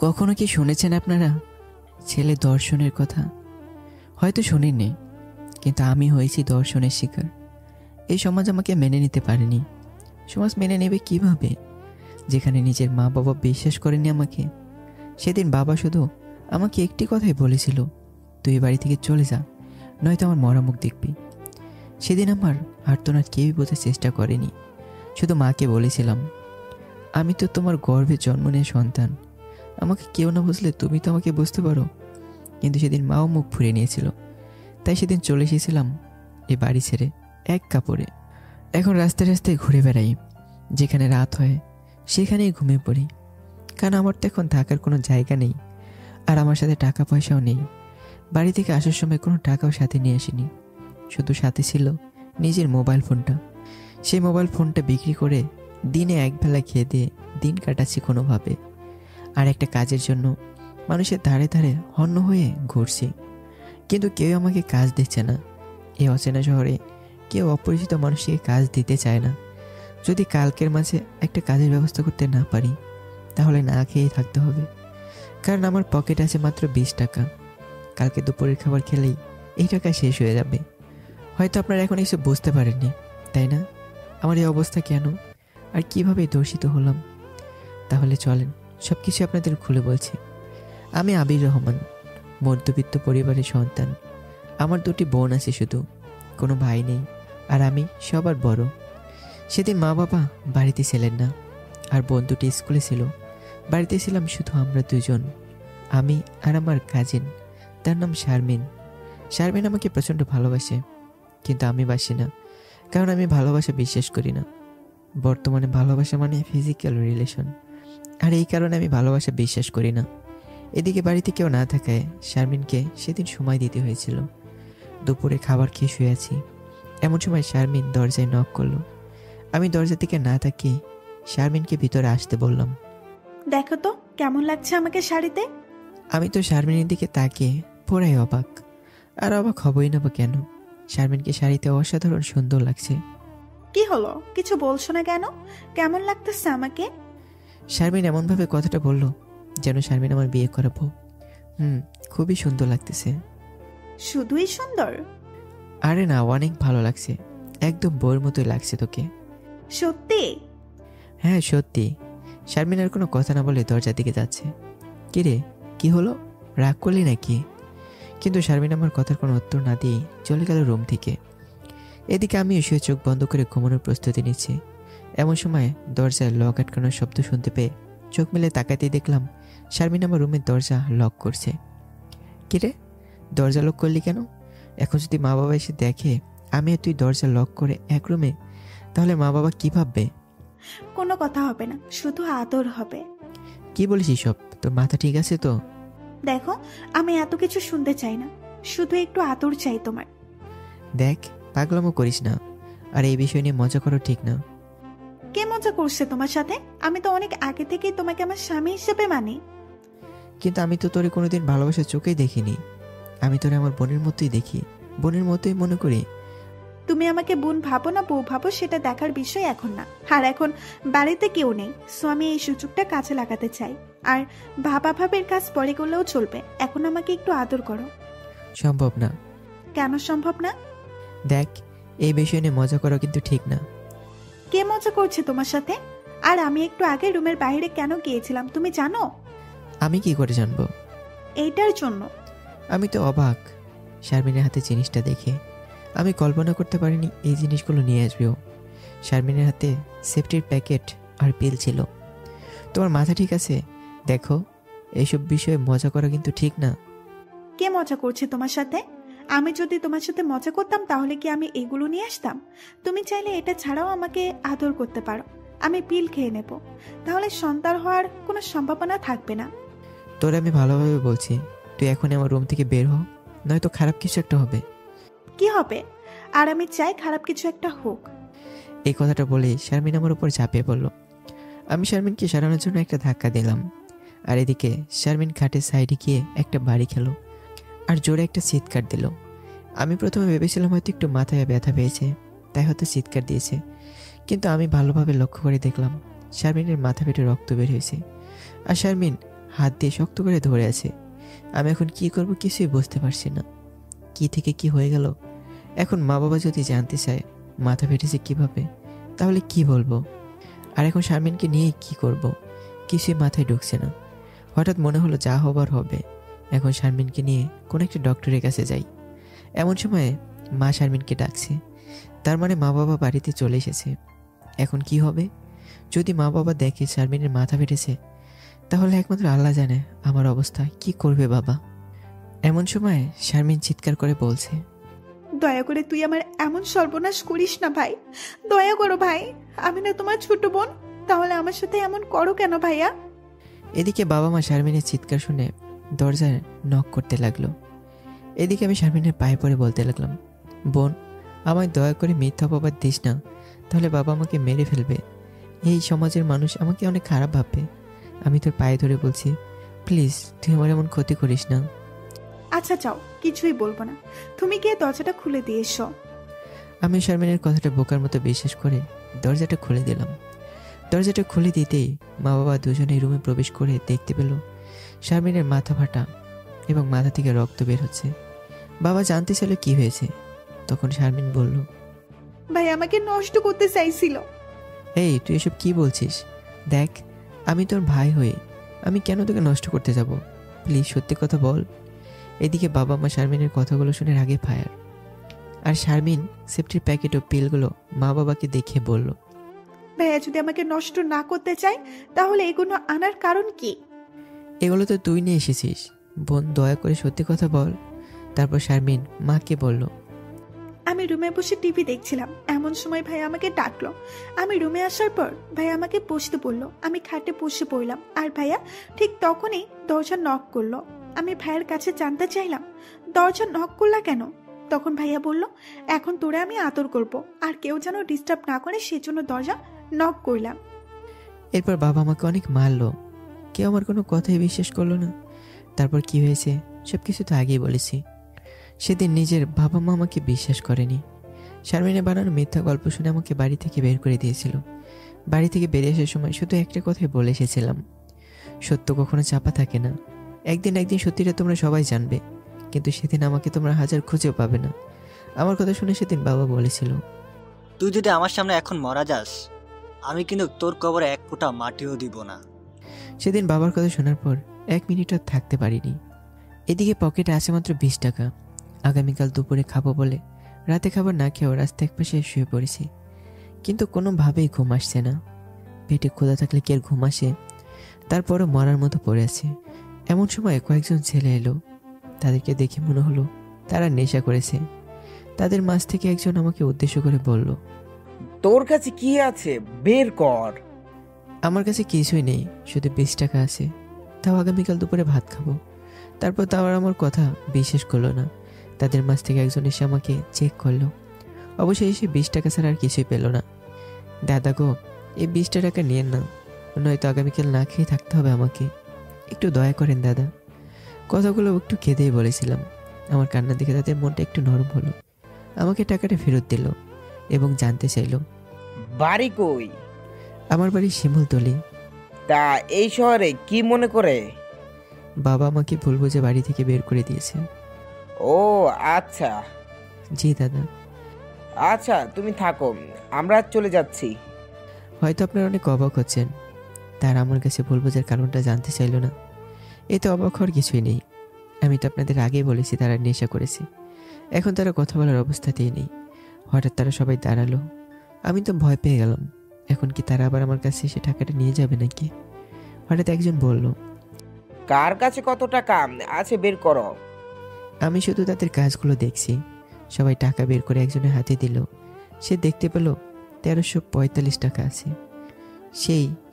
কখনো কি শুনেছেন আপনারা ছেলে দর্শনের কথা? হয়তো শোনেননি, কিন্তু আমি হয়েছি দর্শনের শিকার। এই সমাজ আমাকে মেনে নিতে পারেনি। সমাজ মেনে নেবে কিভাবে, যেখানে নিজের মা বাবা বিশ্বাস করেনি আমাকে? সেদিন বাবা শুধু আমাকে একটি কথাই বলেছিল, তুই এই বাড়ি থেকে চলে যা, নয়তো আমার মরা মুখ দেখবি। সেদিন আমার আর্তনাদ কেউই বোঝার চেষ্টা করেনি। শুধু মাকে বলেছিলাম, আমি তো তোমার গর্ভে জন্ম নেওয়া সন্তান, আমাকে কেউ না বুঝলে তুমি তো আমাকে বুঝতে পারো। কিন্তু সেদিন মাও মুখ ফুরিয়ে নিয়েছিল, তাই সেদিন চলে এসেছিলাম এই বাড়ি ছেড়ে এক কাপড়ে। এখন রাস্তায় রাস্তায় ঘুরে বেড়াই, যেখানে রাত হয় সেখানেই ঘুমিয়ে পড়ি, কারণ আমার তো এখন থাকার কোনো জায়গা নেই, আর আমার সাথে টাকা পয়সাও নেই। বাড়ি থেকে আসার সময় কোনো টাকাও সাথে নিয়ে আসিনি, শুধু সাথে ছিল নিজের মোবাইল ফোনটা। সেই মোবাইল ফোনটা বিক্রি করে দিনে একবেলা খেয়ে দিয়ে দিন কাটাচ্ছি কোনোভাবে। আর একটা কাজের জন্য মানুষের ধারে ধারে হন্য হয়ে ঘুরছি, কিন্তু কেউ আমাকে কাজ দিচ্ছে না। এই অচেনা শহরে কেউ অপরিচিত মানুষকে কাজ দিতে চায় না। যদি কালকের মাঝে একটা কাজের ব্যবস্থা করতে না পারি, তাহলে না খেয়েই থাকতে হবে, কারণ আমার পকেট আছে মাত্র 20 টাকা। কালকে দুপুরের খাবার খেলেই এই টাকা শেষ হয়ে যাবে। হয়তো আপনারা এখন এসে বুঝতে পারেননি, তাই না, আমার এই অবস্থা কেন আর কিভাবে দর্শিত হলাম? তাহলে চলেন সব কিছু আপনাদের খুলে বলছি। আমি আবির রহমান, মধ্যবিত্ত পরিবারের সন্তান। আমার 2টি বোন আছে শুধু, কোনো ভাই নেই, আর আমি সবার বড়। সেদিন মা বাবা বাড়িতে ছিলেন না, আর বোন 2টি স্কুলে ছিল। বাড়িতে ছিলাম শুধু আমরা 2জন, আমি আর আমার কাজিন, তার নাম শারমিন। শারমিন আমাকে প্রচণ্ড ভালোবাসে, কিন্তু আমি বাসি না, কারণ আমি ভালোবাসা বিশ্বাস করি না। বর্তমানে ভালোবাসা মানে ফিজিক্যাল রিলেশন, আর এই কারণে আমি ভালোবাসা বিশ্বাস করি না। এদিকে বাড়িতে কেউ না থাকায় শারমিনকে সেদিন সময় দিতে হয়েছিল। দুপুরে খাবার খেয়ে শুয়ে আছি, এমন সময় শারমিন দরজায় নক করলো। আমি দরজা থেকে না তাকিয়ে শারমিনকে ভিতরে আসতে বললাম। দেখো তো কেমন লাগছে আমাকে শাড়িতে। আমি তো শারমিনের দিকে তাকিয়ে পুরাই অবাক, আর অবাক হবই না বা কেন, শারমিনকে শাড়িতে অসাধারণ সুন্দর লাগছে। কি হলো, কিছু বলছো না কেন? কেমন লাগতেছে আমাকে? শারমিন এমনভাবে কথাটা বলল যেন শারমিন আমার বিয়ে করাবো। খুবই সুন্দর লাগতেছে। শুধুই সুন্দর? আরে না, অনেক ভালো লাগছে, একদম বউয়ের মতোই লাগছে তোকে। সত্যি? হ্যাঁ সত্যি। শারমিন আর কোনো কথা না বলে দরজার দিকে যাচ্ছে। কিরে, কি হলো, রাগ করলি নাকি? কিন্তু শারমিন আমার কথার কোনো উত্তর না দিয়ে চলে গেল রুম থেকে। এদিকে আমি শুয়ে চোখ বন্ধ করে ঘুমানোর প্রস্তুতি নিচ্ছি। এমন সময় দরজায় লক আটকানোর শব্দ শুনতে পেয়ে চোখ মেলে তাকাতেই দেখলাম শারমিন আমার রুমের দরজা লক করছে। কিরে, দরজা লক করলি কেন? এখন যদি মা বাবা এসে দেখে আমি আর তুই দরজা লক করে এক রুমে, তাহলে মা বাবা কি ভাববে? কোনো কথা হবে না, শুধু আদর হবে। কি বলিস সব, তোর মাথা ঠিক আছে তো? দেখো, আমি এত কিছু শুনতে চাই না, শুধু একটু আদর চাই তোমার। দেখ, পাগলামো করিস না, আর এই বিষয় নিয়ে মজা করা ঠিক না। কে মজা করছে তোমার সাথে? আমি তো অনেক আগে থেকেই তোমাকে আমার স্বামী হিসেবে মানি। কিন্তু আমি তো তোরে কোনোদিন ভালোবাসার চোখেই দেখিনি। আমি তোরে আমার বোনের মতোই দেখি, বোনের মতোই মনে করি। তুমি আমাকে বোন ভাবো না বউ ভাবো সেটা দেখার বিষয় এখন না। আর এখন বাড়িতে কেউ নেই, সো আমি এই সুযোগটা কাজে লাগাতে চাই। আর ভাবা ভাবের কাজ পরে করলেও চলবে, এখন আমাকে একটু আদর করো। সম্ভব না। কেন সম্ভব না? দেখ, এই বিষয় নিয়ে মজা করা কিন্তু ঠিক না। কে মজা করছে তোমার সাথে? আর আমি একটু আগে রুমের বাইরে কেন গিয়েছিলাম তুমি জানো? আমি কি করে জানবো? এইটার জন্য। আমি তো অবাক শারমিনের হাতে জিনিসটা দেখে। আমি কল্পনা করতে পারিনি এই জিনিসগুলো নিয়ে আসবেও। শারমিনের হাতে সেফটির প্যাকেট আর পিল ছিল। তোমার মাথা ঠিক আছে? দেখো, এইসব বিষয়ে মজা করা কিন্তু ঠিক না। কে মজা করছে তোমার সাথে? আমি যদি তোমার সাথে মজা করতাম তাহলে কি আমি এগুলো নিয়ে আসতাম? তুমি চাইলে এটা ছাড়াও আমাকে আদর করতে পারো, আমি পিল খেয়ে নেব, তাহলে সন্তান হওয়ার কোনো সম্ভাবনা থাকবে না। তোরে আমি ভালোভাবে বলছি, তুই এখনই আমার রুম থেকে বের হ, নয়তো খারাপ কিছু একটা হবে। কি হবে? আর আমি চাই খারাপ কিছু একটা হোক। এই কথাটা বলেই শারমিন আমার উপর ঝাঁপিয়ে পড়ল। আমি শারমিনকে সরানোর জন্য একটা ধাক্কা দিলাম, আর এদিকে শারমিন খাটের সাইডে গিয়ে একটা বাড়ি খেলো আর জোরে একটা চিৎকার দিল। আমি প্রথমে ভেবেছিলাম হয়তো একটু মাথায় ব্যথা পেয়েছে, তাই হয়তো চিৎকার দিয়েছে, কিন্তু আমি ভালোভাবে লক্ষ্য করে দেখলাম শারমিনের মাথা ফেটে রক্ত বের হয়েছে, আর শারমিন হাত দিয়ে শক্ত করে ধরে আছে। আমি এখন কি করব কিছুই বুঝতে পারছি না। কি থেকে কি হয়ে গেল। এখন মা বাবা যদি জানতে চায় মাথা ফেটেছে কিভাবে, তাহলে কি বলবো? আর এখন শারমিনকে নিয়ে কি করব কিছুই মাথায় ঢুকছে না। হঠাৎ মনে হলো যা হবার হবে, এখন শারমিনকে নিয়ে কোনো একটা ডক্টরের কাছে যাই। এমন সময় মা শারমিনকে ডাকছে, তার মানে মা বাবা বাড়িতে চলে এসেছে। এখন কি হবে? যদি মা বাবা দেখে শারমিনের মাথা ফেটেছে, তাহলে একমাত্র আল্লাহ জানে আমার অবস্থা কি করবে বাবা। এমন সময় শারমিন চিৎকার করে বলছে, দয়া করে তুই আমার এমন সর্বনাশ করিস না ভাই, দয়া করো ভাই, আমি না তোমার ছোট বোন, তাহলে আমার সাথে এমন করো কেন ভাইয়া? এদিকে বাবা মা শারমিনের চিৎকার শুনে দরজায় নক করতে লাগলো। এদিকে আমি শারমিনের পায়ে পড়ে বলতে লাগলাম, বোন, আমায় দয়া করে মিথ্যা অপবাদ দিস না, তাহলে বাবা আমাকে মেরে ফেলবে। এই সমাজের মানুষ আমাকে অনেক খারাপ ভাববে। আমি তোর পায়ে ধরে বলছি, প্লিজ তুই আমার এমন ক্ষতি করিস না। আচ্ছা যাও, কিছুই বলবো না, তুমি গিয়ে দরজাটা খুলে দিয়ে এসো। আমি শারমিনের কথাটা বোকার মতো বিশ্বাস করে দরজাটা খুলে দিলাম। দরজাটা খুলে দিতেই মা বাবা দুজনেই রুমে প্রবেশ করে দেখতে পেল শারমিনের মাথা ফাটা এবং মাথা থেকে রক্ত বের হচ্ছে। বাবা জানতে চাইল কি হয়েছে। তখন শারমিন বলল, ভাই আমাকে নষ্ট করতে চাইছিল। এই তুই এসব কি বলছিস? দেখ, আমি তোর ভাই হয়ে আমি কেন তোকে নষ্ট করতে যাব? প্লিজ সত্যি কথা বল। এদিকে বাবা মা শারমিনের কথাগুলো শুনে রাগে ফায়ার। আর শারমিন সেফটির প্যাকেট ও পিলগুলো মা বাবাকে দেখিয়ে বলল, ভাইয়া যদি আমাকে নষ্ট না করতে চায়, তাহলে এগুলো আনার কারণ কি? এগুলো তো তুই নিয়ে এসেছিস। বোন, দয়া করে সত্যি কথা বল। তারপর শারমিন মাকে বলল, আমি রুমে বসে টিভি দেখছিলাম, এমন সময় ভাই আমাকে ডাকলো। আমি রুমে আসার পর ভাই আমাকে বসতে বললো, আমি খাটে বসে পড়লাম, আর ভাইয়া ঠিক তখনই দরজা নক করলো। আমি ভাইয়ের কাছে জানতে চাইলাম, দরজা নক করলা কেন? তখন ভাইয়া বলল, এখন তোরে আমি আদর করব, আর কেউ যেন ডিস্টার্ব না করে সেজন্য দরজা নক করলাম। এরপর বাবা আমাকে অনেক মারলো। কেউ আমার কোনো কথাই বিশ্বাস করলো না। তারপর কি হয়েছে সব কিছু তো আগেই বলেছি। সেদিন নিজের বাবা মা আমাকে বিশ্বাস করেনি। শারমিনের বানানো মিথ্যা গল্প শুনে আমাকে বাড়ি থেকে বের করে দিয়েছিল। বাড়ি থেকে বেরিয়ে আসার সময় শুধু একটা কথাই বলে এসেছিলাম, সত্য কখনো চাপা থাকে না। একদিন সত্যিটা তোমরা সবাই জানবে, কিন্তু সেদিন আমাকে তোমরা হাজার খুঁজেও পাবে না। আমার কথা শুনে সেদিন বাবা বলেছিল, তুই যদি আমার সামনে এখন মারা যাস, আমি কিন্তু তোর কবরে এক ফোঁটা মাটিও দিব না। সেদিন বাবার কথা শোনার পর 1 মিনিট আর থাকতে পারিনি। এদিকে পকেটে আছে মাত্র 20 টাকা। আগামীকাল দুপুরে খাবো বলে রাতে খাবার না খেয়েও রাস্তা একপাশে শুয়ে পড়েছি, কিন্তু কোনোভাবেই ঘুম আসছে না। পেটে ক্ষুধা থাকলে কি আর ঘুম আসে? তারপরও মরার মতো পড়ে আছে। এমন সময় কয়েকজন ছেলে এলো। তাদেরকে দেখে মনে হলো তারা নেশা করেছে। তাদের মাঝ থেকে একজন আমাকে উদ্দেশ্য করে বলল, তোর কাছে কি আছে বের কর। আমার কাছে কিছুই নেই, শুধু 20 টাকা আছে, তাও আগামীকাল দুপুরে ভাত খাবো। তারপর তাও আমার কথা বিশ্বাস করলো না। তাদের মাঝ থেকে একজন এসে আমাকে চেক করলো। অবশ্যই এসে 20 টাকা ছাড়া আর কিছুই পেল না। দাদা গো, এই 20 টাকা নিয়েন না, নয়তো আগামীকাল না খেয়ে থাকতে হবে আমাকে। একটু দয়া করেন দাদা। কথাগুলো একটু কেঁদেই বলেছিলাম। আমার কান্না দেখে তাদের মনটা একটু নরম হলো। আমাকে টাকাটা ফেরত দিল এবং জানতে চাইলো বাড়ি কই? আমার বাড়ি শিমুলতলি। তা এই শহরে কি মনে করে? বাবা আমাকে বলবো যে বাড়ি থেকে বের করে দিয়েছে। ও আচ্ছা জি দাদা। আচ্ছা, তুমি থাকো, আমরা চলে যাচ্ছি। হয়তো আপনারা অনেক অবাক হচ্ছেন, তার আমার কাছে বলবো যার কারণটা জানতে চাইলো না। এতে অবাক হওয়ার কিছুই নেই। আমি তো আপনাদের আগেই বলেছি তারা নেশা করেছে। এখন তারা কথা বলার অবস্থাতেই নেই। হঠাৎ তারা সবাই দাঁড়ালো। আমি তো ভয় পেয়ে গেলাম। এখন কি তারা আবার আমার কাছে এসে টাকাটা নিয়ে যাবে নাকি? হঠাৎ একজন বলল, কার কাছে কত টাকা আছে বের করো। আমি শুধু তাদের কাজগুলো দেখছি। সবাই টাকা বের করে একজনের হাতে দিল। সে দেখতে পেল 1345 টাকা আছে।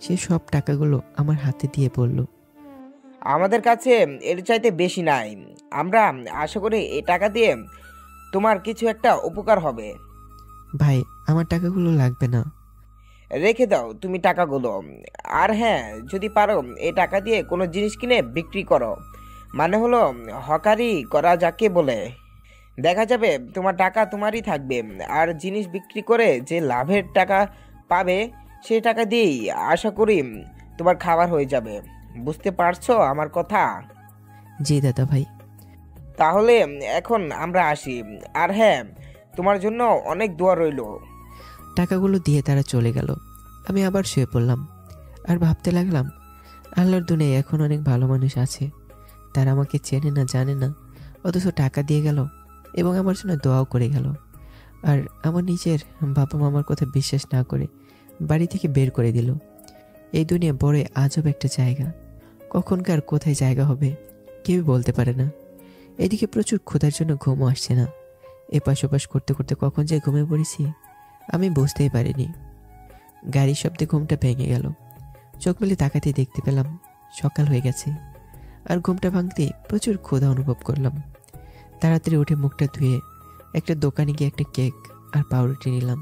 সে সব টাকাগুলো আমার হাতে দিয়ে বলল, আমাদের কাছে এর চাইতে বেশি নাই। আমরা আশা করি এই টাকা দিয়ে তোমার কিছু একটা উপকার হবে। ভাই, আমার টাকাগুলো লাগবে না। রেখে দাও তুমি টাকাগুলো। আর হ্যাঁ, যদি পারো এই টাকা দিয়ে কোনো জিনিস কিনে বিক্রি করো, মানে হলো হকারি করা যাকে বলে। দেখা যাবে তোমার টাকা তোমারই থাকবে, আর জিনিস বিক্রি করে যে লাভের টাকা পাবে সেই টাকা দিয়েই আশা করি তোমার খাবার হয়ে যাবে। বুঝতে পারছো আমার কথা? জি দাদা ভাই। তাহলে এখন আমরা আসি। আর হ্যাঁ, তোমার জন্য অনেক দোয়া রইলো। টাকাগুলো দিয়ে তারা চলে গেল। আমি আবার শুয়ে পড়লাম আর ভাবতে লাগলাম, আল্লাহর দুনিয়ায় এখন অনেক ভালো মানুষ আছে, তারা আমাকে চেনে না, জানে না, অথচ টাকা দিয়ে গেল এবং আমার জন্য দোয়াও করে গেল। আর আমার নিজের বাবা মামার কথা বিশ্বাস না করে বাড়ি থেকে বের করে দিল। এই দুনিয়া বড় আজব একটা জায়গা, কখনকার কোথায় জায়গা হবে কেউই বলতে পারে না। এদিকে প্রচুর ক্ষুধার জন্য ঘুমও আসছে না। এপাশ ওপাশ করতে করতে কখন যে ঘুমিয়ে পড়েছি আমি বুঝতেই পারিনি। গাড়ির শব্দে ঘুমটা ভেঙে গেল। চোখ মেলে তাকাতে দেখতে পেলাম সকাল হয়ে গেছে। আর ঘুমটা ভাঙতে প্রচুর ক্ষুধা অনুভব করলাম। তাড়াতাড়ি উঠে মুখটা ধুয়ে একটা দোকানে গিয়ে একটা কেক আর পাউরুটি নিলাম।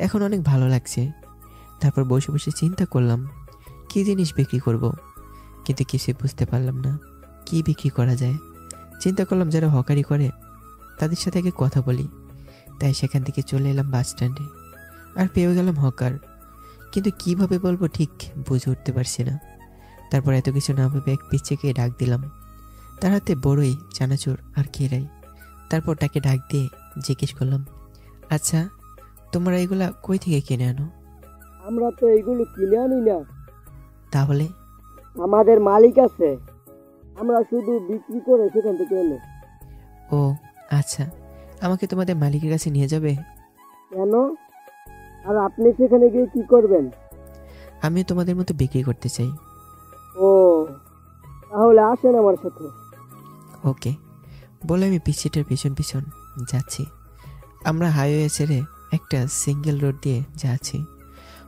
এখন অনেক ভালো লাগছে। তারপর বসে বসে চিন্তা করলাম কী জিনিস বিক্রি করব, কিন্তু কিছুই বুঝতে পারলাম না কি বিক্রি করা যায়। চিন্তা করলাম যারা হকারি করে তাদের সাথে আগে কথা বলি। তাই সেখান থেকে চলে এলাম বাস স্ট্যান্ডে আর পেয়ে গেলাম হকার, কিন্তু কিভাবে বলবো ঠিক বুঝে উঠতে পারছি না। তারপর এত কিছু না ভেবে এক পিচ্চিকে ডাক দিলাম। তার হাতে বড়ই, চানাচুর আর কেরাই। তারপর তাকে ডাক দিয়ে জিজ্ঞেস করলাম, আচ্ছা তোমরা এগুলা কই থেকে কিনে আনো? আমরা তো এইগুলো কিনে আনি না, তাহলে? আমাদের মালিক আছে, আমরা শুধু বিক্রি করে সেখান থেকে এনে। ও আচ্ছা, আমাকে তোমাদের মালিকের কাছে নিয়ে যাবে? কেন? আর আপনি সেখানে গিয়ে কি করবেন? আমিও তোমাদের মতো বিক্রি করতে চাই। ও, তাহলে আসেন আমার সাথে। ওকে বলে আমি পিচ্ছিটার পিছন পিছন যাচ্ছি। আমরা হাইওয়ে ছেড়ে একটা সিঙ্গেল রোড দিয়ে যাচ্ছি।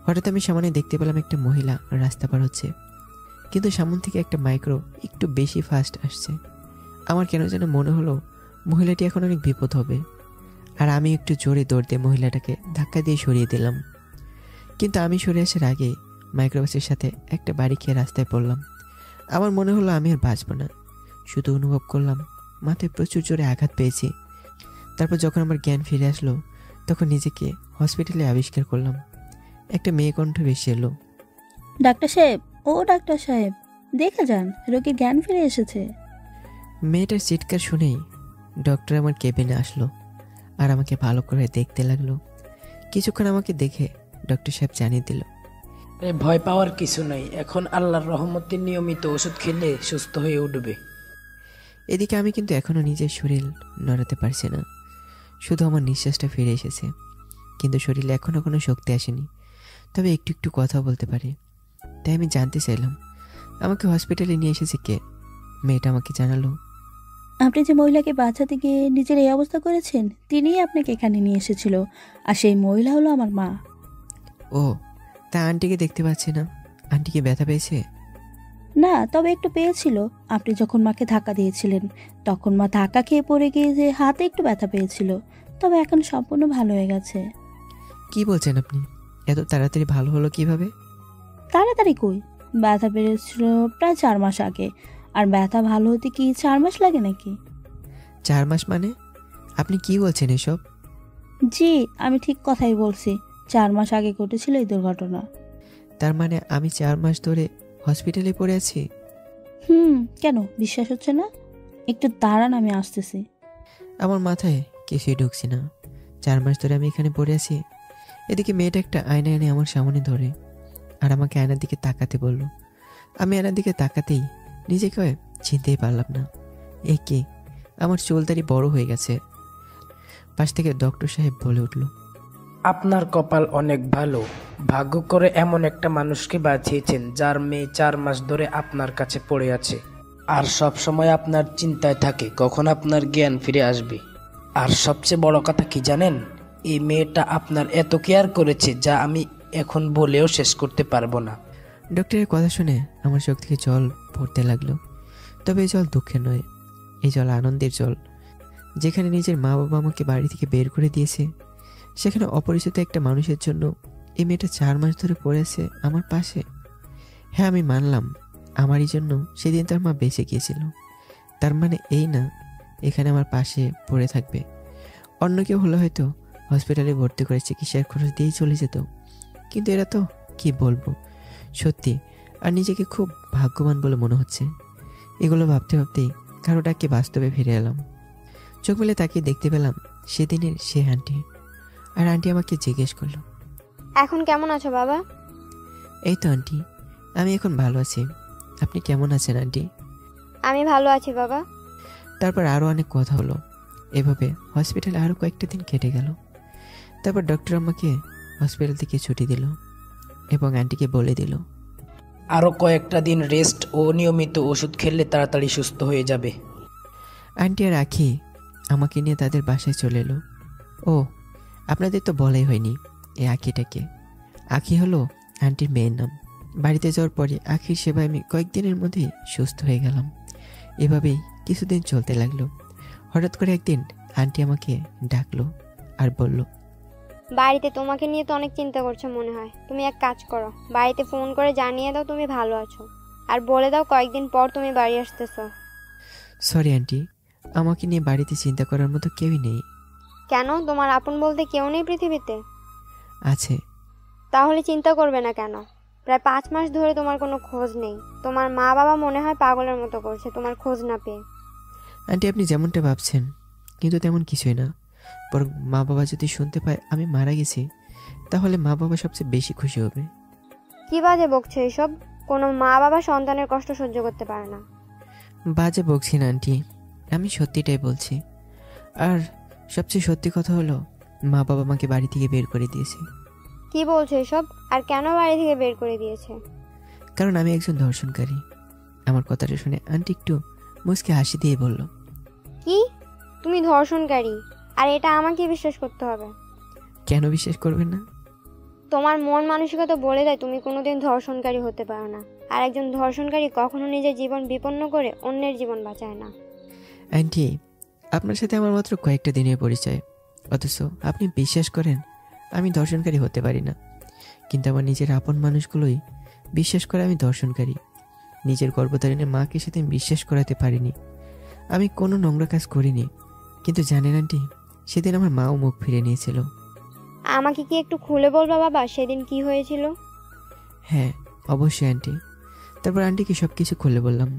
হঠাৎ আমি সামনে দেখতে পেলাম একটা মহিলা রাস্তা পার হচ্ছে, কিন্তু সামনে থেকে একটা মাইক্রো একটু বেশি ফাস্ট আসছে। আমার কেন যেন মনে হলো মহিলাটি এখন অনেক বিপদ হবে। আর আমি একটু জোরে দৌড় দিয়ে মহিলাটাকে ধাক্কা দিয়ে সরিয়ে দিলাম। কিন্তু আমি সরে আসার আগে মাইক্রোবাসের সাথে একটা বাড়ি খেয়ে রাস্তায় পড়লাম। আমার মনে হলো আমি আর বাঁচব না। শুধু অনুভব করলাম মাথায় প্রচুর জোরে আঘাত পেয়েছি। তারপর যখন আমার জ্ঞান ফিরে আসলো তখন নিজেকে হসপিটালে আবিষ্কার করলাম। একটা মেয়ে কণ্ঠ ভেসে এলো, ডাক্তার সাহেব, ও ডাক্তার সাহেব, দেখে যান, রোগীর জ্ঞান ফিরে এসেছে। মেয়েটার চিৎকার শুনেই ডক্টর আমার কেবিনে আসলো আর আমাকে ভালো করে দেখতে লাগলো। কিছুক্ষণ আমাকে দেখে ডক্টর সাহেব জানিয়ে দিল, ভয় পাওয়ার কিছু নাই, এখন আল্লাহর রহমতে নিয়মিত ওষুধ খেলে সুস্থ হয়ে উঠবে। এদিকে আমি কিন্তু এখনো নিজের শরীর নড়াতে পারছি না। শুধু আমার নিঃশ্বাসটা ফিরে এসেছে, কিন্তু শরীরে এখনো কোনো শক্তি আসেনি। তবে একটু একটু কথা বলতে পারি। তাই আমি জানতে চাইলাম আমাকে হসপিটালে নিয়ে এসেছে কে? মেয়েটা আমাকে জানালো, আপনি যে মহিলাকে বাঁচাতে গিয়ে নিজের এই অবস্থা করেছেন, তিনিই আপনাকে এখানে নিয়ে এসেছিল। আর সেই মহিলা হলো আমার মা। ও তা আন্টিকে দেখতে পাচ্ছি না, আন্টি কি ব্যথা পেয়েছে? না, তবে একটু পেয়েছিল। আপনি যখন মাকে ধাক্কা দিয়েছিলেন তখন মা ধাক্কা খেয়ে পড়ে গিয়ে যে হাতে একটু ব্যথা পেয়েছিল, তবে এখন সম্পূর্ণ ভালো হয়ে গেছে। কি বলছেন আপনি? এত তাড়াতাড়ি ভালো হলো কিভাবে? তাড়াতাড়ি কই, ব্যথা বেড়েছিল প্রায় 4 মাস আগে। আর ব্যথা ভালো হতে কি 4 মাস লাগে নাকি? 4 মাস মানে? আপনি কি বলছেন এসব? জি, আমি ঠিক কথাই বলছি। 4 মাস আগে ঘটেছিল এই দুর্ঘটনা। তার মানে আমি 4 মাস ধরে হসপিটালে পড়ে আছি? কেন বিশ্বাস হচ্ছে না? একটু দাঁড়ান, আমি আসতেছি। আমার মাথায় কিছুই ঢুকছে না। 4 মাস ধরে আমি এখানে পড়ে আছি। এদিকে মেয়েটা একটা আয়না এনে আমার সামনে ধরে আর আমাকে আয়নার দিকে তাকাতে বলল। আমি আয়নার দিকে তাকাতেই নিজেকে চিনতেই পারলাম না। এ কে? আমার চুলদারি বড় হয়ে গেছে। পাশ থেকে ডক্টর সাহেব বলে উঠল, আপনার কপাল অনেক ভালো, ভাগ্য করে এমন একটা মানুষকে বাঁচিয়েছেন যার মেয়ে 4 মাস ধরে আপনার কাছে পড়ে আছে। আর সব সময় আপনার চিন্তায় থাকে কখন আপনার জ্ঞান ফিরে আসবে। আর সবচেয়ে বড় কথা কি জানেন, এই মেয়েটা আপনার এত কেয়ার করেছে যা আমি এখন বলেও শেষ করতে পারবো না। ডক্টরের কথা শুনে আমার চোখ থেকে জল পড়তে লাগলো। তবে এই জল দুঃখের নয়, এই জল আনন্দের জল। যেখানে নিজের মা বাবা আমাকে বাড়ি থেকে বের করে দিয়েছে, সেখানে অপরিচিত একটা মানুষের জন্য এই মেয়েটা 4 মাস ধরে পড়ে আছে আমার পাশে। হ্যাঁ, আমি মানলাম আমারই জন্য সেদিন তার মা বেঁচে গিয়েছিল। তার মানে এই না এখানে আমার পাশে পড়ে থাকবে। অন্য কেউ হলে হয়তো হসপিটালে ভর্তি করে চিকিৎসার খরচ দিয়েই চলে যেত, কিন্তু এরা তো কি বলবো, সত্যি আর নিজেকে খুব ভাগ্যবান বলে মনে হচ্ছে। এগুলো ভাবতে ভাবতেই কারোটাকে বাস্তবে ফিরে এলাম। চোখ মেলে তাকিয়ে দেখতে পেলাম সেদিনের সে আন্টি। আর আন্টি আমাকে জিজ্ঞেস করলো, এখন কেমন আছো বাবা? এই তো আন্টি, আমি এখন ভালো আছি। আপনি কেমন আছেন আন্টি? আমি ভালো আছি বাবা। তারপর আরও অনেক কথা হলো। এভাবে হসপিটালে আরও কয়েকটা দিন কেটে গেল। তারপর ডক্টর আমাকে হসপিটাল থেকে ছুটি দিল এবং আন্টিকে বলে দিল, আরও কয়েকটা দিন রেস্ট ও নিয়মিত ওষুধ খেলে তাড়াতাড়ি সুস্থ হয়ে যাবে। আন্টি আর আখি আমাকে নিয়ে তাদের বাসায় চলে এলো। ও, আপনাদের তো বলাই হয়নি এই আখিটাকে। আখি হলো আন্টির মেয়ের নাম। বাড়িতে যাওয়ার পরে আখির সেবায় আমি কয়েকদিনের মধ্যে সুস্থ হয়ে গেলাম। এভাবেই কিছুদিন চলতে লাগলো। হঠাৎ করে একদিন আন্টি আমাকে ডাকলো আর বলল, বাড়িতে তোমাকে নিয়ে তো অনেক চিন্তা করছো মনে হয়। তুমি এক কাজ করো, বাড়িতে ফোন করে জানিয়ে দাও তুমি ভালো আছো, আর বলে দাও কয়েকদিন পর তুমি বাড়ি আসতেছো। সরি আন্টি, আমাকে নিয়ে বাড়িতে চিন্তা করার মতো কেউই নেই। কেন, তোমার আপন বলতে কেউ নেই পৃথিবীতে? আছে। তাহলে চিন্তা করবে না কেন? প্রায় 5 মাস ধরে তোমার কোনো খোঁজ নেই। তোমার মা বাবা মনে হয় পাগলের মতো করছে তোমার খোঁজ না পেয়ে। আন্টি, আপনি যেমনটা ভাবছেন কিন্তু তেমন কিছুই না। বরং মা বাবা যদি শুনতে পায় আমি মারা গেছি, তাহলে মা বাবা সবচেয়ে বেশি খুশি হবে। কি বাজে বকছে এসব? কোনো মা বাবা সন্তানের কষ্ট সহ্য করতে পারে না। বাজে বকছি না আন্টি, আমি সত্যিটাই বলছি। আর সবচেয়ে সত্যি কথা হলো, মা বাবা আমাকে বাড়ি থেকে বের করে দিয়েছে। কি বলছো এসব? আর কেন বাড়ি থেকে বের করে দিয়েছে? কারণ আমি একজন ধর্ষণকারী। আমার কথাটা শুনে আন্টি একটু মুচকে হাসি দিয়ে বলল, কি? তুমি ধর্ষণকারী? আর এটা আমাকে বিশ্বাস করতে হবে? কেন বিশ্বাস করবেন না? তোমার মন মানসিকতা বলে দেয় তুমি কোনোদিন ধর্ষণকারী হতে পারো না। আর একজন ধর্ষণকারী কখনো নিজের জীবন বিপন্ন করে অন্যের জীবন বাঁচায় না। আন্টি, আপনার সাথে আমার মাত্র কয়েকটা দিনের পরিচয়, অথচ আপনি বিশ্বাস করেন আমি ধর্ষণকারী হতে পারি না। কিন্তু আমার নিজের আপন মানুষগুলোই বিশ্বাস করে আমি ধর্ষণকারী। নিজের গর্ভধারিণের মাকে সেদিন বিশ্বাস করাতে পারিনি। আমি কোনো নোংরা কাজ করিনি। কিন্তু জানেন আন্টি, সেদিন আমার মাও মুখ ফিরে নিয়েছিল। আমাকে কি একটু খুলে বলবা বাবা সেদিন কি হয়েছিল? হ্যাঁ, অবশ্যই আন্টি। তারপর আন্টিকে সব কিছু খুলে বললাম।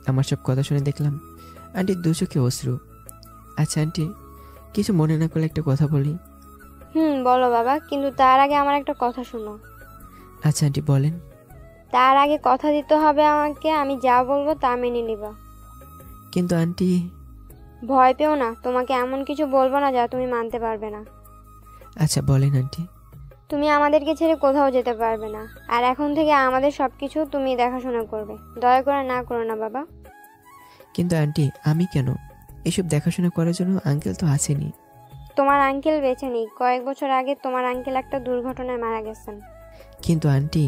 আমার সব কথা শুনে দেখলাম আন্টির দু চোখে অশ্রু। আচ্ছা আন্টি, কিছু মনে না করলে একটা কথা বলি? বলো বাবা, কিন্তু তার আগে আমার একটা কথা শোনো। আচ্ছা আন্টি, বলেন। তার আগে কথা দিতে হবে আমাকে, আমি যা বলবো তা মেনে নিবা। কিন্তু আন্টি। ভয় পেও না, তোমাকে এমন কিছু বলবো না যা তুমি মানতে পারবে না। আচ্ছা বলেন আন্টি। তুমি আমাদেরকে ছেড়ে কোথাও যেতে পারবে না, আর এখন থেকে আমাদের সবকিছু তুমি দেখাশোনা করবে। দয়া করে না করো না বাবা। কিন্তু আন্টি, আমি কেন? এসব দেখাশোনা করার জন্য আঙ্কেল তো আসেনি। তোমার আঙ্কেল বেঁচে নেই। কয়েক বছর আগে তোমার আঙ্কেল একটা দুর্ঘটনায় মারা গেছেন। কিন্তু আন্টি।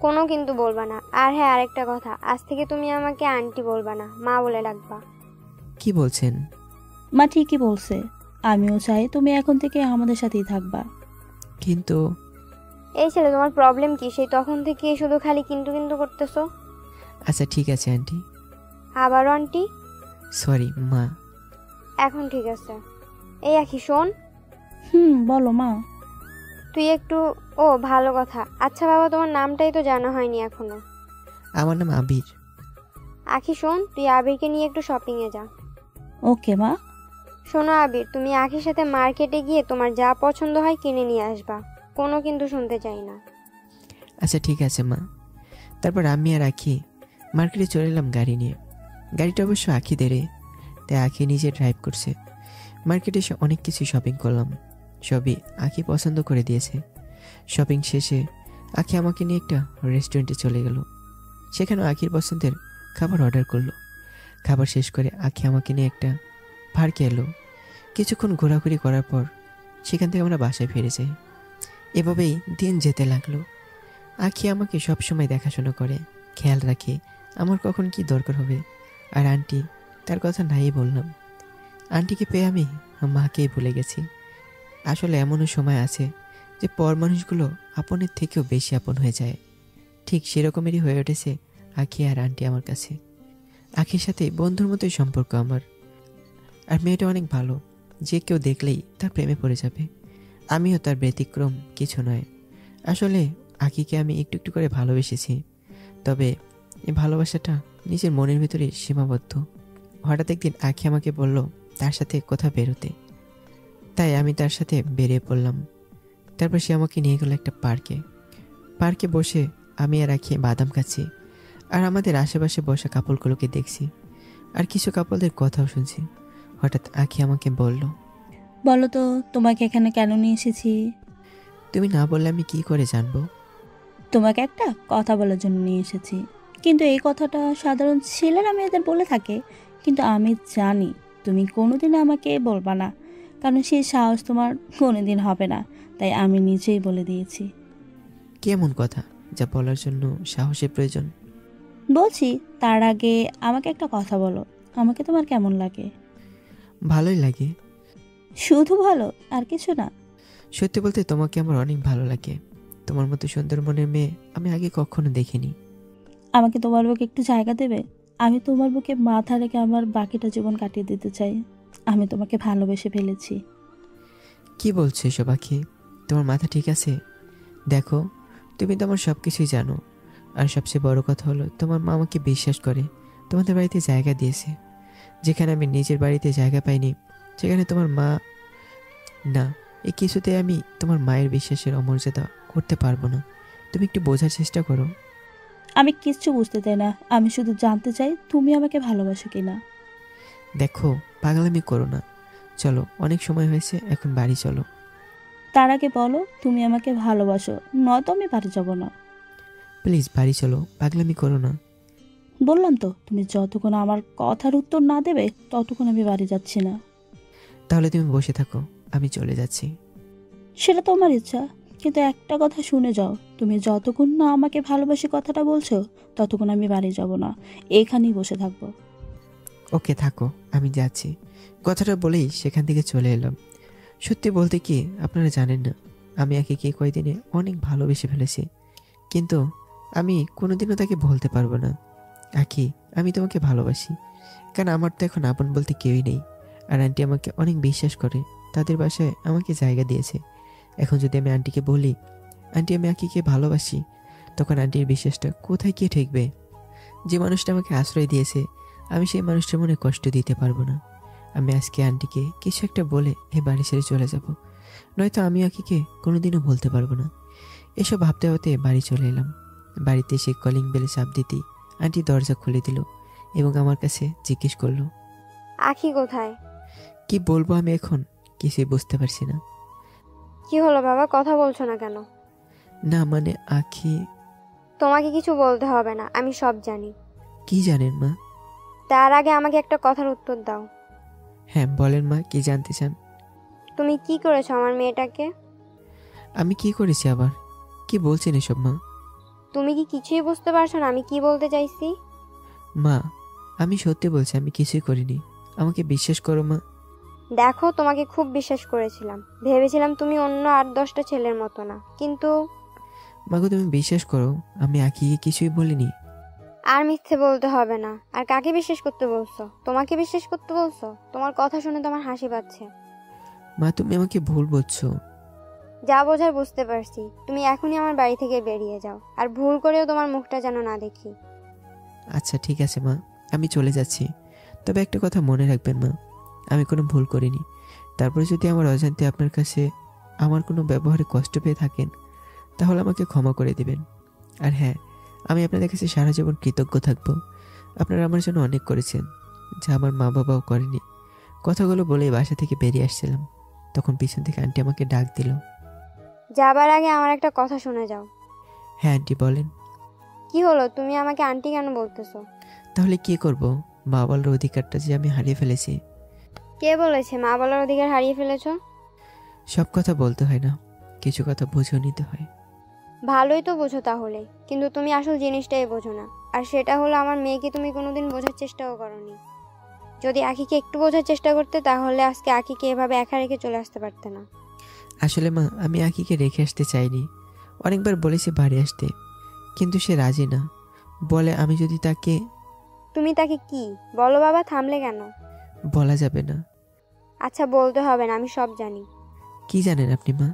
কোনো কিন্তু বলবা না। আর হ্যাঁ, আরেকটা কথা, আজ থেকে তুমি আমাকে আন্টি বলবা না, মা বলে ডাকবা। কি বলছেন? মা ঠিকই বলছে। আমিও চাই তুমি এখন থেকে আমাদের সাথেই থাকবা। কিন্তু। এই ছেলে, তোমার প্রবলেম কি? সেই তখন থেকে শুধু খালি কিন্তু কিন্তু করতেছো। আচ্ছা ঠিক আছে আন্টি। আবারও আন্টি? সরি মা। এখন ঠিক আছে। এই আখি শোন। বলো মা। তুই একটু। ও ভালো কথা। আচ্ছা বাবা, তোমার নামটাই তো জানা হয়নি এখনো। আমার নাম আবির। আখি শোন, তুই আবিরকে নিয়ে একটু শপিং এ যা। ওকে মা। শোনো আবির, তুমি আখির সাথে মার্কেটে গিয়ে তোমার যা পছন্দ হয় কিনে নিয়ে আসবা। কোনো কিন্তু শুনতে চাই না। আচ্ছা ঠিক আছে মা। তারপর আমি আর আখি মার্কেটে চলে এলাম গাড়ি নিয়ে। গাড়িটা অবশ্য আখিদেরই, তাই আখি নিজে ড্রাইভ করছে। মার্কেটে এসে অনেক কিছু শপিং করলাম। সবই আখি পছন্দ করে দিয়েছে। শপিং শেষে আখি আমাকে নিয়ে একটা রেস্টুরেন্টে চলে গেল। সেখানেও আখির পছন্দের খাবার অর্ডার করলো। খাবার শেষ করে আখি আমাকে নিয়ে একটা পার্কে এলো। কিছুক্ষণ ঘোরাঘুরি করার পর সেখান থেকে আমরা বাসায় ফিরে যাই। এভাবেই দিন যেতে লাগলো। আখি আমাকে সবসময় দেখাশোনা করে, খেয়াল রাখে আমার কখন কি দরকার হবে। আর আন্টি, তার কথা নাই বললাম। আন্টিকে পেয়ে আমি মাকেই ভুলে গেছি। আসলে এমনও সময় আছে যে পর মানুষগুলো আপনের থেকেও বেশি আপন হয়ে যায়। ঠিক সেরকমেরই হয়ে উঠেছে আখি আর আন্টি আমার কাছে। আখির সাথে বন্ধুর মতোই সম্পর্ক আমার। আর মেয়েটা অনেক ভালো, যে কেউ দেখলেই তার প্রেমে পড়ে যাবে। আমিও তার ব্যতিক্রম কিছু নয়। আসলে আখিকে আমি একটু একটু করে ভালোবেসেছি। তবে এই ভালোবাসাটা নিজের মনের ভিতরে সীমাবদ্ধ। হঠাৎ একদিন আখি আমাকে বলল তার সাথে কোথাও বেরোতে, তাই আমি তার সাথে বেরিয়ে পড়লাম। তারপর সে আমাকে নিয়ে গেল একটা পার্কে বসে আমি আর আখি বাদাম খাচ্ছি, আর আমাদের আশেপাশে বসা কাপলগুলোকে দেখছি, আর কিছু কাপলদের কথাও শুনছি। হঠাৎ আখি আমাকে বলল, বলো তো তোমাকে এখানে কেন নিয়ে এসেছি? তুমি না বললে আমি কি করে জানবো? তোমাকে একটা কথা বলার জন্য নিয়ে এসেছি, কিন্তু এই কথাটা সাধারণ ছেলেরা মেয়েদের বলে থাকে, কিন্তু আমি জানি তুমি কোনোদিন আমাকে বলবা না, কারণ সেই সাহস তোমার কোনোদিন হবে না, তাই আমি নিজেই বলে দিয়েছি। কেমন কথা যা বলার জন্য সাহসের প্রয়োজন? বলছি, তার আগে আমাকে একটা কথা বলো, আমাকে তোমার কেমন লাগে? ভালোই লাগে। শুধু ভালো, আর কিছু না? সত্যি বলতে তোমাকে আমার অনেক ভালো লাগে। তোমার মতো সুন্দর মনের মেয়ে আমি আগে কখনো দেখিনি। আমাকে তোমার বুকে একটু জায়গা দেবে? আমি তোমার বুকে মাথা রেখে আমার বাকিটা জীবন কাটিয়ে দিতে চাই। আমি তোমাকে ভালোবেসে ফেলেছি। কি বলছো এসব আখি? তোমার মাথা ঠিক আছে? দেখো, তুমি তো আমার সব কিছুই জানো, আর সবচেয়ে বড় কথা হলো তোমার মা আমাকে বিশ্বাস করে, তোমাদের বাড়িতে জায়গা দিয়েছে। যেখানে আমি নিজের বাড়িতে জায়গা পাইনি, সেখানে তোমার মা না, এই কিছুতে আমি তোমার মায়ের বিশ্বাসের অমর্যাদা করতে পারবো না। তুমি একটু বোঝার চেষ্টা করো। আমি কিচ্ছু বুঝতে চাই না, আমি শুধু জানতে চাই তুমি আমাকে ভালোবাসো কিনা। দেখো, পাগলামি করো না। চলো, অনেক সময় হয়েছে, এখন বাড়ি চলো। তার আগে বলো তুমি আমাকে ভালোবাসো, নয়তো আমি বাড়ি যাব না। প্লিজ বাড়ি চলো, পাগলামি করো না। বললাম তো, তুমি যতক্ষণ আমার কথার উত্তর না দেবে ততক্ষণ আমি বাড়ি যাচ্ছি না। তাহলে তুমি বসে থাকো, আমি চলে যাচ্ছি। সেটা তোমার ইচ্ছা, কিন্তু একটা কথা শুনে যাও, তুমি যতক্ষণ না আমাকে ভালোবাসি কথাটা বলছো ততক্ষণ আমি বাড়ি যাব না, এখানেই বসে থাকবো। ওকে, থাকো, আমি যাচ্ছি। কথাটা বলেই সেখান থেকে চলে এলাম। সত্যি বলতে কি, আপনারা জানেন না, আমি আখিকে কয়দিনে অনেক ভালোবেসে ফেলেছি, কিন্তু আমি কোনোদিনও তাকে বলতে পারবো না, আখি আমি তোমাকে ভালোবাসি। কারণ আমার তো এখন আপন বলতে কেউই নেই, আর আন্টি আমাকে অনেক বিশ্বাস করে, তাদের বাসায় আমাকে জায়গা দিয়েছে। এখন যদি আমি আন্টিকে বলি আন্টি আমি আখিকে ভালোবাসি, তখন আন্টির বিশ্বাসটা কোথায় গিয়ে ঠেকবে? যে মানুষটা আমাকে আশ্রয় দিয়েছে, আমি সেই মানুষটার মনে কষ্ট দিতে পারবো না। আমি আজকে আন্টিকে কিছু একটা বলে এই বাড়ি ছেড়ে চলে যাব, নয়তো আমি আখিকে কোনোদিনও বলতে পারবো না। এসব ভাবতে ভাবতে বাড়ি চলে এলাম। বাড়িতে এসে কলিং বেলে চাপ দিতেই আন্টি দরজা খুলে দিল এবং আমার কাছে জিজ্ঞেস করলো, আখি কোথায়? কি বলবো আমি এখন কিছুই বুঝতে পারছি না। কি হলো বাবা, কথা বলছো না কেন? না মানে আখি। তোমাকে কিছু বলতে হবে না, আমি সব জানি। কি জানেন মা? তার আগে আমাকে একটা কথার উত্তর দাও। হ্যাঁ বলেন মা, কি জানতে চান? তুমি কি করেছো আমার মেয়েটাকে? আমি কি করেছি আবার? কি বলছেন এসব মা? তুমি কি কিছুই বুঝতে পারছো না আমি কি বলতে চাইছি? মা আমি সত্যি বলছি, আমি কিছুই করিনি, আমাকে বিশ্বাস করো মা। দেখো, তোমাকে খুব বিশ্বাস করেছিলাম, ভেবেছিলাম তুমি অন্য 8-10টা ছেলের মতো না, কিন্তু মাগো তুমি বিশ্বাস করো, আমি আখিকে কিছুই বলিনি। আর মিথ্যে বলতে হবে না। আর কাকে বিশ্বাস করতে বলছো? তোমাকে বিশ্বাস করতে বলছো? তোমার কথা শুনে তো আমার হাসি পাচ্ছে। মা তুমি আমাকে ভুল বুঝছো। যা বোঝার বুঝতে পারছি, তুমি এখনই আমার বাড়ি থেকে বেরিয়ে যাও, আর ভুল করেও তোমার মুখটা যেন না দেখি। আচ্ছা ঠিক আছে মা, আমি চলে যাচ্ছি। তবে একটা কথা মনে রাখবেন মা, আমি কোনো ভুল করিনি। তারপরে যদি আমার অজান্তে আপনার কাছে আমার কোনো ব্যবহারে কষ্ট পেয়ে থাকেন, তাহলে আমাকে ক্ষমা করে দিবেন। আর হ্যাঁ, আমি আপনাদের কাছে সারা জীবন কৃতজ্ঞ থাকব। আপনারা আমার জন্য অনেক করেছেন, যা আমার মা বাবাও করেনি। কথাগুলো বলেই বাসা থেকে বেরিয়ে আসছিলাম, তখন পিছন থেকে আন্টি আমাকে ডাক দিল। যাবার আগে আমার একটা কথা শুনে যাও। হ্যাঁ আন্টি বলেন। কি হলো, তুমি আমাকে আন্টি কেন বলতেছো? তাহলে কি করব? মা বলার অধিকারটা যে আমি হারিয়ে ফেলেছি। কে বলেছে মা বলার অধিকার হারিয়ে ফেলেছো? সব কথা বলতে হয় না, কিছু কথা বুঝেও নিতে হয়। ভালোই তো বোঝো তাহলে, কিন্তু তুমি আসল জিনিসটাই বোঝো না, আর সেটা হলো আমার মেয়েকে তুমি কোনোদিন বোঝার চেষ্টাও করোনি। যদি আখিকে একটু বোঝার চেষ্টা করতে, তাহলে আজকে আখিকে এভাবে একা রেখে চলে আসতে পারতে না। আসলে মা আমি আখিকে রেখে আসতে চাইনি, অনেকবার বলেছি বাড়ি আসতে, কিন্তু সে রাজি না, বলে আমি যদি তাকে। তুমি তাকে কি বলো বাবা? থামলে কেন? বলা যাবে না। আচ্ছা বলতে হবে না, আমি সব জানি। কি জানেন আপনি মা?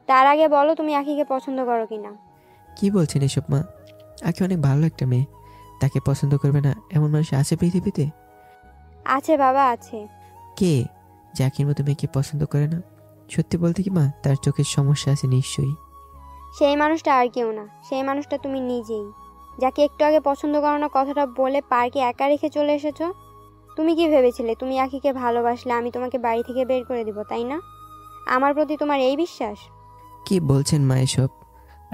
তার আগে বলো তুমি আখিকে পছন্দ করো কিনা। কি বলছেন এসব মা? আঁকি অনেক ভালো একটা মেয়ে, তাকে পছন্দ করবে না এমন মানুষ আছে পৃথিবীতে? আছে বাবা, আছে। কে যে আঁকির মতো মেয়েকে পছন্দ করে না? সত্যি বলতে কি মা, তার চোখের সমস্যা আছে নিশ্চয়ই। সেই মানুষটা আর কেউ না, সেই মানুষটা তুমি নিজেই, যাকে একটু আগে পছন্দ করো না কথাটা বলে পার্কে একা রেখে চলে এসেছো। তুমি কি ভেবেছিলে তুমি আখিকে ভালোবাসলে আমি তোমাকে বাড়ি থেকে বের করে দিব, তাই না? আমার প্রতি তোমার এই বিশ্বাস? কি বলছেন মা এসব?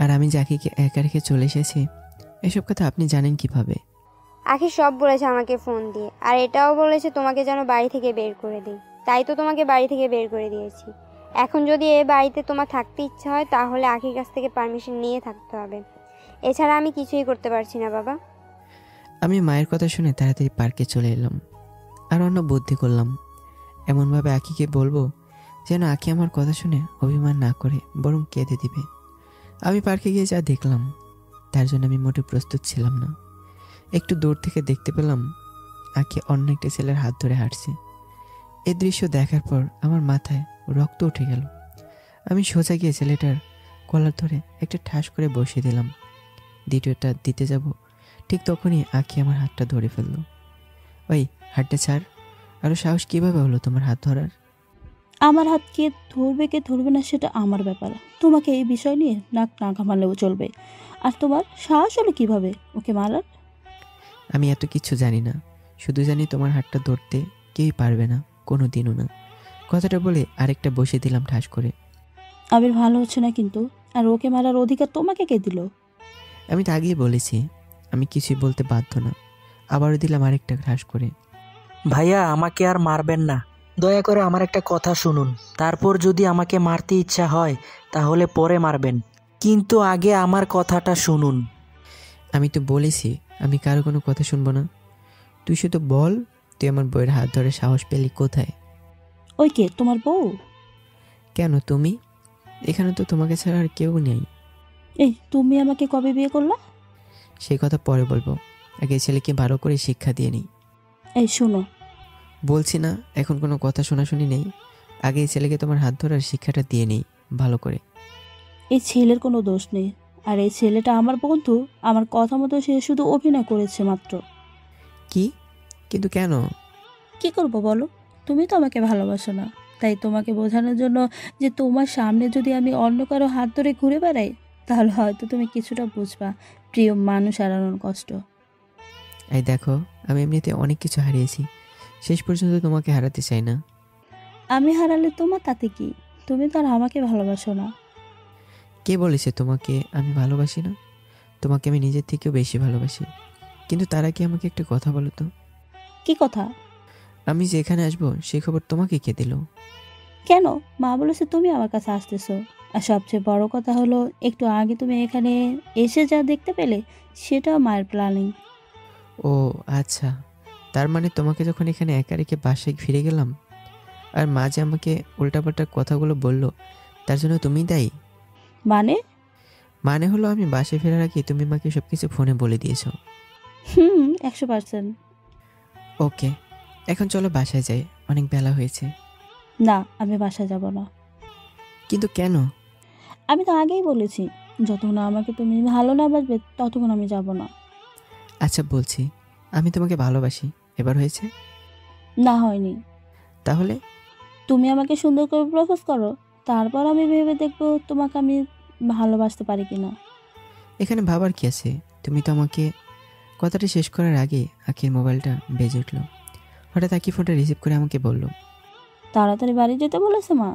আর আমি যে আঁকিকে একা রেখে চলে এসেছি, এসব কথা আপনি জানেন কিভাবে? আখি সব বলেছে আমাকে ফোন দিয়ে, আর এটাও বলেছে তোমাকে যেন বাড়ি থেকে বের করে দিই। তাই তো তোমাকে বাড়ি থেকে বের করে দিয়েছি। এখন যদি এ বাড়িতে তোমার থাকতে ইচ্ছা হয় তাহলে আখির কাছ থেকে পারমিশন নিয়ে থাকতে হবে, এছাড়া আমি কিছুই করতে পারছি না বাবা। আমি মায়ের কথা শুনে তাড়াতাড়ি পার্কে চলে এলাম। আর অন্য বুদ্ধি করলাম, এমনভাবে আঁকিকে বলবো যেন আঁকি আমার কথা শুনে অভিমান না করে বরং কেঁদে দিবে। আমি পার্কে গিয়ে যা দেখলাম তার জন্য আমি মোটেও প্রস্তুত ছিলাম না। একটু দূর থেকে দেখতে পেলাম আঁকি অন্য একটা ছেলের হাত ধরে হাঁটছে। এই দৃশ্য দেখার পর আমার মাথায় রক্ত উঠে গেল। আমি সোজা গিয়ে ছেলেটার কলার ধরে একটা ঠাস করে বসিয়ে দিলাম। দ্বিতীয়টা দিতে যাব, ঠিক তখনই আঁকি আমার হাতটা ধরে ফেললো। ওই হাতটা ছাড়। আরও সাহস কীভাবে হলো তোমার হাত ধরার? আমার হাত কে ধরবে না সেটা আমার ব্যাপার। তোমাকে এই বিষয় নিয়ে নাক না ঘামালেও চলবে। আর তোমার সাহস হলো কিভাবে ওকে মারার? আমি এত কিছু জানি না, শুধু জানি তোমার হাতটা ধরতে কেউই পারবে না, কোনো দিনও না। কথাটা বলে আরেকটা বসিয়ে দিলাম ঠাস করে। আবির ভালো হচ্ছে না কিন্তু। আর ওকে মারার অধিকার তোমাকে কে দিল? আমি তো আগেই বলেছি আমি কিছুই বলতে বাধ্য না। আবারও দিলাম আরেকটা ঠাস করে। ভাইয়া, আমাকে আর মারবেন না, দয়া করে আমার একটা কথা শুনুন। তারপর যদি আমাকে মারতে ইচ্ছা হয় তাহলে পরে মারবেন, কিন্তু আগে আমার কথাটা শুনুন। আমি তো বলেছি আমি কারো কোনো কথা শুনবো না। তুই শুধু বল, তুই আমার বইয়ের হাত ধরে সাহস পেলি কোথায়? ওই কে, তোমার বউ? কেন তুমি? এখানে তো তোমাকে ছাড়া আর কেউ নেই। এই তুমি আমাকে কবে বিয়ে করলা? সেই কথা পরে বলবো, আগে ছেলেকে ভালো করে শিক্ষা দিয়ে নিই। এই শোনো, বলছি না এখন কোনো কথা শোনাশুনি নেই, আগে এই ছেলেকে তোমার হাত ধরার শিক্ষাটা দিয়ে নিই ভালো করে। এই ছেলের কোনো দোষ নেই। আর এই ছেলেটা আমার বন্ধু, আমার কথা মতো সে শুধু অভিনয় করেছে মাত্র। কি? কিন্তু কেন? কি করব বলো? তুমি তো আমাকে ভালোবাসো না, তাই তোমাকে বোঝানোর জন্য যে তোমার সামনে যদি আমি অন্য কারো হাত ধরে ঘুরে বেড়াই তাহলে হয়তো তুমি কিছুটা বুঝবা প্রিয় মানুষ হারানোর কষ্ট। এই দেখো, আমি এমনিতে অনেক কিছু হারিয়েছি, শেষ পর্যন্ত তোমাকে হারাতে চাই না। আমি হারালে তোমার তাতে কি? তুমি তো আর আমাকে ভালোবাসো না। কে বলেছে তোমাকে আমি ভালোবাসি না? তোমাকে আমি নিজের থেকেও বেশি ভালোবাসি। কিন্তু তার আগে আমাকে একটা কথা বলো তো। কি কথা? আমি যে এখানে আসবো সেই খবর তোমাকে কে দিল? কেন? মা বলেছে তুমি আমার কাছে আসতেছো। আর সবচেয়ে বড় কথা হলো একটু আগে তুমি এখানে এসে যা দেখতে পেলে সেটাও মায়ের প্ল্যানিং। ও আচ্ছা, তার মানে তোমাকে যখন এখানে একা রেখে বাসায় ফিরে গেলাম আর মা যে আমাকে উল্টাপাল্টা কথাগুলো বললো তার জন্য তুমিই দায়ী? মানে? মানে হলো আমি বাসায় ফেরার আগে তুমি মাকে সব কিছু ফোনে বলে দিয়েছো। 100%। ওকে, এখন চলো বাসায় যাই, অনেক বেলা হয়েছে। না, আমি বাসা যাব না। কিন্তু কেন? আমি তো আগেই বলেছি যতক্ষণ আমাকে তুমি ভালো না বাসবে ততক্ষণ আমি যাব না। আচ্ছা বলছি, আমি তোমাকে ভালোবাসি, এবার হয়েছে? না, হয়নি। তাহলে? তুমি আমাকে সুন্দর করে প্রপোজ করো, তারপর আমি ভেবে দেখবো তোমাকে আমি ভালোবাসতে পারি কিনা। এখানে ভাবার কি আছে? তুমি তো আমাকে... কথাটা শেষ করার আগে আখির মোবাইলটা বেজে উঠল। হঠাৎ আখি ফোনটা রিসিভ করে আমাকে বলল, তাড়াতাড়ি বাড়ি যেতে বলেছে মা।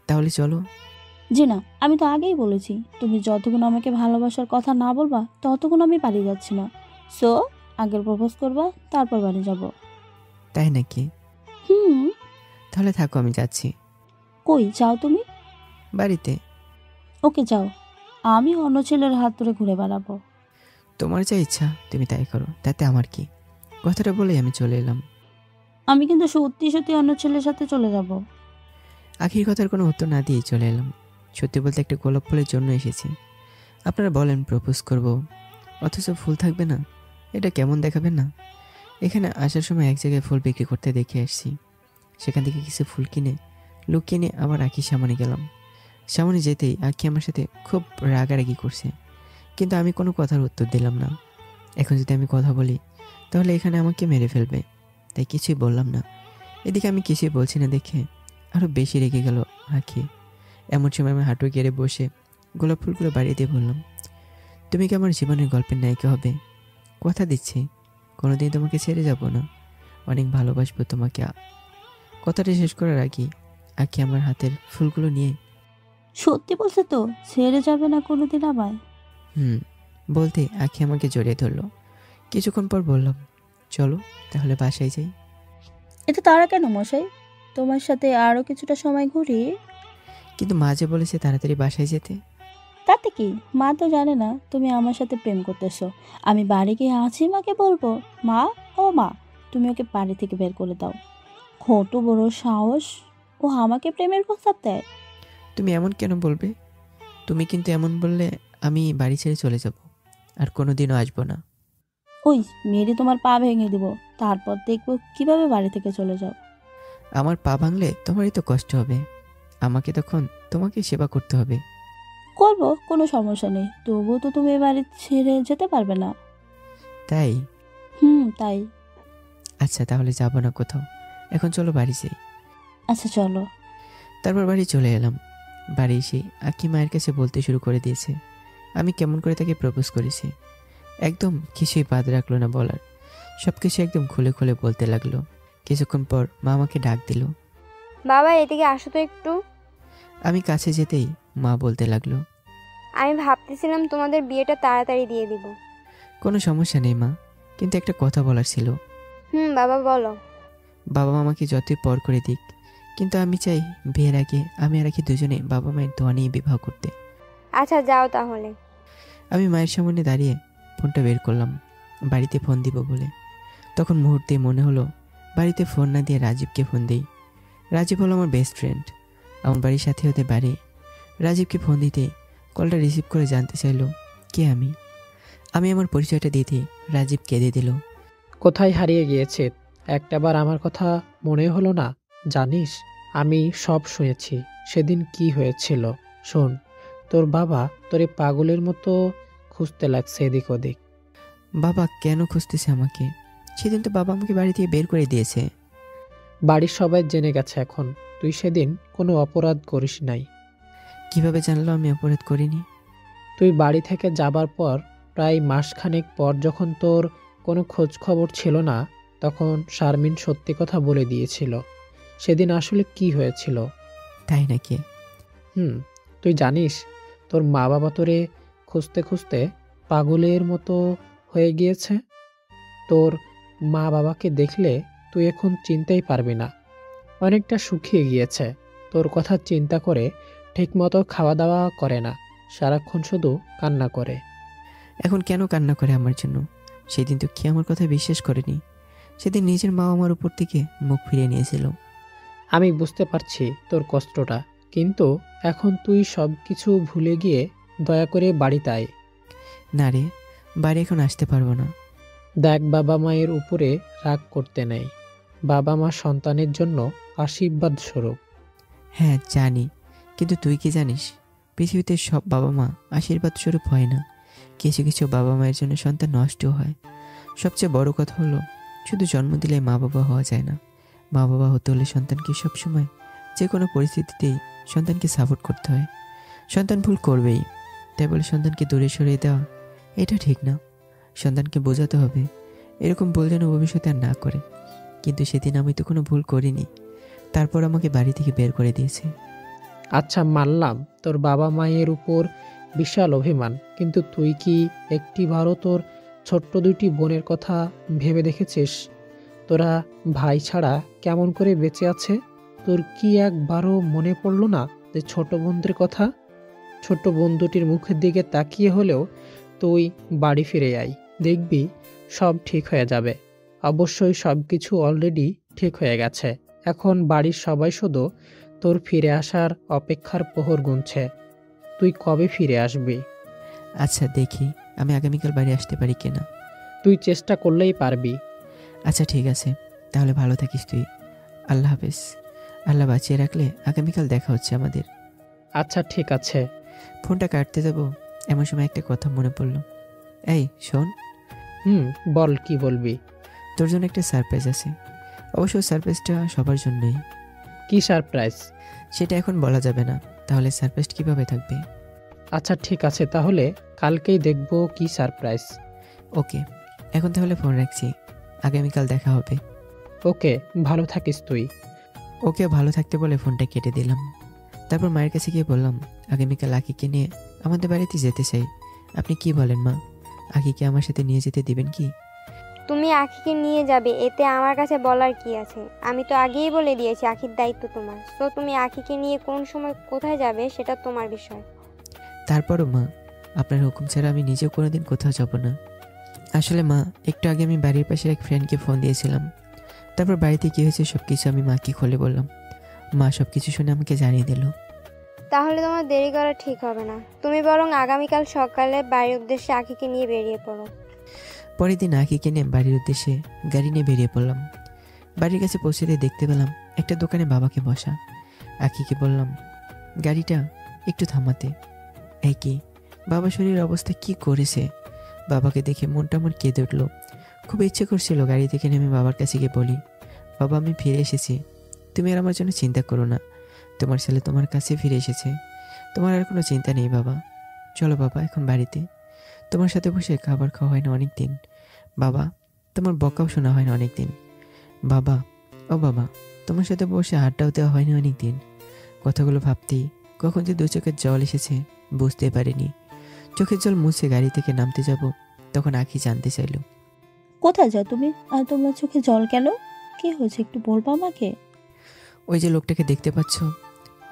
তাহলে চলো। জি না, আমি তো আগেই বলেছি তুমি যতক্ষণ আমাকে ভালোবাসার কথা না বলবা ততক্ষণ আমি বাড়ি যাচ্ছি না। সো আগের প্রপোজ করবা, তারপর বাড়ি যাব। তাই নাকি? তাহলে থাকো, আমি যাচ্ছি। কই যাও তুমি? বাড়িতে। ওকে যাও, আমি অন্য ছেলের হাত ধরে ঘুরে বেড়াবো। তোমার যা ইচ্ছা তুমি তাই করো, তাতে আমার কি? কথাটা বলেই আমি চলে এলাম। আমি কিন্তু সত্যি সত্যি অন্য ছেলের সাথে চলে যাব। আখির কথার কোনো উত্তর না দিয়েই চলে এলাম। সত্যি বলতে একটা গোলাপ ফুলের জন্য এসেছি। আপনারা বলেন প্রপোজ করব, অথচ ফুল থাকবে না, এটা কেমন দেখাবেন না? এখানে আসার সময় এক জায়গায় ফুল বিক্রি করতে দেখে আসছি, সেখান থেকে কিছু ফুল কিনে লুকিয়ে নিয়ে আবার আখির সামনে গেলাম। সামনে যেতেই আখি আমার সাথে খুব রাগারাগি করছে। কিন্তু আমি কোনো কথার উত্তর দিলাম না। এখন যদি আমি কথা বলি তাহলে এখানে আমাকে মেরে ফেলবে, তাই কিছুই বললাম না। এদিকে আমি কিছুই বলছি না দেখে আরও বেশি রেগে গেল আঁখি। এমন সময় আমি হাঁটু গেড়ে বসে গোলাপ ফুলগুলো বাড়িয়ে দিয়ে বললাম, তুমি কি আমার জীবনের গল্পের নায়িকা হবে? কথা দিচ্ছি কোনোদিন তোমাকে ছেড়ে যাব না, অনেক ভালোবাসবো তোমাকে। কথাটা শেষ করার আগেই আঁখি আমার হাতের ফুলগুলো নিয়ে, সত্যি বলছে তো, ছেড়ে যাবে না কোনোদিন আমায়? বলতে আঁখি আমাকে জড়িয়ে ধরলো। কিছুক্ষণ পর বললাম, চলো তাহলে বাসায় যাই। এত তাড়া কেন মশাই? তোমার সাথে আরও কিছুটা সময় ঘুরি। কিন্তু মা যে বলেছে তাড়াতাড়ি বাসায় যেতে। তাতে কি, মা তো জানে না তুমি আমার সাথে প্রেম করতেছো। আমি বাড়ি গিয়ে মাকে বলবো, মা ও মা, তুমি ওকে বাড়ি থেকে বের করে দাও। কত বড় সাহস, ও আমাকে প্রেমের প্রস্তাব দেয়। তুমি এমন কেন বলবে? তুমি কিন্তু এমন বললে আমি বাড়ি ছেড়ে চলে যাব, আর কোনোদিনও আসবো না। ওই মেরে তোমার পা ভেঙে দিব, তারপর দেখবো কিভাবে বাড়ি থেকে চলে যাও। আমার পা ভাঙলে তোমারই তো কষ্ট হবে, আমাকে তখন তোমাকে সেবা করতে হবে। করবো, কোনো সমস্যা নেই, তবুও তো তুমি বাড়ি ছেড়ে যেতে পারবে না। তাই? তাই। আচ্ছা তাহলে যাবো না কোথাও, এখন চলো বাড়ি যাই। আচ্ছা চলো। তারপর বাড়ি চলে এলাম। বাড়ি এসে আঁখি মায়ের কাছে বলতে শুরু করে দিয়েছে আমি কেমন করে তাকে প্রপোজ করেছি। একদম কিছুই বাদ রাখলো না বলার, সব কিছু একদম খুলে খুলে বলতে লাগলো। কিছুক্ষণ পর মা আমাকে ডাক দিল, বাবা এদিকে আসো তো একটু। আমি কাছে যেতেই মা বলতে লাগলো, আমি ভাবতেছিলাম তোমাদের বিয়েটা তাড়াতাড়ি দিয়ে দিব। কোনো সমস্যা নেই মা, কিন্তু একটা কথা বলার ছিল। বাবা বলো। বাবা আমাকে যতই পর করে দিক, কিন্তু আমি চাই বিয়ের আগে আমি আর আঁখি দুজনে বাবা মায়ের দোয়া নিয়ে বিবাহ করতে। আচ্ছা যাও তাহলে। আমি মায়ের সামনে দাঁড়িয়ে ফোনটা বের করলাম বাড়িতে ফোন দিব বলে। তখন মুহূর্তে মনে হলো বাড়িতে ফোন না দিয়ে রাজীবকে ফোন দিই। রাজীব হলো আমার বেস্ট ফ্রেন্ড, আমার বাড়ির সাথে হতে বাড়ি। রাজীবকে ফোন দিতে কলটা রিসিভ করে জানতে চাইলো কে আমি। আমি আমার পরিচয়টা দিতে রাজীব কেঁদে দিল। কোথায় হারিয়ে গিয়েছে? একটাবার আমার কথা মনে হলো না? জানিস, আমি সব শুনেছি সেদিন কি হয়েছিল। শোন, তোর বাবা তোরে পাগলের মতো খুঁজতে লাগছে এদিক ওদিক। বাবা কেন খুঁজতেছে আমাকে? সেদিন তো বাবা আমাকে বাড়ি থেকে বের করে দিয়েছে। বাড়ির সবাই জেনে গেছে এখন তুই সেদিন কোনো অপরাধ করিস নাই। কিভাবে জানলো আমি অপরাধ করিনি? তুই বাড়ি থেকে যাবার পর প্রায় মাসখানেক পর যখন তোর কোনো খোঁজ খবর ছিল না, তখন শারমিন সত্যি কথা বলে দিয়েছিল সেদিন আসলে কি হয়েছিল। তাই নাকি? তুই জানিস তোর মা বাবা তোরে খুঁজতে খুঁজতে পাগলের মতো হয়ে গিয়েছে। তোর মা বাবাকে দেখলে তুই এখন চিনতেই পারবি না, অনেকটা শুকিয়ে গিয়েছে। তোর কথা চিন্তা করে ঠিকমতো খাওয়া দাওয়া করে না, সারাক্ষণ শুধু কান্না করে। এখন কেন কান্না করে আমার জন্য? সেদিন তো কি আমার কথা বিশ্বাস করেনি? সেদিন নিজের মা আমার উপর থেকে মুখ ফিরিয়ে নিয়েছিল। আমি বুঝতে পারছি তোর কষ্টটা, কিন্তু এখন তুই সব কিছু ভুলে গিয়ে দয়া করে বাড়িতে আয়। না রে, বাড়ি এখন আসতে পারবো না। দেখ, বাবা মায়ের উপরে রাগ করতে নেই, বাবা মা সন্তানের জন্য আশীর্বাদ স্বরূপ। হ্যাঁ জানি, কিন্তু তুই কি জানিস পৃথিবীতে সব বাবা মা আশীর্বাদ স্বরূপ হয় না। কিছু কিছু বাবা মায়ের জন্য সন্তান নষ্টও হয়। সবচেয়ে বড় কথা হলো শুধু জন্ম দিলে মা বাবা হওয়া যায় না। মা বাবা হতে হলে সন্তানকে সবসময় যে কোনো পরিস্থিতিতেই সন্তানকে সাপোর্ট করতে হয়। সন্তান ভুল করবেই, তাই বলে সন্তানকে দূরে সরিয়ে দেওয়া এটা ঠিক না। সন্তানকে বোঝাতে হবে এরকম ভুল যেন ভবিষ্যতে আর না করে। কিন্তু সেদিন আমি তো কোনো ভুল করিনি, তারপর আমাকে বাড়ি থেকে বের করে দিয়েছে। আচ্ছা মানলাম তোর বাবা মায়ের উপর বিশাল অভিমান, কিন্তু তুই কি একটিবারও তোর ছোট্ট দুইটি বোনের কথা ভেবে দেখেছিস? তোরা ভাই ছাড়া কেমন করে বেঁচে আছে? তোর কি একবারও মনে পড়লো না যে ছোট বোনদের কথা? ছোট্ট বোন দুটির মুখের দিকে তাকিয়ে হলেও তুই বাড়ি ফিরে আয়, দেখবি সব ঠিক হয়ে যাবে। অবশ্যই সব কিছু অলরেডি ঠিক হয়ে গেছে। এখন বাড়ির সবাই শুধু তোর ফিরে আসার অপেক্ষার প্রহর গুনছে। তুই কবে ফিরে আসবি? আচ্ছা দেখি আমি আগামীকাল বাড়ি আসতে পারি কিনা। তুই চেষ্টা করলেই পারবি। আচ্ছা ঠিক আছে, তাহলে ভালো থাকিস তুই। আল্লাহ হাফেজ। আল্লাহ বাঁচিয়ে রাখলে আগামীকাল দেখা হচ্ছে আমাদের। আচ্ছা ঠিক আছে। ফোনটা কাটতে যাব এমন সময় একটা কথা মনে পড়লো। এই শোন, বল, কি বলবি? তোর জন্য একটা সারপ্রাইজ আছে। অবশ্য সারপ্রাইজটা সবার জন্যই। কি সারপ্রাইজ? সেটা এখন বলা যাবে না, তাহলে সারপ্রাইজ কিভাবে থাকবে? আচ্ছা ঠিক আছে, তাহলে কালকেই দেখবো কি সারপ্রাইজ। ওকে, এখন তাহলে ফোন রাখছি, আগামীকাল দেখা হবে। ওকে, ভালো থাকিস তুই। ওকে ভালো থাকতে বলে ফোনটা কেটে দিলাম। তারপর মায়ের কাছে গিয়ে বললাম, আগামীকাল আকিকে নিয়ে আমাদের বাড়িতে যেতে চাই। আপনি কি বলেন মা, আকিকে আমার সাথে নিয়ে যেতে দিবেন কি? তুমি আখিকে নিয়ে যাবে, এতে আমার কাছে বলার কি আছে? আমি তো আগেই বলে দিয়েছি আখির দায়িত্ব তোমার। তো তুমি আখিকে নিয়ে কোন সময় কোথায় যাবে সেটা তোমার বিষয়। তারপরও মা, আপনার হুকুম ছাড়া আমি নিজেও কোনোদিন কোথাও যাব না। আসলে মা, একটু আগে আমি বাড়ির পাশের এক ফ্রেন্ডকে ফোন দিয়েছিলাম। তারপর বাড়িতে কী হয়েছে সব কিছু আমি মাকে খুলে বললাম। মা সব কিছু শুনে আমাকে জানিয়ে দিল। তাহলে তোমার দেরি করা ঠিক হবে না, তুমি বরং আগামীকাল সকালে বাড়ির উদ্দেশ্যে আখিকে নিয়ে বেরিয়ে পড়ো। পরের দিন আকিকে নিয়ে বাড়ির উদ্দেশ্যে গাড়ি নিয়ে বেরিয়ে পড়লাম। বাড়ির কাছে পৌঁছতে দেখতে পেলাম একটা দোকানে বাবাকে বসা। আকিকে বললাম গাড়িটা একটু থামাতে। এই কি, বাবা শরীরের অবস্থা কি করেছে! বাবাকে দেখে মনটা আমার কেঁদে উঠল। খুব ইচ্ছে করছিল গাড়ি থেকে নেমে বাবার কাছে গিয়ে বলি, বাবা আমি ফিরে এসেছি, তুমি আর আমার জন্য চিন্তা করো না, তোমার ছেলে তোমার কাছে ফিরে এসেছে, তোমার আর কোনো চিন্তা নেই বাবা। চলো বাবা এখন বাড়িতে, তোমার সাথে বসে খাবার খাওয়া হয় না অনেক দিন। বাবা তোমার বকাও শোনা হয় না অনেক দিন। বাবা, ও বাবা, তোমার সাথে বসে আড্ডাও দেওয়া হয় না অনেক দিন। কথাগুলো ভাবতেই কখন যে দু চোখের জল এসেছে বুঝতে পারিনি। চোখের জল মুছে গাড়ি থেকে নামতে যাব, তখন আখি জানতে চাইল, কোথায় যাও তুমি? আর তোমার চোখে জল কেন? কি হয়েছে একটু বলবো আমাকে? ওই যে লোকটাকে দেখতে পাচ্ছ,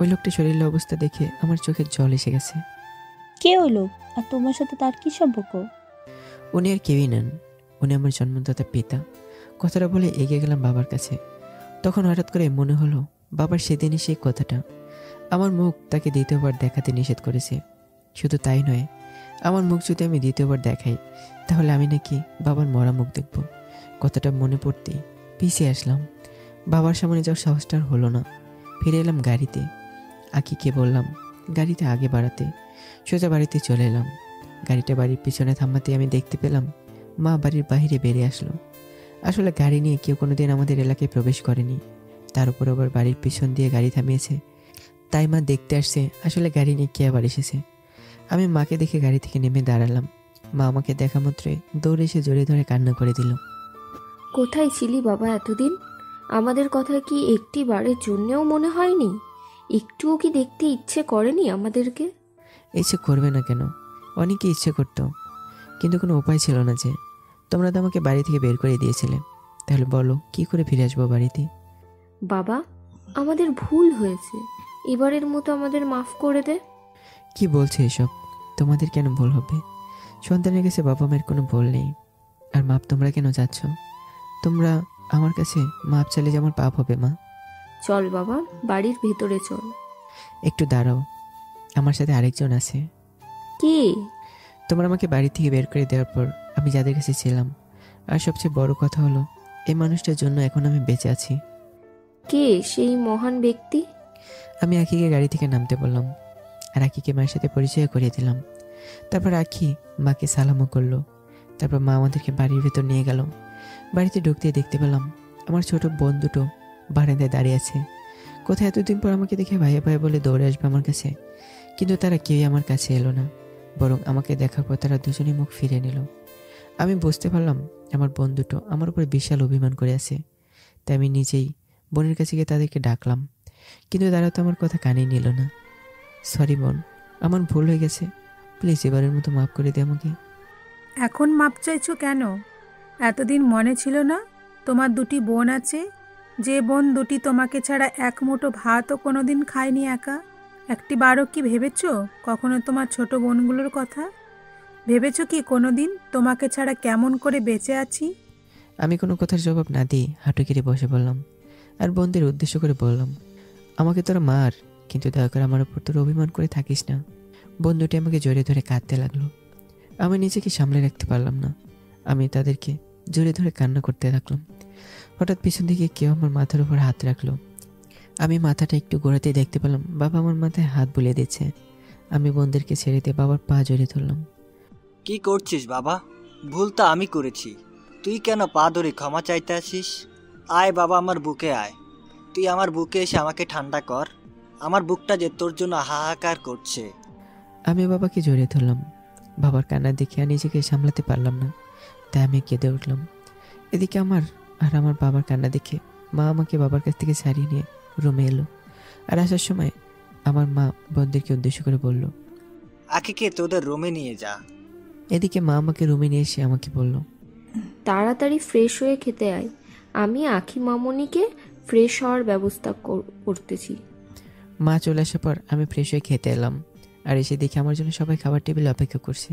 ওই লোকটা শরীরের অবস্থা দেখে আমার চোখের জল এসে গেছে। কে ওই লোক? আর তোমার সাথে তার কি সম্পর্ক? উনি আর কেউই নেন, উনি আমার জন্মদাতা পিতা। কথাটা বলে এগিয়ে গেলাম বাবার কাছে। তখন হঠাৎ করে মনে হলো বাবার সেদিনই সেই কথাটা। আমার মুখ তাকে দ্বিতীয়বার দেখাতে নিষেধ করেছে। শুধু তাই নয়, আমার মুখ যদি আমি দ্বিতীয়বার দেখাই তাহলে আমি নাকি বাবার মরা মুখ দেখব। কথাটা মনে পড়তেই পিছিয়ে আসলাম। বাবার সামনে যাওয়ার সাহসটা আর হলো না। ফিরে এলাম গাড়িতে। আকিকে বললাম গাড়িতে আগে বাড়াতে। সোজা বাড়িতে চলে এলাম। গাড়িটা বাড়ির পিছনে থামাতে আমি দেখতে পেলাম মা বাড়ির বাইরে বেরিয়ে আসলো। আসলে গাড়ি নিয়ে কেউ কোনোদিন আমাদের এলাকায় প্রবেশ করেনি, তার উপর আবার বাড়ির পিছন দিয়ে গাড়ি থামিয়েছে, তাই মা দেখতে আসছে আসলে গাড়ি নিয়ে কে আবার এসেছে। আমি মাকে দেখে গাড়ি থেকে নেমে দাঁড়ালাম। মা আমাকে দেখা মাত্রই দৌড়ে এসে জড়িয়ে ধরে কান্না করে দিল। কোথায় ছিলি বাবা এতদিন? আমাদের কথা কি একটি বারের জন্যেও মনে হয়নি? একটুও কি দেখতে ইচ্ছে করেনি আমাদেরকে? ইচ্ছে করবে না কেন, অনেকে ইচ্ছে করতো, কিন্তু কোনো উপায় ছিল না। যে তোমরা তো আমাকে বাড়ি থেকে বের করে দিয়েছিলে, তাহলে বলো কি করে ফিরে আসবো বাড়িতে? বাবা, আমাদের ভুল হয়েছে, এবারের মতো আমাদের মাফ করে দে। কি বলছে এসব? তোমাদের কেন ভুল হবে? সন্তানের কাছে বাবা মায়ের কোনো ভুল নেই। আর মাপ তোমরা কেন চাচ্ছ? তোমরা আমার কাছে মাপ চাইলে যে আমার পাপ হবে মা। চল বাবা, বাড়ির ভেতরে চল। একটু দাঁড়াও, আমার সাথে আরেকজন আছে। কে? তোমরা আমাকে বাড়ি থেকে বের করে দেওয়ার পর আমি যাদের কাছে ছিলাম, আর সবচেয়ে বড় কথা হলো এই মানুষটার জন্য এখন আমি বেঁচে আছি। কে সেই মহান ব্যক্তি? আমি আখিকে গাড়ি থেকে নামতে বললাম, আর আখিকে মায়ের সাথে পরিচয় করিয়ে দিলাম। তারপর আখি মাকে সালামও করলো। তারপর মা আমাদেরকে বাড়ির ভেতর নিয়ে গেল। বাড়িতে ঢুকতে দেখতে পেলাম আমার ছোট বোন দুটো বারান্দায় দাঁড়িয়ে আছে। কোথায় এতদিন পর আমাকে দেখে ভাইয়া ভাইয়া বলে দৌড়ে আসবে আমার কাছে, কিন্তু তারা কেউই আমার কাছে এলো না, বরং আমাকে দেখার পর তারা দুজনেই মুখ ফিরে নিল। আমি বুঝতে পারলাম আমার বোন দুটো আমার উপরে বিশাল অভিমান করে আছে। তাই আমি নিজেই বোনের কাছে গিয়ে তাদেরকে ডাকলাম, কিন্তু তারা তো আমার কথা কানেই নিল না। সরি বোন, আমার ভুল হয়ে গেছে, প্লিজ এবারের মতো মাফ করে দে আমাকে। এখন মাপ চাইছো কেন? এতদিন মনে ছিল না তোমার দুটি বোন আছে, যে বোন দুটি তোমাকে ছাড়া এক মুঠো ভাতও কোনোদিন খায়নি একা? একটি বারও কি ভেবেছো কখনো তোমার ছোট বোনগুলোর কথা? ভেবেছো কি কোনোদিন তোমাকে ছাড়া কেমন করে বেঁচে আছি? আমি কোনো কথার জবাব না দিয়ে হাঁটু কেটে বসে বললাম, আর বোনদের উদ্দেশ্য করে বললাম, আমাকে তোরা মার, কিন্তু দয়া করে আমার উপর তোর অভিমান করে থাকিস না। বোন দুটি আমাকে জড়িয়ে ধরে কাঁদতে লাগলো। আমি নিজেকে সামলে রাখতে পারলাম না, আমি তাদেরকে জড়িয়ে ধরে কান্না করতে থাকলাম। হঠাৎ পিছন থেকে কেউ আমার মাথার উপর হাত রাখলো। আমি মাথাটা একটু ঘোরাতেই দেখতে পেলাম বাবা আমার মাথায় হাত বুলিয়ে দিচ্ছে। আমি বোনদেরকে ছেড়ে দিয়ে বাবার পা জড়িয়ে ধরলাম। কি করছিস বাবা? ভুল তো আমি করেছি, তুই কেন পা ধরে ক্ষমা চাইতে আসিস? আয় বাবা, আমার বুকে আয়। তুই আমার বুকে এসে আমাকে ঠান্ডা কর। আমার বুকটা যে তোর জন্য হাহাকার করছে। আমি বাবাকে জড়িয়ে ধরলাম। বাবার কান্না দেখে আর নিজেকে সামলাতে পারলাম না, তাই আমি কেঁদে উঠলাম। এদিকে আমার বাবার কান্না দেখে মা আমাকে বাবার কাছ থেকে ছাড়িয়ে নিয়ে রুমে এলো। আর আসার সময় আমার মা বোনদেরকে উদ্দেশ্য করে বলল, আখিকে তোদের রুমে নিয়ে যা। এদিকে মা আমাকে রুমে নিয়ে এসে আমাকে বলল, তাড়াতাড়ি ফ্রেশ হয়ে খেতে আয়, আমি আখি মামনিকে ফ্রেশ হওয়ার ব্যবস্থা করতেছি। মা চলে আসার পর আমি ফ্রেশ হয়ে খেতে এলাম। আর এসে দেখি আমার জন্য সবাই খাবার টেবিলে অপেক্ষা করছে।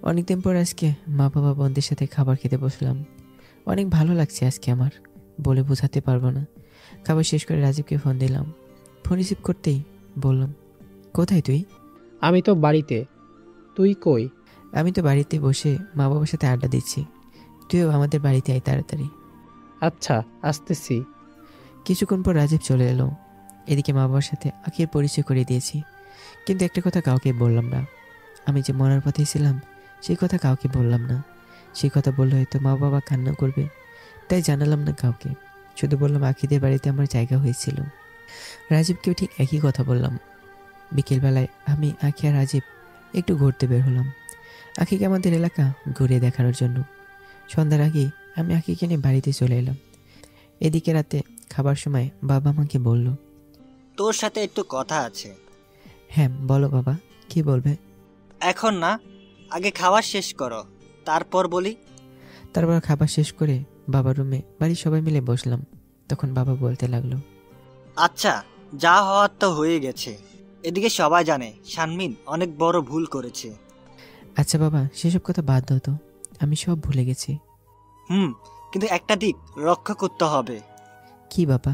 অনেকদিন পর আজকে মা বাবা বোনদের সাথে খাবার খেতে বসলাম। অনেক ভালো লাগছে আজকে, আমার বলে বোঝাতে পারবো না। খাবার শেষ করে রাজীবকে ফোন দিলাম। ফোন রিসিভ করতেই বললাম, কোথায় তুই? আমি তো বাড়িতে, তুই কই? আমি তো বাড়িতে বসে মা বাবার সাথে আড্ডা দিচ্ছি। তুইও আমাদের বাড়িতে আয় তাড়াতাড়ি। আচ্ছা, আসতেছি। কিছুক্ষণ পর রাজীব চলে এলো। এদিকে মা বাবার সাথে আখির পরিচয় করিয়ে দিয়েছি, কিন্তু একটা কথা কাউকে বললাম না। আমি যে মরার পথে ছিলাম সেই কথা কাউকে বললাম না। সেই কথা বললে হয়তো মা বাবা কান্না করবে, তাই জানালাম না কাউকে। শুধু বললাম আখিদের বাড়িতে আমার জায়গা হয়েছিল। রাজীবকেও ঠিক একই কথা বললাম। বিকেলবেলায় আমি, আখি আর রাজীব একটু ঘুরতে বের হলাম, আখিকে আমাদের এলাকা ঘুরে দেখানোর জন্য। সন্ধ্যার আগে আমি আখিকে নিয়ে বাড়িতে চলে এলাম। এদিকে রাতে খাবার সময় বাবা আমাকে বলল, তোর সাথে একটু কথা আছে। হ্যাঁ বলো বাবা, কি বলবে? এখন না, আগে খাবার শেষ করো, তারপর বলি। তারপর খাবার শেষ করে বাবার রুমে বাড়ির সবাই মিলে বসলাম। তখন বাবা বলতে লাগলো, আচ্ছা, যা হওয়ার তো হয়ে গেছে। এদিকে সবাই জানে শানমিন অনেক বড় ভুল করেছে। আচ্ছা বাবা, সেসব কথা বাদ দাও তো, আমি সব ভুলে গেছি। কিন্তু একটা দিক রক্ষা করতে হবে। কি বাবা?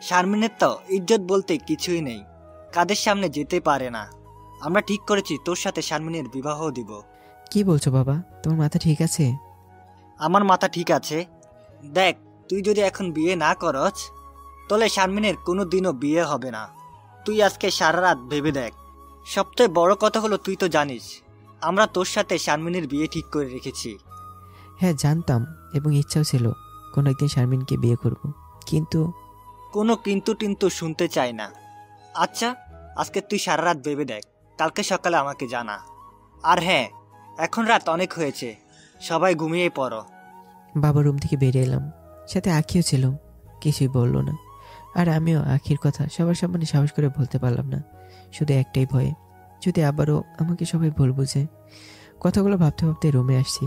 শারমিনের তো ইজ্জত বলতে কিছুই নেই, কাদের সামনে যেতে পারে না। আমরা ঠিক করেছি তোর সাথে শারমিনের বিবাহ দিব। কি বলছো বাবা, তোমার মাথা ঠিক আছে? আমার মাথা ঠিক আছে। দেখ, তুই যদি এখন বিয়ে না করছ তাহলে শারমিনের কোনো দিনও বিয়ে হবে না। তুই আজকে সারা রাত ভেবে দেখ। সবচেয়ে বড় কথা হলো, তুই তো জানিস আমরা তোর সাথে শারমিনের বিয়ে ঠিক করে রেখেছি। হ্যাঁ জানতাম, এবং ইচ্ছাও ছিল কোনো একদিন শারমিনকে বিয়ে করব, কিন্তু কোনো কিন্তু টিন্তু শুনতে চাই না। আচ্ছা, আজকে তুই সারা রাত ভেবে দেখ, কালকে সকালে আমাকে জানা। আর হ্যাঁ, এখন রাত অনেক হয়েছে, সবাই ঘুমিয়ে পড়ো। বাবা রুম থেকে বেরিয়ে এলাম, সাথে আখিও ছিল, কিছুই বললো না। আর আমিও আখির কথা সবার সামনে সাহস করে বলতে পারলাম না, শুধু একটাই ভয়ে, যদি আবারও আমাকে সবাই ভুল বুঝে। কথাগুলো ভাবতে ভাবতে রুমে আসছি,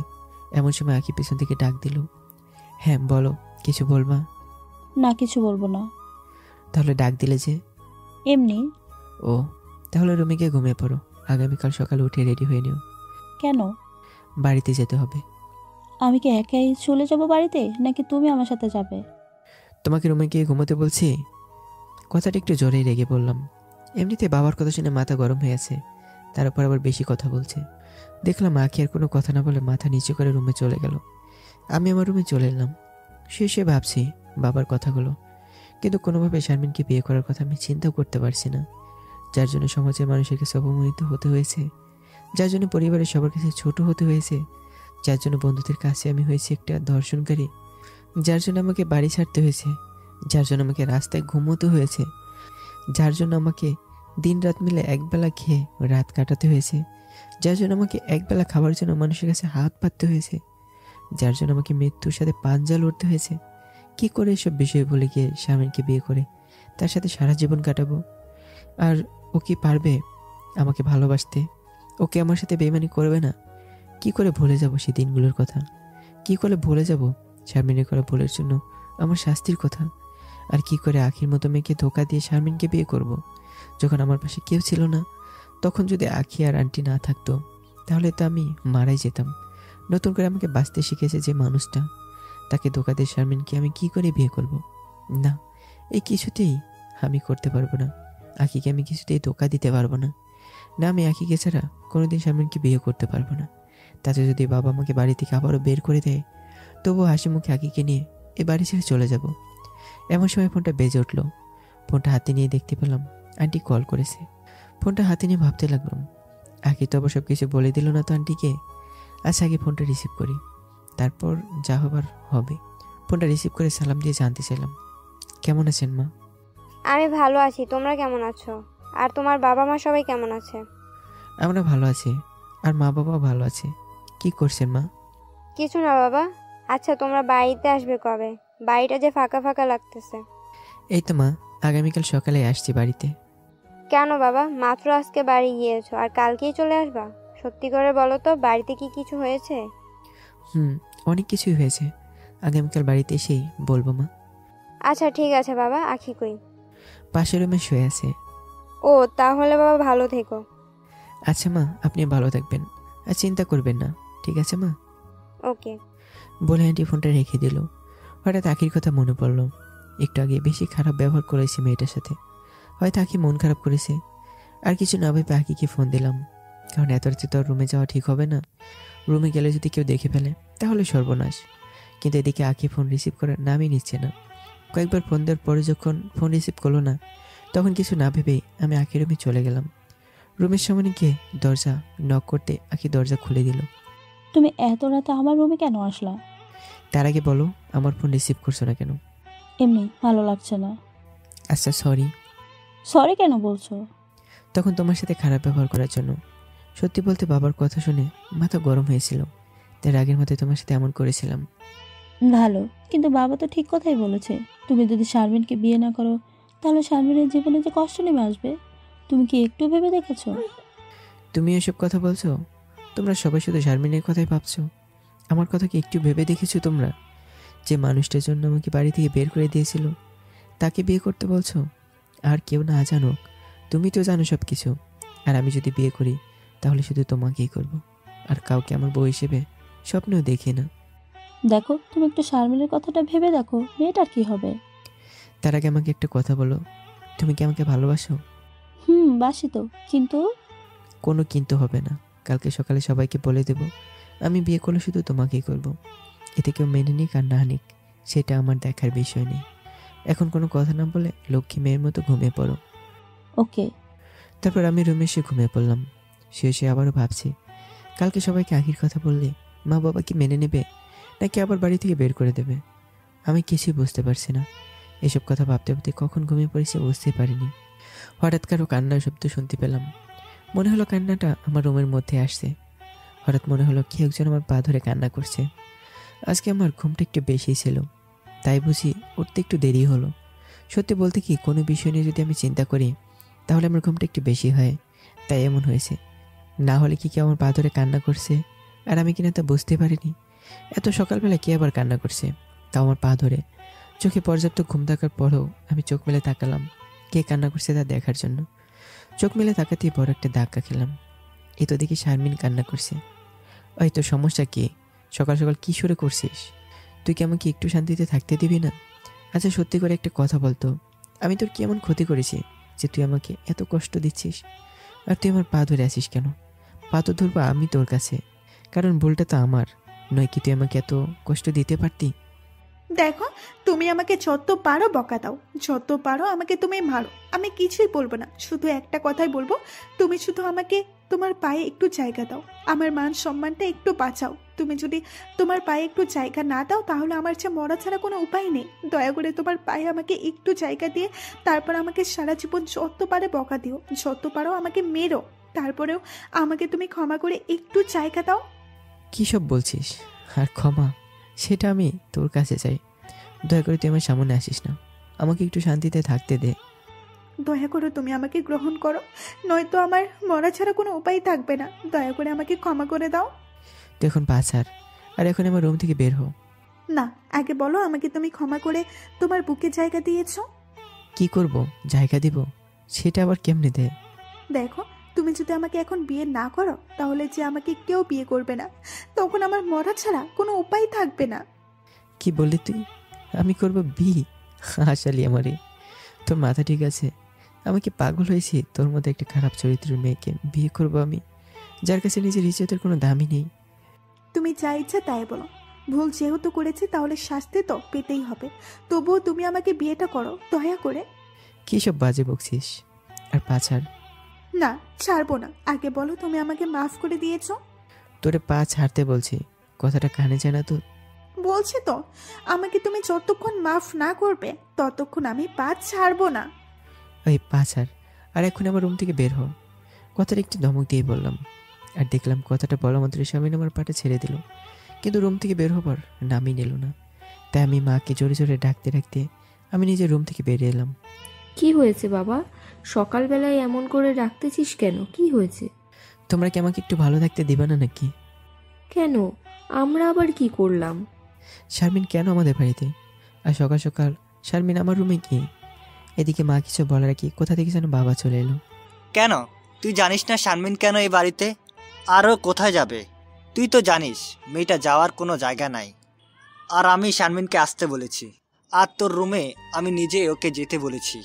এমন সময় আখি পেছন থেকে ডাক দিল, হ্যাঁ বলো, কিছু বলবা? না, কিছু বলবো না। তাহলে ডাক দিলে যে? এমনি। ও, তাহলে রুমে গিয়ে ঘুমিয়ে পড়ো, আগামীকাল সকালে উঠে রেডি হয়ে নিও। কেন? বাড়িতে যেতে হবে। আমি কি একাই চলে যাব বাড়িতে, নাকি তুমি আমার সাথে যাবে? তোমাকে রুমে গিয়ে ঘুমোতে বলছি। কথাটা একটু জোরেই রেগে বললাম। এমনিতে বাবার কথা শুনে মাথা গরম হয়ে আছে, তার উপর আবার বেশি কথা বলছে। দেখলাম আখি আর কোনো কথা না বলে মাথা নিচু করে রুমে চলে গেল। আমি আমার রুমে চলে এলাম, শুয়ে ভাবছি বাবার কথাগুলো। কিন্তু কোনোভাবে শারমিনকে বিয়ে করার কথা আমি চিন্তাও করতে পারছি না, যার জন্য সমাজের মানুষের কাছে অপমানিত হতে হয়েছে, যার জন্য পরিবারের সবার কাছে ছোট হতে হয়েছে, যার জন্য বন্ধুদের কাছে আমি হয়েছি একটা ধর্ষণকারী, যার জন্য আমাকে বাড়ি ছাড়তে হয়েছে, যার জন্য আমাকে রাস্তায় ঘুমোতে হয়েছে, যার জন্য আমাকে দিন রাত মিলে একবেলা খেয়ে রাত কাটাতে হয়েছে, যার জন্য আমাকে একবেলা খাবার জন্য মানুষের কাছে হাত পাততে হয়েছে, যার জন্য আমাকে মৃত্যুর সাথে পাঞ্জা লড়তে হয়েছে। কি করে এসব বিষয় বলে গিয়ে শারমিনকে বিয়ে করে তার সাথে সারা জীবন কাটাবো? আর ও কি পারবে আমাকে ভালোবাসতে? ওকে আমার সাথে বেইমানি করবে না? কি করে ভুলে যাব সেই দিনগুলোর কথা? কি করে ভুলে যাব শারমিনের করা ভুলের জন্য আমার শাস্তির কথা? আর কি করে আখির মতো মেয়েকে ধোকা দিয়ে শারমিনকে বিয়ে করব, যখন আমার পাশে কেউ ছিল না? তখন যদি আখি আর আন্টি না থাকতো তাহলে তো আমি মারাই যেতাম। নতুন করে আমাকে বাঁচতে শিখেছে যে মানুষটা, তাকে ধোকা দিয়ে শারমিনকে আমি কি করে বিয়ে করব? না, এই কিছুতেই আমি করতে পারবো না। আখিকে আমি কিছুতেই ধোকা দিতে পারবো না। না, আমি আখিকে ছাড়া কোনোদিন শারমিনকে বিয়ে করতে পারবো না। তাতে যদি বাবা আমাকে বাড়ি থেকে আবারও বের করে দেয়, তবুও হাসি মুখে আখিকে নিয়ে এ বাড়ি ছেড়ে চলে যাব। এমন সময় ফোনটা বেজে উঠলো। ফোনটা হাতে নিয়ে দেখতে পেলাম আন্টি কল করেছে। ফোনটা হাতে নিয়ে ভাবতে লাগলাম, আগে তো আবার সব কিছু বলে দিল না তো আন্টিকে। আচ্ছা আগে ফোনটা রিসিভ করি, তারপর যা হবার হবে। ফোনটা রিসিভ করে সালাম দিয়ে জানতে চাইলাম, কেমন আছেন মা? আমি ভালো আছি, তোমরা কেমন আছো? আর তোমার বাবা মা সবাই কেমন আছে? আমরা ভালো আছি, আর মা বাবাও ভালো আছে। কি করছেন মা? কিছু না বাবা। আচ্ছা তোমরা বাড়িতে আসবে কবে? বাড়িটা যে ফাঁকা ফাঁকা লাগতেছে। এই তো মা, আগামীকাল সকালে আসছি বাড়িতে। কেন বাবা, মাত্র আজকে বাড়ি গিয়েছো আর কালকেই চলে আসবা? সত্যি করে বলো তো, বাড়িতে কি কিছু হয়েছে? অনেক কিছুই হয়েছে, আগামীকাল বাড়িতে এসেই বলবো মা। আচ্ছা ঠিক আছে বাবা। আখি কই? পাশের রুমে শুয়ে আছে। ও তাহলে বাবা ভালো থেকো। আচ্ছা মা, আপনি ভালো থাকবেন, আর চিন্তা করবেন না, ঠিক আছে মা? ওকে। বলে আন্টি ফোনটা রেখে দিল। হঠাৎ আখির কথা মনে পড়লো। একটু আগে বেশি খারাপ ব্যবহার করেছি মেয়েটার সাথে, হয়তো আখি মন খারাপ করেছে। আর কিছু না ভেবে আখিকে ফোন দিলাম, কারণ এত রাতে তো রুমে যাওয়া ঠিক হবে না। রুমে গেলে যদি কেউ দেখে ফেলে তাহলে সর্বনাশ। কিন্তু এদিকে আখি ফোন রিসিভ করার নামই নিচ্ছে না। কয়েকবার ফোন দেওয়ার পরে যখন ফোন রিসিভ করলো না, তখন কিছু না ভেবেই আমি আখির রুমে চলে গেলাম। রুমের সামনে গিয়ে দরজা নক করতে আখি দরজা খুলে দিল। তুমি এত রাতে আমার রুমে কেন আসলা? তার আগে বলো, আমার ফোন রিসিভ করছো না কেন? এমনি ভালো লাগছে না। আচ্ছা সরি। সরি কেন বলছো? তখন তোমার সাথে খারাপ ব্যবহার করার জন্য। সত্যি বলতে বাবার কথা শুনে মাথা গরম হয়েছিল, তাই রাগের মধ্যে তোমার সাথে এমন করেছিলাম। ভালো, কিন্তু বাবা তো ঠিক কথাই বলেছে। তুমি যদি শারমিনকে বিয়ে না করো তাহলে শারমিনের জীবনে যে কষ্ট নেমে আসবে, তুমি কি একটু ভেবে দেখেছো? তুমি এসব কথা বলছো? তোমরা সবাই শুধু শারমিনের কথাই ভাবছো, আমার কথা কি একটু ভেবে দেখেছো তোমরা? যে মানুষটার জন্য আমাকে বাড়ি থেকে বের করে দিয়েছিল, তাকে বিয়ে করতে বলছো? আর কেউ না জানুক, তুমি তো জানো সব কিছু। আর আমি যদি বিয়ে করি তাহলে শুধু তোমাকেই করব, আর কাউকে আমার বউ হিসেবে স্বপ্নেও দেখি না। দেখো, তুমি একটু শারমিনের কথাটা ভেবে দেখো, মেয়েটার কি হবে? তার আগে আমাকে একটা কথা বলো, তুমি কি আমাকে ভালোবাসো? বাসি তো, কিন্তু কোনো কিন্তু হবে না। কালকে সকালে সবাইকে বলে দেব আমি বিয়ে করলে শুধু তোমাকেই করব। এতে কেউ মেনে নিক আর না নিক সেটা আমার দেখার বিষয় নেই। এখন কোনো কথা না বলে লক্ষ্মী মেয়ের মতো ঘুমিয়ে পড়ো। ওকে। তারপর আমি রুমে এসে ঘুমিয়ে পড়লাম। শুয়ে আবারও ভাবছি, কালকে সবাইকে আখির কথা বললে মা বাবা কি মেনে নেবে, নাকি আবার বাড়ি থেকে বের করে দেবে? আমি কিছুই বুঝতে পারছি না। এসব কথা ভাবতে ভাবতে কখন ঘুমিয়ে পড়েছি বুঝতেই পারিনি। হঠাৎ কারো কান্নার শব্দ শুনতে পেলাম। মনে হলো কান্নাটা আমার রুমের মধ্যে আসছে। হঠাৎ মনে হলো কেউ একজন আমার পা ধরে কান্না করছে। আজকে আমার ঘুমটা একটু বেশি ছিল, তাই বুঝি উঠতে একটু দেরি হলো। সত্যি বলতে কি, কোনো বিষয় নিয়ে যদি আমি চিন্তা করি তাহলে আমার ঘুমটা একটু বেশি হয়, তাই এমন হয়েছে। না হলে কি কেউ আমার পা ধরে কান্না করছে আর আমি কিনা তা বুঝতে পারিনি? এত সকালবেলা কে আবার কান্না করছে, তাও আমার পা ধরে? চোখে পর্যাপ্ত ঘুম থাকার পরেও আমি চোখ মেলে তাকালাম কে কান্না করছে তা দেখার জন্য। চোখ মেলে তাকাতেই বড় একটা ধাক্কা খেলাম। এ তো দেখি শারমিন কান্না করছে। ওই তো সমস্যা কি? সকাল সকাল কি শুরু করছিস? তুই কি আমাকে একটু শান্তিতে থাকতে দিবি না? আচ্ছা সত্যি করে একটা কথা বলতো, আমি তোর কি এমন ক্ষতি করেছি যে তুই আমাকে এত কষ্ট দিচ্ছিস? আর তুই আমার পা ধরে আসিস কেন? পা তো ধরবো আমি তোর কাছে, কারণ ভুলটা তো আমার নয়। কি তুই আমাকে এত কষ্ট দিতে পারতি? দেখো, তুমি আমাকে যত পারো বকা দাও, যত পারো আমাকে তুমি মারো, আমি কিছুই বলবো না। শুধু একটা কথাই বলবো, তুমি শুধু আমাকে তোমার পায়ে একটু জায়গা দাও, আমার মান সম্মানটা একটু বাঁচাও। তুমি যদি তোমার পায়ে একটু জায়গা না দাও তাহলে আমার যে মরা ছাড়া কোনো উপায় নেই। দয়া করে তোমার পায়ে আমাকে একটু জায়গা দিয়ে তারপর আমাকে সারা জীবন যত পারে বকা দিও, যত পারো আমাকে মেরো, তারপরেও আমাকে তুমি ক্ষমা করে একটু জায়গা দাও। কী সব বলছিস? আর ক্ষমা, সেটা আমি তোর কাছে চাই। দয়া করে তুই আমার সামনে আসিস না, আমাকে একটু শান্তিতে থাকতে দে। দয়া করে তুমি আমাকে গ্রহণ করো, নয়তো আমার মরা ছাড়া কোনো উপায় থাকবে না। দয়া করে আমাকে ক্ষমা করে দাও। তুই এখন পা ছাড়, আর এখন আমার রুম থেকে বের হো। না, আগে বলো আমাকে তুমি ক্ষমা করে তোমার বুকে জায়গা দিয়েছো। কি করব? জায়গা দিব? সেটা আবার কেমনে দে? দেখো, তুমি যদি আমাকে এখন বিয়ে না করো তাহলে যে আমাকে কেউ বিয়ে করবে না, তখন আমার মরা ছাড়া কোনো উপায় থাকবে না। কি বললি তুই? আমি করব বিয়ে? হাসালি আমারে। তোর মাথা ঠিক আছে? আমাকে পাগল হয়েছি তোর মধ্যে একটা খারাপ চরিত্রের মেয়েকে বিয়ে করব আমি, যার কাছে নিজের ইজ্জতের কোনো দামই নেই? তুমি যা ইচ্ছা তাই বলো, ভুল যেহেতু করেছি তাহলে শাস্তি তো পেতেই হবে। তবুও তুমি আমাকে বিয়েটা করো দয়া করে। কি সব বাজে বকছিস? আর পা ছাড়। না, ছাড়বো না। আগে বলো তুমি আমাকে মাফ করে দিয়েছো। তোরে পা ছাড়তে বলছি, কথাটা কানে যায় না তোর? বলছি তো, আমাকে তুমি যতক্ষণ মাফ না করবে ততক্ষণ আমি পা ছাড়বো না। ওই পা ছাড়, আর এখন আমার রুম থেকে বের হ। কথাটা একটু ধমক দিয়ে বললাম, আর দেখলাম কথাটা বলা মাত্র স্বামীন আমার পাটা ছেড়ে দিল, কিন্তু রুম থেকে বের হবার নামই নিল না। তাই আমি মাকে জোরে জোরে ডাকতে ডাকতে আমি নিজের রুম থেকে বেরিয়ে এলাম। কি হয়েছে বাবা? সকালবেলায় এমন করে ডাকতেছিস কেন? কি হয়েছে? তোমরা কি আমাকে একটু ভালো থাকতে দিবা না নাকি? কেন? আমরা আবার কি করলাম? শারমিন কেন আমাদের বাড়িতে? আর সকাল সকাল শারমিন আমার রুমে কি? এদিকে মা কিছু বলার কি কোথা থেকে যেন বাবা চলে এলো। কেন তুই জানিস না শারমিন কেন এই বাড়িতে? আরও কোথায় যাবে? তুই তো জানিস মেয়েটা যাওয়ার কোনো জায়গা নাই। আর আমি শারমিনকে আসতে বলেছি, আর তোর রুমে আমি নিজে ওকে যেতে বলেছি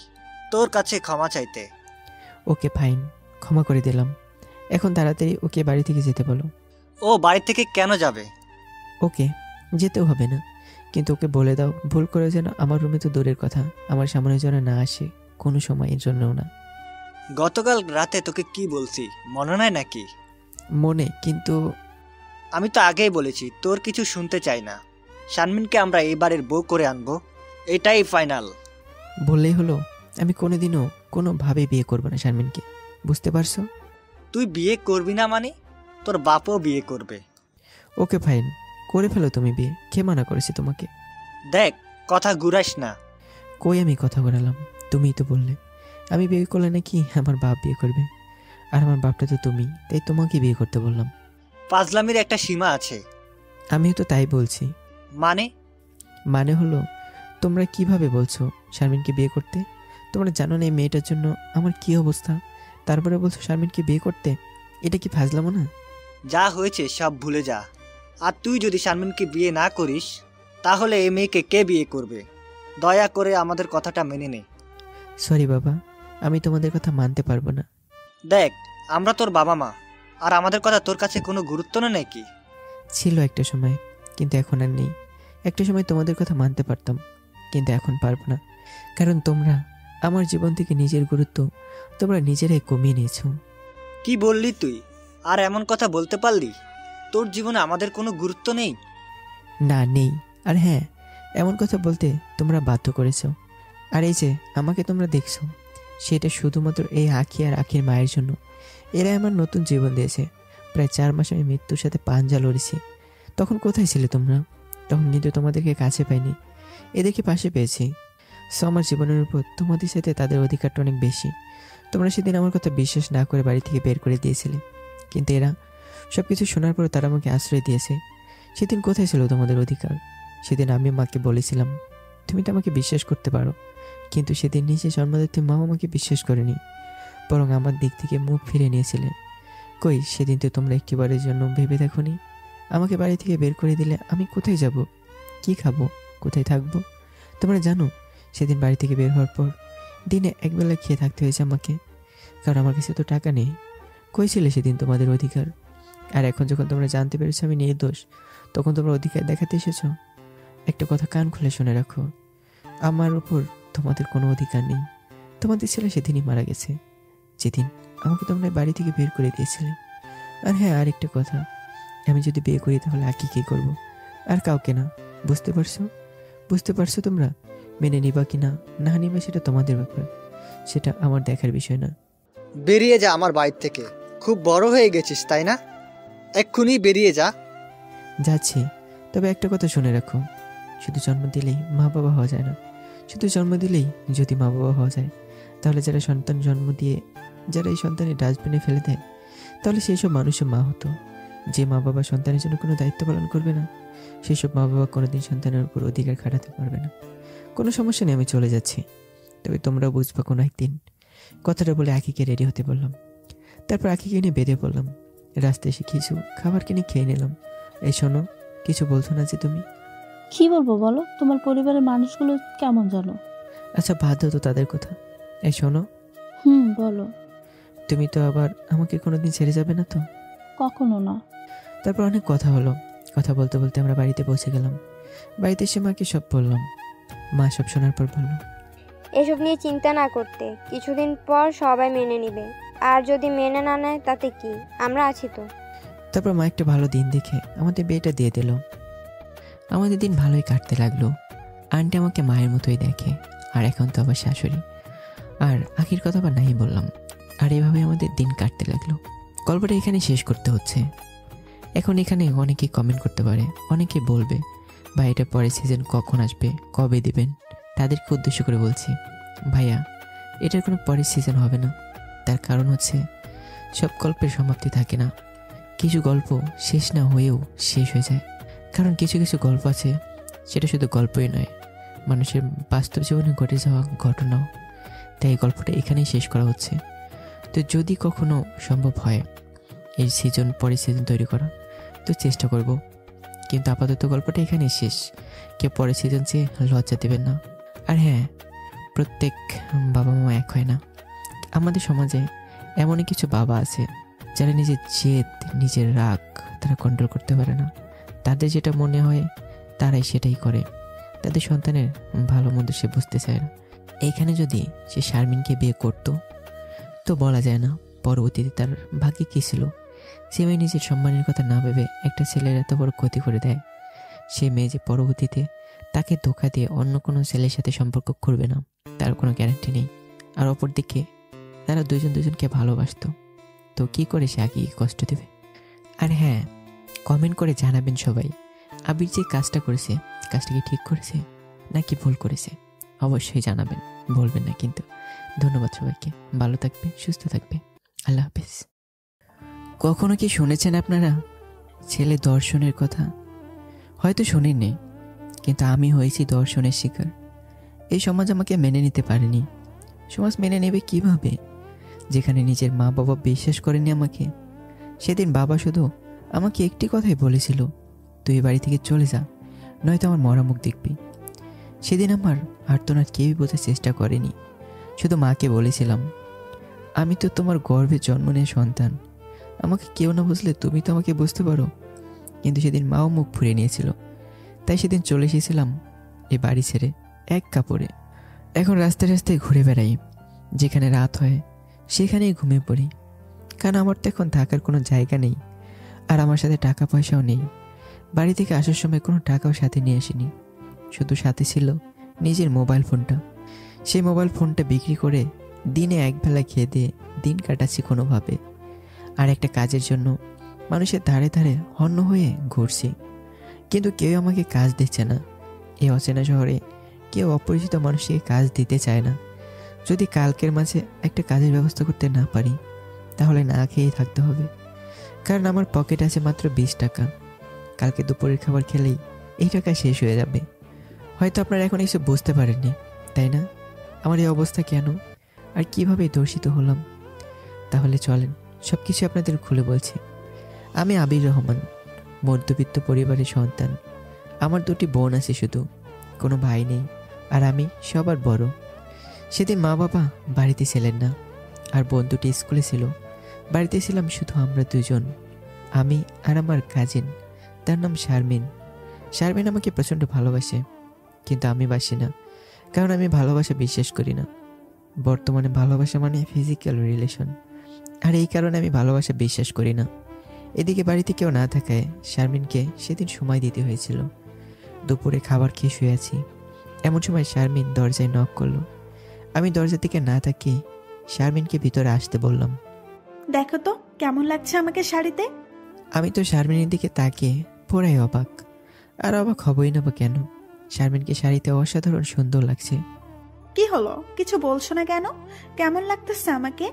তোর কাছে ক্ষমা চাইতে। ওকে ফাইন, ক্ষমা করে দিলাম। এখন তাড়াতাড়ি ওকে বাড়ি থেকে যেতে বলো। ও বাড়ি থেকে কেন যাবে? ওকে যেতেও হবে না, কিন্তু ওকে বলে দাও ভুল করে যেন আমার রুমে তো দূরের কথা, আমার সামনে যেন না আসে কোনো সময়ের জন্যও না। গতকাল রাতে তোকে কি বলছি মনে নাই নাকি? মনে, কিন্তু আমি তো আগেই বলেছি তোর কিছু শুনতে চাই না। শারমিনকে আমরা এই বাড়ির বউ করে আনবো, এটাই ফাইনাল। বললেই হলো? আমি কোনোদিনও কোনোভাবে বিয়ে করবো না শারমিনকে, বুঝতে পারছো? তুই বিয়ে করবি না মানে তোর বাপও বিয়ে করবে। ওকে ফাইন, করে ফেলো তুমি বিয়ে, কে মানা করেছি তোমাকে? দেখ কথা ঘুরাস না। কই আমি কথা বলালাম? তুমিই তো বললে আমি বিয়ে করলে নাকি আমার বাপ বিয়ে করবে, আর আমার বাপটা তো তুমি, তাই তোমাকে বিয়ে করতে বললাম। পাজলামির একটা সীমা আছে। আমিও তো তাই বলছি। মানে হলো তোমরা কিভাবে বলছো শারমিনকে বিয়ে করতে? তোমরা জানো না এই মেয়েটার জন্য আমার কি অবস্থা, তারপরে বলছো শারমিনকে বিয়ে করতে? এটা কি ফাজলামো না? যা হয়েছে সব ভুলে যা। আর তুই যদি শারমিনকে বিয়ে না করিস তাহলে এই মেয়েকে কে বিয়ে করবে? দয়া করে আমাদের কথাটা মেনে নে। সরি বাবা, আমি তোমাদের কথা মানতে পারবো না। দেখ আমরা তোর বাবা মা, আর আমাদের কথা তোর কাছে কোনো গুরুত্ব নেই নাকি? ছিল একটা সময়, কিন্তু এখন আর নেই। একটা সময় তোমাদের কথা মানতে পারতাম, কিন্তু এখন পারবো না, কারণ তোমরা আমার জীবন থেকে নিজের গুরুত্ব তোমরা নিজেরাই কমিয়ে নিয়েছো। কি বললি তুই? আর এমন কথা বলতে পারলি? তোর জীবনে আমাদের কোনো গুরুত্ব নেই? না নেই, আর হ্যাঁ এমন কথা বলতে তোমরা বাধ্য করেছো। আর এই যে আমাকে তোমরা দেখছো, সেটা শুধুমাত্র এই আঁখি আর আঁখির মায়ের জন্য। এরাই আমার নতুন জীবন দিয়েছে। প্রায় 4 মাস আমি মৃত্যুর সাথে পাঞ্জা লড়েছি। তখন কোথায় ছিলে তোমরা? তখন কিন্তু তোমাদেরকে কাছে পাইনি, এদেরকে পাশে পেয়েছি। সো আমার জীবনের উপর তোমাদের সাথে তাদের অধিকারটা অনেক বেশি। তোমরা সেদিন আমার কথা বিশ্বাস না করে বাড়ি থেকে বের করে দিয়েছিলে, কিন্তু এরা সব কিছু শোনার পর তারা আমাকে আশ্রয় দিয়েছে। সেদিন কোথায় ছিল তোমাদের অধিকার? সেদিন আমি মাকে বলেছিলাম তুমি তো আমাকে বিশ্বাস করতে পারো, কিন্তু সেদিন নিজে জন্মদাত্রী মা আমাকে বিশ্বাস করেনি, বরং আমার দিক থেকে মুখ ফিরে নিয়েছিলে। কই সেদিন তো তোমরা একটিবারের জন্য ভেবে দেখোনি? আমাকে বাড়ি থেকে বের করে দিলে আমি কোথায় যাব, কি খাবো, কোথায় থাকবো? তোমরা জানো সেদিন বাড়ি থেকে বের হওয়ার পর দিনে একবেলা খেয়ে থাকতে হয়েছে আমাকে, কারণ আমার কাছে তো টাকা নেই। কই ছিলে সেদিন তোমাদের অধিকার? আর এখন যখন তোমরা জানতে পেরেছো আমি নির্দোষ, তখন তোমরা অধিকার দেখাতে এসেছো। একটা কথা কান খুলে শুনে রাখো, আমার উপর তোমাদের কোনো অধিকার নেই। তোমাদের ছেলে সেদিনই মারা গেছে, যেদিন আমাকে তোমরা বাড়ি থেকে বের করে দিয়েছিলে। আর হ্যাঁ আরেকটা কথা, আমি যদি বিয়ে করি তাহলে আঁকি কী করবো? আর কাউকে না। বুঝতে পারছো তোমরা? মেনে নিবা কি না না নিবা সেটা তোমাদের ব্যাপার, সেটা আমার দেখার বিষয় না। বেরিয়ে যা আমার বাড়ি থেকে। খুব বড় হয়ে গেছিস তাই না? এক্ষুনি বেরিয়ে যা। যাচ্ছি, তবে একটা কথা শুনে রাখো, শুধু জন্ম দিলেই মা বাবা হওয়া যায় না। শুধু জন্ম দিলেই যদি মা বাবা হওয়া যায়, তাহলে যারা সন্তান জন্ম দিয়ে যারা এই সন্তানের ডাস্টবিনে ফেলে দেয়, তাহলে সেই সব মানুষও মা হতো। যে মা বাবা সন্তানের জন্য কোনো দায়িত্ব পালন করবে না, সেই সব মা বাবা কোনোদিন সন্তানের উপর অধিকার খাটাতে পারবে না। কোনো সমস্যা নেই, আমি চলে যাচ্ছি, তবে তোমরাও বুঝবা কোনো একদিন। কথাটা বলে আঁকিকে রেডি হতে বললাম। তারপর আঁকিকে নিয়ে বেরিয়ে পড়লাম। রাস্তায় এসে কিছু খাবার কিনে খেয়ে নিলাম। এই শোনো, কিছু বলছো না যে তুমি? কি বলবো বলো? তোমার পরিবারের মানুষগুলো কেমন জানো? আচ্ছা বাদ দাও তো তাদের কথা। এই শোনো। বলো। তুমি তো আবার আমাকে কোনোদিন ছেড়ে যাবে না তো? কখনো না। তারপর অনেক কথা হলো। কথা বলতে বলতে আমরা বাড়িতে পৌঁছে গেলাম। বাড়িতে এসে মাকে সব বললাম। মা সব শোনার পর বলল, এসব নিয়ে চিন্তা না করতে, কিছুদিন পর সবাই মেনে নিবে। আর যদি মেনে না নেয় তাতে কি, আমরা আছি তো। তারপর মা একটা ভালো দিন দেখে আমাদের বিয়েটা দিয়ে দিল। আমাদের দিন ভালোই কাটতে লাগলো। আন্টি আমাকে মায়ের মতোই দেখে, আর এখন তো আবার শাশুড়ি। আর আখির কথা আবার নাই বললাম। আর এভাবে আমাদের দিন কাটতে লাগলো। গল্পটা এখানে শেষ করতে হচ্ছে। এখন এখানে অনেকেই কমেন্ট করতে পারে, অনেকে বলবে ভাই এটা পরের সিজন কখন আসবে, কবে দিবেন। তাদেরকে উদ্দেশ্য করে বলছি, ভাইয়া এটার কোনো পরের সিজন হবে না। তার কারণ হচ্ছে সব গল্পের সমাপ্তি থাকে না। কিছু গল্প শেষ না হয়েও শেষ হয়ে যায়। কারণ কিছু কিছু গল্প আছে সেটা শুধু গল্পই নয়, মানুষের বাস্তব জীবনে ঘটে যাওয়া ঘটনাও। তাই এই গল্পটা এখানেই শেষ করা হচ্ছে। তো যদি কখনো সম্ভব হয় এই সিজন পরের সিজন তৈরি করা, তো চেষ্টা করব। কিন্তু আপাতত গল্পটা এখানেই শেষ। কেউ পরের সিজন চেয়ে লজ্জা দেবেন না। আর হ্যাঁ, প্রত্যেক বাবা মা এক হয় না। আমাদের সমাজে এমনই কিছু বাবা আছে যারা নিজের জেদ, নিজের রাগ তারা কন্ট্রোল করতে পারে না। তাদের যেটা মনে হয় তারাই সেটাই করে। তাদের সন্তানের ভালো মন্দ সে বুঝতে চায় না। এইখানে যদি সে শারমিনকে বিয়ে করত, তো বলা যায় না পরবর্তীতে তার ভাগ্যে কী ছিল। সে মেয়ে নিজের সম্মানের কথা না ভেবে একটা ছেলের এত বড় ক্ষতি করে দেয়। সে মেয়ে যে পরবর্তীতে তাকে ধোঁকা দিয়ে অন্য কোনো ছেলের সাথে সম্পর্ক করবে না তার কোনো গ্যারান্টি নেই। আর অপরদিকে তারা দুজনকে ভালোবাসতো, তো কি করে সে আগে কষ্ট দেবে। আর হ্যাঁ, কমেন্ট করে জানাবেন সবাই, আবির যে কাজটা করেছে কাজটা কি ঠিক করেছে নাকি ভুল করেছে, অবশ্যই জানাবেন, বলবেন না কিন্তু। ধন্যবাদ সবাইকে, ভালো থাকবে, সুস্থ থাকবে, আল্লাহ হাফেজ। কখনো কি শুনেছেন আপনারা ছেলে দর্শনের কথা? হয়তো শোনেননি, কিন্তু আমি হয়েছি দর্শনের শিকার। এই সমাজ আমাকে মেনে নিতে পারেনি। সমাজ মেনে নেবে কিভাবে, যেখানে নিজের মা বাবা বিশ্বাস করেনি আমাকে। সেদিন বাবা শুধু আমাকে একটি কথাই বলেছিল, তুই বাড়ি থেকে চলে যা, নয়তো আমার মরা মুখ দেখবি। সেদিন আমার আর্তনাদ কেউই বোঝার চেষ্টা করেনি। শুধু মাকে বলেছিলাম, আমি তো তোমার গর্ভে জন্ম নেওয়া সন্তান, আমাকে কেউ না বুঝলে তুমি তো আমাকে বুঝতে পারো। কিন্তু সেদিন মাও মুখ ফুরিয়ে নিয়েছিল। তাই সেদিন চলে এসেছিলাম এ বাড়ি ছেড়ে এক কাপড়ে। এখন রাস্তায় রাস্তায় ঘুরে বেড়াই, যেখানে রাত হয় সেখানেই ঘুমিয়ে পড়ি। কারণ আমার তো এখন থাকার কোনো জায়গা নেই, আর আমার সাথে টাকা পয়সাও নেই। বাড়ি থেকে আসার সময় কোনো টাকাও সাথে নিয়ে আসিনি, শুধু সাথে ছিল নিজের মোবাইল ফোনটা। সেই মোবাইল ফোনটা বিক্রি করে দিনে একবেলা খেয়ে দিয়ে দিন কাটাচ্ছি কোনোভাবে। আর একটা কাজের জন্য মানুষের ধারে ধারে হন্য হয়ে ঘুরছি, কিন্তু কেউ আমাকে কাজ দিচ্ছে না। এই অচেনা শহরে কেউ অপরিচিত মানুষকে কাজ দিতে চায় না। যদি কালকের মাঝে একটা কাজের ব্যবস্থা করতে না পারি, তাহলে না খেয়েই থাকতে হবে। কারণ আমার পকেট আছে মাত্র 20 টাকা। কালকে দুপুরের খাবার খেলেই এই টাকা শেষ হয়ে যাবে। হয়তো আপনারা এখন এসব বুঝতে পারেননি, তাই না? আমার এই অবস্থা কেন আর কিভাবে দর্শিত হলাম। তাহলে চলেন সব কিছু আপনাদের খুলে বলছি। আমি আবির রহমান, মধ্যবিত্ত পরিবারের সন্তান। আমার 2টি বোন আছে শুধু, কোনো ভাই নেই, আর আমি সবার বড়। সেদিন মা বাবা বাড়িতে ছিলেন না, আর বোন 2টি স্কুলে ছিল। বাড়িতে ছিলাম শুধু আমরা দুজন, আমি আর আমার কাজিন, তার নাম শারমিন। শারমিন আমাকে প্রচণ্ড ভালোবাসে, কিন্তু আমি বাসি না, কারণ আমি ভালোবাসা বিশ্বাস করি না। বর্তমানে ভালোবাসা মানে ফিজিক্যাল রিলেশন, আর এই কারণে আমি ভালোবাসা বিশ্বাস করি না। এদিকে বাড়িতে কেউ না থাকায় শারমিনকে সেদিন সময় দিতে হয়েছিল। দুপুরে খাবার খেয়ে শুয়ে আছি, এমন সময় শারমিন দরজায় নক করলো। আমি দরজা থেকে না তাকিয়ে শারমিনকে ভিতরে আসতে বললাম। দেখো তো কেমন লাগছে আমাকে শাড়িতে। আমি তো শারমিনের দিকে তাকিয়ে পুরাই অবাক। আর অবাক হবই না বা কেন, শারমিনকে শাড়িতে অসাধারণ সুন্দর লাগছে। কি হলো, কিছু বলছো না কেন? কেমন লাগতেছে আমাকে?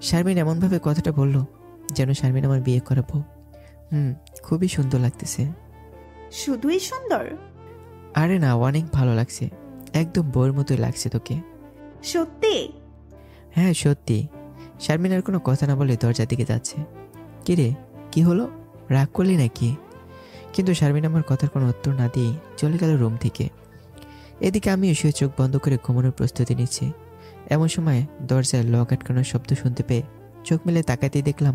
শারমিন এমনভাবে কথাটা বলল যেন শারমিন আমার বিয়ে করাবো। খুবই সুন্দর লাগতেছে। শুধুই সুন্দর? আরে না, অনেক ভালো লাগছে, একদম বউয়ের মতোই লাগছে তোকে। সত্যি? হ্যাঁ সত্যি। শারমিন আর কোনো কথা না বলে দরজার দিকে যাচ্ছে। কিরে, কি হলো, রাগ করলি নাকি? কিন্তু শারমিন আমার কথার কোনো উত্তর না দিয়ে চলে গেল রুম থেকে। এদিকে আমি শুয়ে চোখ বন্ধ করে ঘুমানোর প্রস্তুতি নিচ্ছি। এমন সময় দরজায় লক আটকানোর শব্দ শুনতে পেয়ে চোখ মেলে তাকাতেই দেখলাম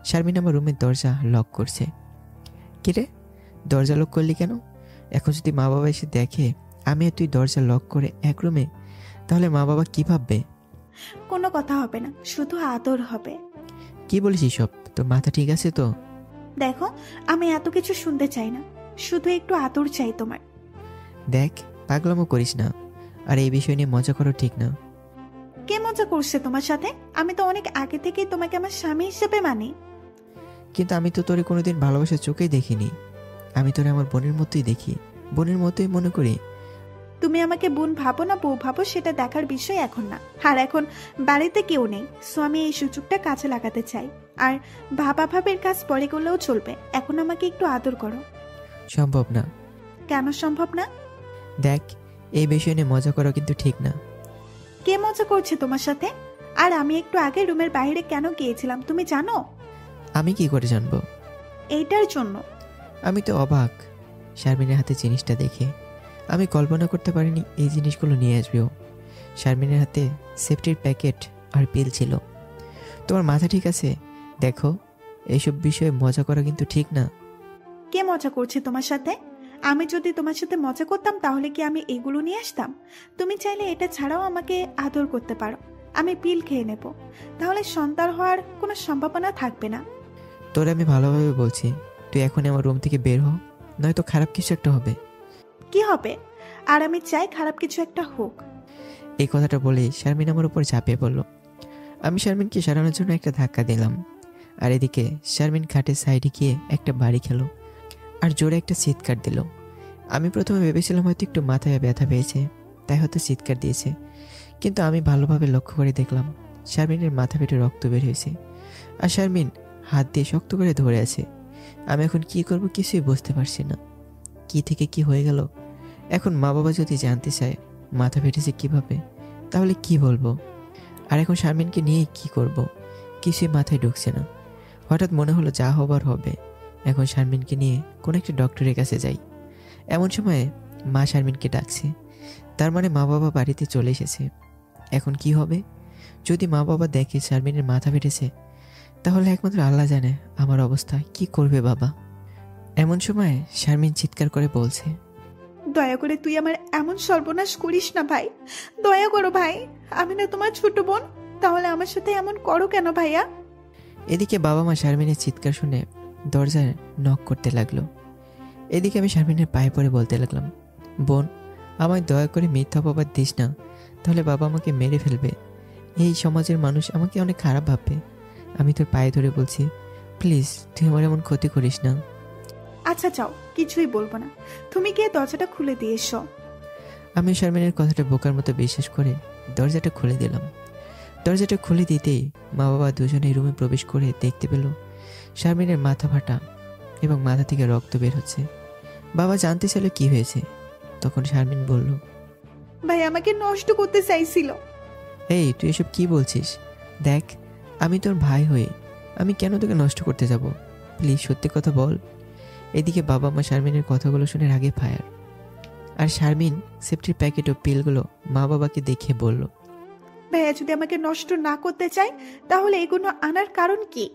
শারমিন আমার রুমের দরজা লক করছে। কিরে, দরজা লক করলি কেন? এখন যদি মা বাবা এসে দেখে আমি আর তুই দরজা লক করে এক রুমে, তাহলে মা বাবা কি ভাববে? কোনো কথা হবে না, শুধু আদর হবে। কি বলিস সব? তোর মাথা ঠিক আছে তো? দেখো, আমি এত কিছু শুনতে চাই না, শুধু একটু আদর চাই তোমার। দেখ, পাগলামো করিস না, আর এই বিষয় নিয়ে মজা করা ঠিক না। কে মজা করছে তোমার সাথে? আমি তো অনেক আগে থেকেই তোমাকে আমার স্বামী হিসেবে মানি। কিন্তু আমি তো তোরে কোনোদিন ভালোবাসার চোখেই দেখিনি। আমি তোরে আমার বোনের মতোই দেখি, বোনের মতোই মনে করি। তুমি আমাকে বোন ভাবো না বউ ভাবো সেটা দেখার বিষয় এখন না। আর এখন বাড়িতে কেউ নেই, সো আমি এই সুযোগটা কাজে লাগাতে চাই। আর ভাবা ভাবের কাজ পরে করলেও চলবে, এখন আমাকে একটু আদর করো। সম্ভব না। কেন সম্ভব না? দেখ, এই বিষয় নিয়ে মজা করা কিন্তু ঠিক না। কে মজা করছে তোমার সাথে? আর আমি একটু আগে রুমের বাইরে কেন গিয়েছিলাম তুমি জানো? আমি কি করে জানবো? এইটার জন্য। আমি তো অবাক শারমিনের হাতে জিনিসটা দেখে। আমি কল্পনা করতে পারিনি এই জিনিসগুলো নিয়ে আসবেও। শারমিনের হাতে সেফটির প্যাকেট আর পিল ছিল। তোমার মাথা ঠিক আছে? দেখো, এইসব বিষয়ে মজা করা কিন্তু ঠিক না। কে মজা করছে তোমার সাথে? আমি যদি তোমার সাথে মজা করতাম তাহলে কি আমি এগুলো নিয়ে আসতাম? তুমি চাইলে এটা ছাড়াও আমাকে আদর করতে পারো, আমি পিল খেয়ে নেব, তাহলে সন্তান হওয়ার কোনো সম্ভাবনা থাকবে না। তোরে আমি ভালোভাবে বলছি, তুই এখনই আমার রুম থেকে বের হ, নয়তো খারাপ কিছু একটা হবে। কি হবে? আর আমি চাই খারাপ কিছু একটা হোক। এই কথাটা বলেই শারমিন আমার উপর ঝাঁপিয়ে পড়ল। আমি শারমিনকে সরানোর জন্য একটা ধাক্কা দিলাম, আর এদিকে শারমিন খাটের সাইডে গিয়ে একটা বাড়ি খেলো আর জোরে একটা চিৎকার দিল। আমি প্রথমে ভেবেছিলাম হয়তো একটু মাথায় ব্যথা পেয়েছে, তাই হয়তো চিৎকার দিয়েছে, কিন্তু আমি ভালোভাবে লক্ষ্য করে দেখলাম শারমিনের মাথা ফেটে রক্ত বের হয়েছে, আর শারমিন হাত দিয়ে শক্ত করে ধরে আছে। আমি এখন কি করব কিছুই বুঝতে পারছি না। কি থেকে কি হয়ে গেল? এখন মা বাবা যদি জানতে চায় মাথা ফেটেছে কিভাবে, তাহলে কি বলবো? আর এখন শারমিনকে নিয়ে কি করব? কিছুই মাথায় ঢুকছে না। হঠাৎ মনে হলো যা হবার হবে, এখন শারমিনকে নিয়ে কোনো একটা ডক্টরের কাছে যাই। এমন সময়ে মা শারমিনকে ডাকছে, তার মানে মা বাবা বাড়িতে চলে এসেছে। এখন কি হবে? যদি মা বাবা দেখে শারমিনের মাথা ফেটেছে, তাহলে একমাত্র আল্লাহ জানে আমার অবস্থা কি করবে বাবা। এমন সময় শারমিন চিৎকার করে বলছে, দয়া করে তুই আমার এমন সর্বনাশ করিস না ভাই, দয়া করো ভাই, আমি না তোমার ছোট বোন, তাহলে আমার সাথে এমন করো কেন ভাইয়া? এদিকে বাবা মা শারমিনের চিৎকার শুনে দরজায় নক করতে লাগলো। এদিকে আমি শারমিনের পায়ে পড়ে বলতে লাগলাম, বোন, আমায় দয়া করে মিথ্যা অপবাদ দিস না, তাহলে বাবা আমাকে মেরে ফেলবে। এই সমাজের মানুষ আমাকে অনেক খারাপ ভাববে। আমি তোর পায়ে ধরে বলছি, প্লিজ তুই আমার এমন ক্ষতি করিস না। আচ্ছা যাও, কিছুই বলবো না, তুমি গিয়ে দরজাটা খুলে দিয়ে এসো। আমি শারমিনের কথাটা বোকার মতো বিশ্বাস করে দরজাটা খুলে দিলাম। দরজাটা খুলে দিতেই মা বাবা দুজনেই রুমে প্রবেশ করে দেখতে পেল শারমিনের মাথা ফাটা এবং মাথা থেকে রক্ত বের হচ্ছে। বাবা জানতে চাইল কি হয়েছে। তখন শারমিন বলল, ভাই আমাকে নষ্ট করতে চাইছিল। এই তুই এসব কি বলছিস? দেখ, আমি তোর ভাই হয়ে আমি কেন তোকে নষ্ট করতে যাব? প্লিজ সত্যি কথা বল। এদিকে বাবা মা শারমিনের কথাগুলো শুনে রাগে ফায়ার, আর শারমিন সেফটির প্যাকেট ও পিলগুলো মা বাবাকে দেখিয়ে বলল, ভাইয়া যদি আমাকে নষ্ট না করতে চায় তাহলে এগুলো আনার কারণ কি?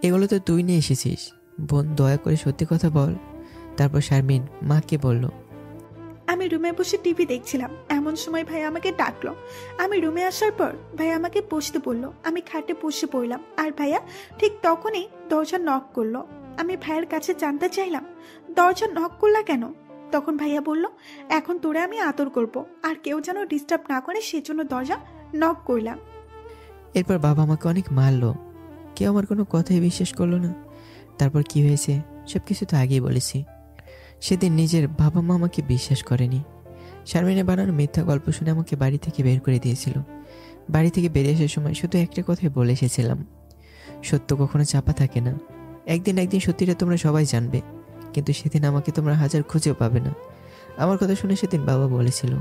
এগুলো তো তুই নিয়ে এসেছিস, বোন দয়া করে সত্যি কথা বল। তারপর শারমিন মাকে বলল, আমি রুমে বসে টিভি দেখছিলাম, এমন সময় ভাই আমাকে ডাকলো। আমি রুমে আসার পর ভাই আমাকে বসতে বললো, আমি খাটে বসে পড়লাম, আর ভাইয়া ঠিক তখনই দরজা নক করলো। আমি ভাইয়ের কাছে জানতে চাইলাম, দরজা নক করলা কেন? তখন ভাইয়া বলল, এখন তোরে আমি আদর করব, আর কেউ যেন ডিস্টার্ব না করে সেজন্য দরজা নক করলাম। এরপর বাবা আমাকে অনেক মারলো, কেউ আমার কোনো কথাই বিশ্বাস করলো না। তারপর কি হয়েছে সব কিছু তো আগেই বলেছি। সেদিন নিজের বাবা মা আমাকে বিশ্বাস করেনি। শারমিনের বানানো মিথ্যা গল্প শুনে আমাকে বাড়ি থেকে বের করে দিয়েছিল। বাড়ি থেকে বেরিয়ে আসার সময় শুধু একটা কথাই বলে এসেছিলাম, সত্য কখনো চাপা থাকে না, একদিন সত্যিটা তোমরা সবাই জানবে, কিন্তু সেদিন আমাকে তোমরা হাজার খুঁজেও পাবে না। আমার কথা শুনে সেদিন বাবা বলেছিল,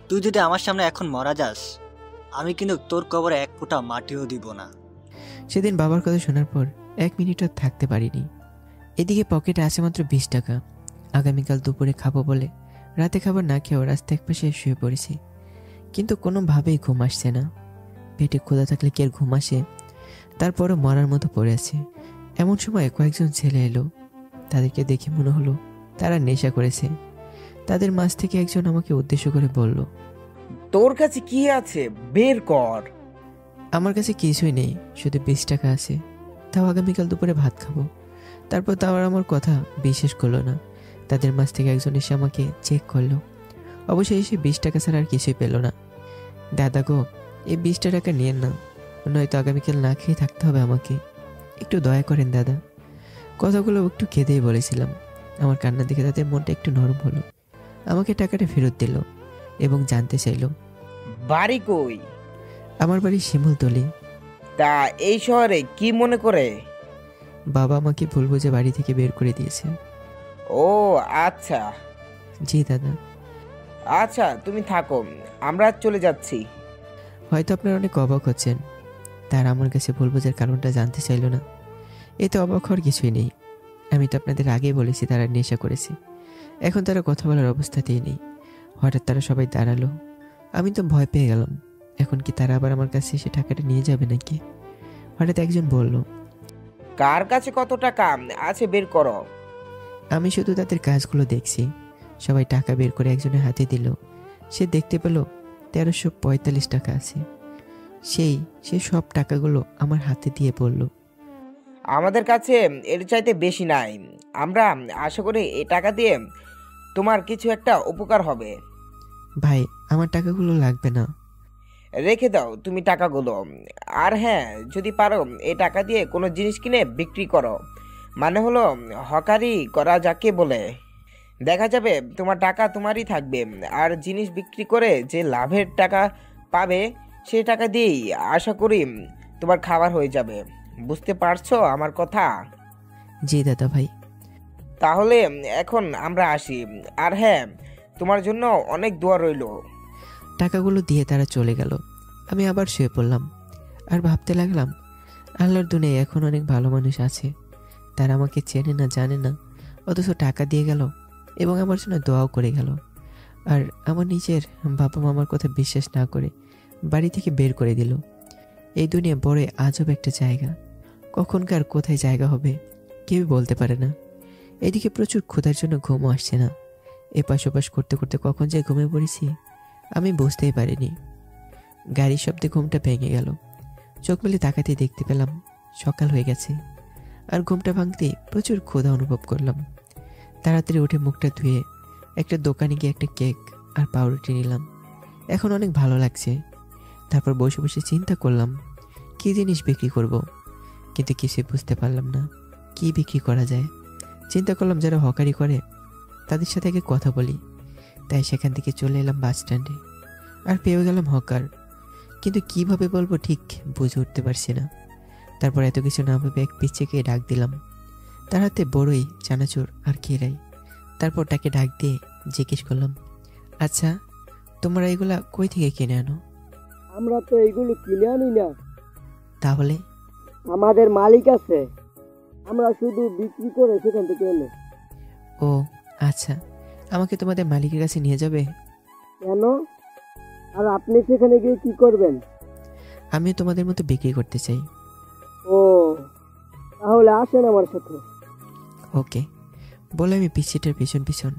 তুই যদি আমার সামনে এখন মারা যাস, আমি কিন্তু তোর কবরে এক ফোঁটা মাটিও দিব না। সেদিন বাবার কথা শোনার পর 1 মিনিট আর থাকতে পারিনি। এদিকে পকেটে আছে মাত্র 20 টাকা। আগামীকাল দুপুরে খাবো বলে রাতে খাবার না খেয়েও রাস্তা একপাশে শুয়ে পড়েছি, কিন্তু কোনোভাবেই ঘুম আসছে না। পেটে ক্ষুধা থাকলে কি আর ঘুম আসে? তারপরও মরার মতো পড়ে আছে। এমন সময় কয়েকজন ছেলে এলো। তাদেরকে দেখে মনে হলো তারা নেশা করেছে। তাদের মাঝ থেকে একজন আমাকে উদ্দেশ্য করে বলল, তোর কাছে কি আছে বের কর। আমার কাছে কিছুই নেই, শুধু 20 টাকা আছে। তাও আগামীকাল দুপুরে ভাত খাবো। তারপর তাও আর আমার কথা বিশ্বাস করলো না। তাদের মাঝ থেকে একজন এসে আমাকে চেক করলো। অবশ্যই এসে 20 টাকা ছাড়া আর কিছুই পেল না। দাদা গো, এই 20 টাকা নিয়েন না, নয়তো আগামীকাল না খেয়ে থাকতে হবে আমাকে। একটু দয়া করেন দাদা। কথাগুলো একটু কেঁদেই বলেছিলাম। আমার কান্না দেখে তাদের মনটা একটু নরম হলো। আমাকে টাকাটা ফেরত দিল এবং জানতে চাইল বাড়ি কই। আমার বাড়ি শিমুলতলি। তা এই শহরে কি মনে করে? বাবা আমাকে ভুল বুঝে বাড়ি থেকে বের করে দিয়েছে। ও আচ্ছা। জি দাদা। আচ্ছা তুমি থাকো, আমরা চলে যাচ্ছি। হয়তো আপনারা অনেক অবাক হচ্ছেন, তারা আমার কাছে ভুল বোঝার কারণটা জানতে চাইল না। এতে অবাক হওয়ার কিছুই নেই। আমি তো আপনাদের আগেই বলেছি তারা নেশা করেছে। এখন তারা কথা বলার অবস্থাতেই নেই। হঠাৎ তারা সবাই দাঁড়ালো। আমি তো ভয় পেয়ে গেলাম। এখন কি তারা আবার আমার কাছে এসে টাকাটা নিয়ে যাবে নাকি? হঠাৎ একজন বলল, কার কাছে কত টাকা আছে বের করো। আমি শুধু তাদের কাজগুলো দেখছি। সবাই টাকা বের করে একজনের হাতে দিল। সে দেখতে পেল 1345 টাকা আছে। সে সব টাকাগুলো আমার হাতে দিয়ে বলল, আমাদের কাছে এর চাইতে বেশি নাই। আমরা আশা করি এই টাকা দিয়ে তোমার কিছু একটা উপকার হবে। ভাই, আমার টাকাগুলো লাগবে না। রেখে দাও তুমি টাকাগুলো। আর হ্যাঁ, যদি পারো এই টাকা দিয়ে কোনো জিনিস কিনে বিক্রি করো। মানে হলো হকারি করা যাকে বলে। দেখা যাবে তোমার টাকা তোমারই থাকবে, আর জিনিস বিক্রি করে যে লাভের টাকা পাবে সেই টাকা দিয়েই আশা করি তোমার খাবার হয়ে যাবে। বুঝতে পারছো আমার কথা? জি দাদা ভাই। তাহলে এখন আমরা আসি। আর হ্যাঁ, তোমার জন্য অনেক দোয়া রইল। টাকাগুলো দিয়ে তারা চলে গেল। আমি আবার শুয়ে পড়লাম আর ভাবতে লাগলাম, আল্লাহর দুনিয়ায় এখন অনেক ভালো মানুষ আছে। তারা আমাকে চেনে না, জানে না, অথচ টাকা দিয়ে গেল এবং আমার জন্য দোয়াও করে গেল। আর আমার নিজের বাবা মামার কথা বিশ্বাস না করে বাড়ি থেকে বের করে দিল। এই দুনিয়া বড় আজব একটা জায়গা। কখনকার কোথায় জায়গা হবে কেউ বলতে পারে না। এদিকে প্রচুর ক্ষুধার জন্য ঘুমও আসছে না। এপাশ ওপাশ করতে করতে কখন যে ঘুমিয়ে পড়েছি আমি বুঝতেই পারিনি। গাড়ির শব্দে ঘুমটা ভেঙে গেল। চোখ মেলে তাকাতেই দেখতে পেলাম সকাল হয়ে গেছে। আর ঘুমটা ভাঙতেই প্রচুর ক্ষুধা অনুভব করলাম। তাড়াতাড়ি উঠে মুখটা ধুয়ে একটা দোকানে গিয়ে একটা কেক আর পাউরুটি নিলাম। এখন অনেক ভালো লাগছে। তারপর বসে বসে চিন্তা করলাম কী জিনিস বিক্রি করব, কিন্তু কিছুই বুঝতে পারলাম না কি বিক্রি করা যায়। চিন্তা করলাম যারা হকারি করে তাদের সাথে আগে কথা বলি। তাই সেখান থেকে চলে এলাম বাস স্ট্যান্ডে আর পেয়ে গেলাম হকার। কিন্তু কিভাবে বলবো ঠিক বুঝে উঠতে পারছি না। তারপর এত কিছু না ভেবে এক পিচ্চিকে ডাক দিলাম। তার হাতে বড়ই, চানাচুর আর কেরাই। তারপর তাকে ডাক দিয়ে জিজ্ঞেস করলাম, আচ্ছা তোমরা এগুলা কই থেকে কিনে আনো? আমরা তো এইগুলো কিনে আনি না। তাহলে? আমাদের মালিক আছে, আমরা শুধু বিক্রি করে সেখান থেকে এনে। ও আচ্ছা, আমাকে তোমাদের মালিকের কাছে নিয়ে যাবে? কেন? আর আপনি সেখানে গিয়ে কি করবেন? আমিও তোমাদের মতো বিক্রি করতে চাই। ও তাহলে আসেন আমার সাথে। ওকে বলে আমি পিচ্ছিটার পিছন পিছন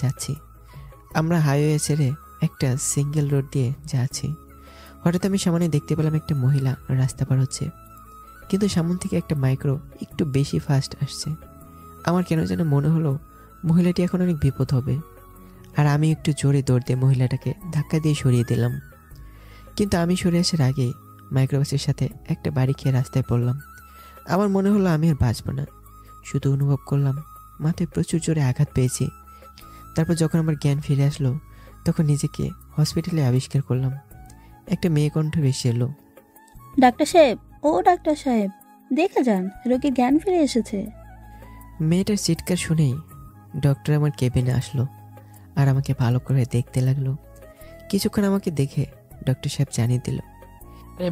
যাচ্ছি। আমরা হাইওয়ে ছেড়ে একটা সিঙ্গেল রোড দিয়ে যাচ্ছি। হঠাৎ আমি সামনে দেখতে পেলাম একটা মহিলা রাস্তা পার হচ্ছে, কিন্তু সামনে থেকে একটা মাইক্রো একটু বেশি ফাস্ট আসছে। আমার কেন যেন মনে হলো মহিলাটি এখন অনেক বিপদ হবে। আর আমি একটু জোরে দৌড় দিয়ে মহিলাটাকে ধাক্কা দিয়ে সরিয়ে দিলাম। কিন্তু আমি সরে আসার আগে মাইক্রোবাসের সাথে একটা বাড়ি খেয়ে রাস্তায় পড়লাম। আমার মনে হলো আমি আর বাঁচব না। শুধু অনুভব করলাম মাথায় প্রচুর জোরে আঘাত পেয়েছি। তারপর যখন আমার জ্ঞান ফিরে আসলো তখন নিজেকে হসপিটালে আবিষ্কার করলাম। একটা মেয়ে কণ্ঠ ভেসে এলো, ডাক্তার সাহেব, ও ডাক্তার সাহেব, দেখে যান, রোগীর জ্ঞান ফিরে এসেছে। মেয়েটার চিৎকার শুনেই ডক্টর আমার কেবিনে আসলো আর আমাকে ভালো করে দেখতে লাগলো। কিছুক্ষণ আমাকে দেখে ডক্টর সাহেব জানিয়ে দিল,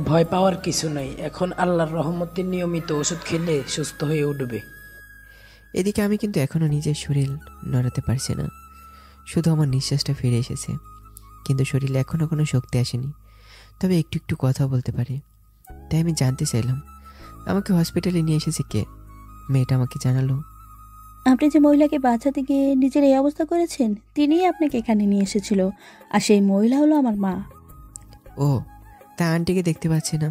ভয় পাওয়ার কিছু নাই, এখন আল্লাহর রহমতে নিয়মিত ওষুধ খেলে সুস্থ হয়ে উঠবে। এদিকে আমি কিন্তু এখনো নিজের শরীর নড়াতে পারছি না। শুধু আমার নিঃশ্বাসটা ফিরে এসেছে, কিন্তু শরীরে এখনো কোনো শক্তি আসেনি। তবে একটু একটু কথা বলতে পারি। তাই আমি জানতে চাইলাম আমাকে হসপিটালে নিয়ে এসেছে কে? মেয়েটা আমাকে জানালো, আপনি যে মহিলাকে বাঁচাতে গিয়ে নিজের এই অবস্থা করেছেন, তিনিই আপনাকে এখানে নিয়ে এসেছিল। আর সেই মহিলা হলো আমার মা। ও, তা আন্টিকে দেখতে পাচ্ছি না।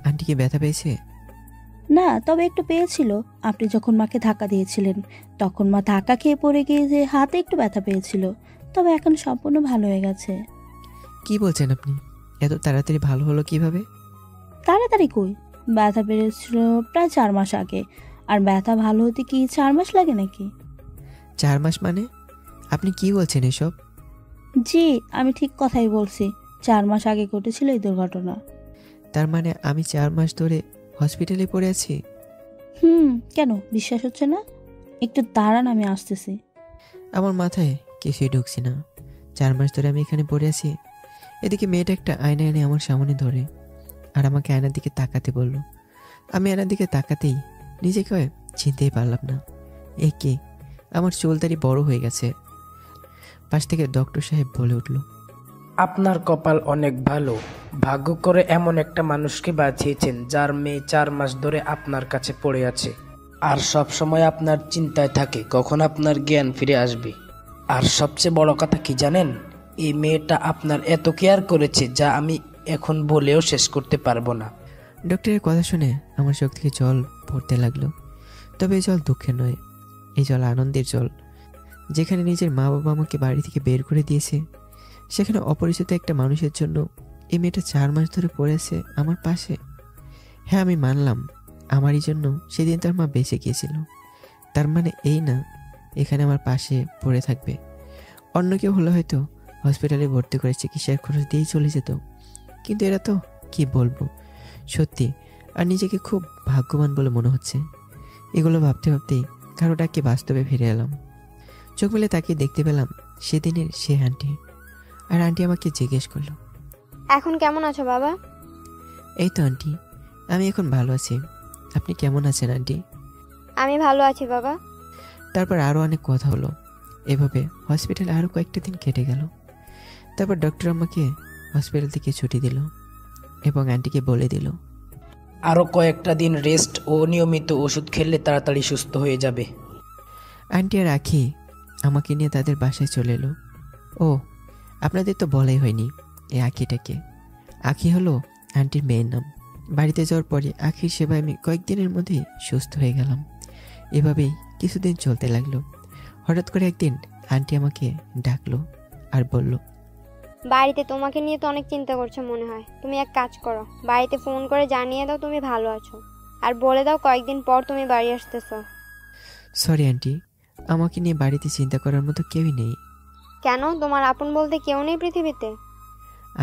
আন্টি কি ব্যথা পেয়েছে? না, তবে একটু পেয়েছিল। আপনি যখন মাকে ধাক্কা দিয়েছিলেন তখন মা ধাক্কা খেয়ে পড়ে গিয়ে যে হাতে একটু ব্যথা পেয়েছিল, তবে এখন সম্পূর্ণ ভালো হয়ে গেছে। কি বলছেন আপনি? এত তাড়াতাড়ি ভালো হলো কিভাবে? তাড়াতাড়ি কই, ব্যথা পেয়েছিল প্রায় 4 মাস আগে। আর ব্যথা ভালো হতে কি 4 মাস লাগে নাকি? 4 মাস মানে? আপনি কি বলছেন এসব? জি, আমি ঠিক কথাই বলছি। 4 মাস আগে ঘটেছিল এই দুর্ঘটনা। তার মানে আমি 4 মাস ধরে হসপিটালে পড়ে আছি? কেন বিশ্বাস হচ্ছে না? একটু দাঁড়ান, আমি আসতেছি। আমার মাথায় কিছুই ঢুকছে না। 4 মাস ধরে আমি এখানে পড়ে আছি। এদিকে মেয়েটা একটা আয়না এনে আমার সামনে ধরে আর আমাকে আয়নার দিকে তাকাতে বলল। আমি আয়নার দিকে তাকাতেই নিজেকে চিনতেই পারলাম না। এ কে? আমার চুলদারি বড় হয়ে গেছে। পাশ থেকে ডক্টর সাহেব বলে উঠল, আপনার কপাল অনেক ভালো। ভাগ্য করে এমন একটা মানুষকে বাঁচিয়েছেন যার মেয়ে 4 মাস ধরে আপনার কাছে পড়ে আছে, আর সব সময় আপনার চিন্তায় থাকে কখন আপনার জ্ঞান ফিরে আসবে। আর সবচেয়ে বড় কথা কি জানেন? এই মেয়েটা আপনার এত কেয়ার করেছে যা আমি এখন বলেও শেষ করতে পারবো না। ডক্টরের কথা শুনে আমার চোখ থেকে জল পড়তে লাগলো। তবে এই জল দুঃখের নয়, এই জল আনন্দের জল। যেখানে নিজের মা বাবা আমাকে বাড়ি থেকে বের করে দিয়েছে, সেখানে অপরিচিত একটা মানুষের জন্য এই মেয়েটা 4 মাস ধরে পড়ে আছে আমার পাশে। হ্যাঁ, আমি মানলাম আমারই জন্য সেদিন তার মা বেঁচে গিয়েছিল। তার মানে এই না এখানে আমার পাশে পড়ে থাকবে। অন্য কেউ হলে হয়তো হসপিটালে ভর্তি করে চিকিৎসার খরচ দিয়েই চলে যেত, কিন্তু এরা তো কি বলবো, সত্যি আর নিজেকে খুব ভাগ্যবান বলে মনে হচ্ছে। এগুলো ভাবতে ভাবতেই কারোটাকে বাস্তবে ফিরে এলাম। চোখ মেলে তাকিয়ে দেখতে পেলাম সেদিনের সে আন্টি। আর আন্টি আমাকে জিজ্ঞেস করলো, এখন কেমন আছো বাবা? এই তো আন্টি, আমি এখন ভালো আছি। আপনি কেমন আছেন আন্টি? আমি ভালো আছি বাবা। তারপর আরও অনেক কথা হলো। এভাবে হসপিটালে আরও কয়েকটা দিন কেটে গেল। তারপর ডক্টর আমাকে হসপিটাল থেকে ছুটি দিল এবং আন্টিকে বলে দিল, আরও কয়েকটা দিন রেস্ট ও নিয়মিত ওষুধ খেলে তাড়াতাড়ি সুস্থ হয়ে যাবে। আন্টি আর আখি আমাকে নিয়ে তাদের বাসায় চলে এলো। ও, আপনাদের তো বলাই হয়নি এই আখিটাকে। আখি হলো আন্টির মেয়ের নাম। বাড়িতে যাওয়ার পরে আখির সেবায় আমি কয়েকদিনের মধ্যেই সুস্থ হয়ে গেলাম। এভাবেই কিছুদিন চলতে লাগলো। হঠাৎ করে একদিন আন্টি আমাকে ডাকলো আর বলল, বাড়িতে তোমাকে নিয়ে তো অনেক চিন্তা করছো মনে হয়। তুমি এক কাজ করো, বাড়িতে ফোন করে জানিয়ে দাও তুমি ভালো আছো, আর বলে দাও কয়েকদিন পর তুমি বাড়ি আসতেছো। সরি আন্টি, আমাকে নিয়ে বাড়িতে চিন্তা করার মতো কেউই নেই। কেন? তোমার আপন বলতে কেউ নেই পৃথিবীতে?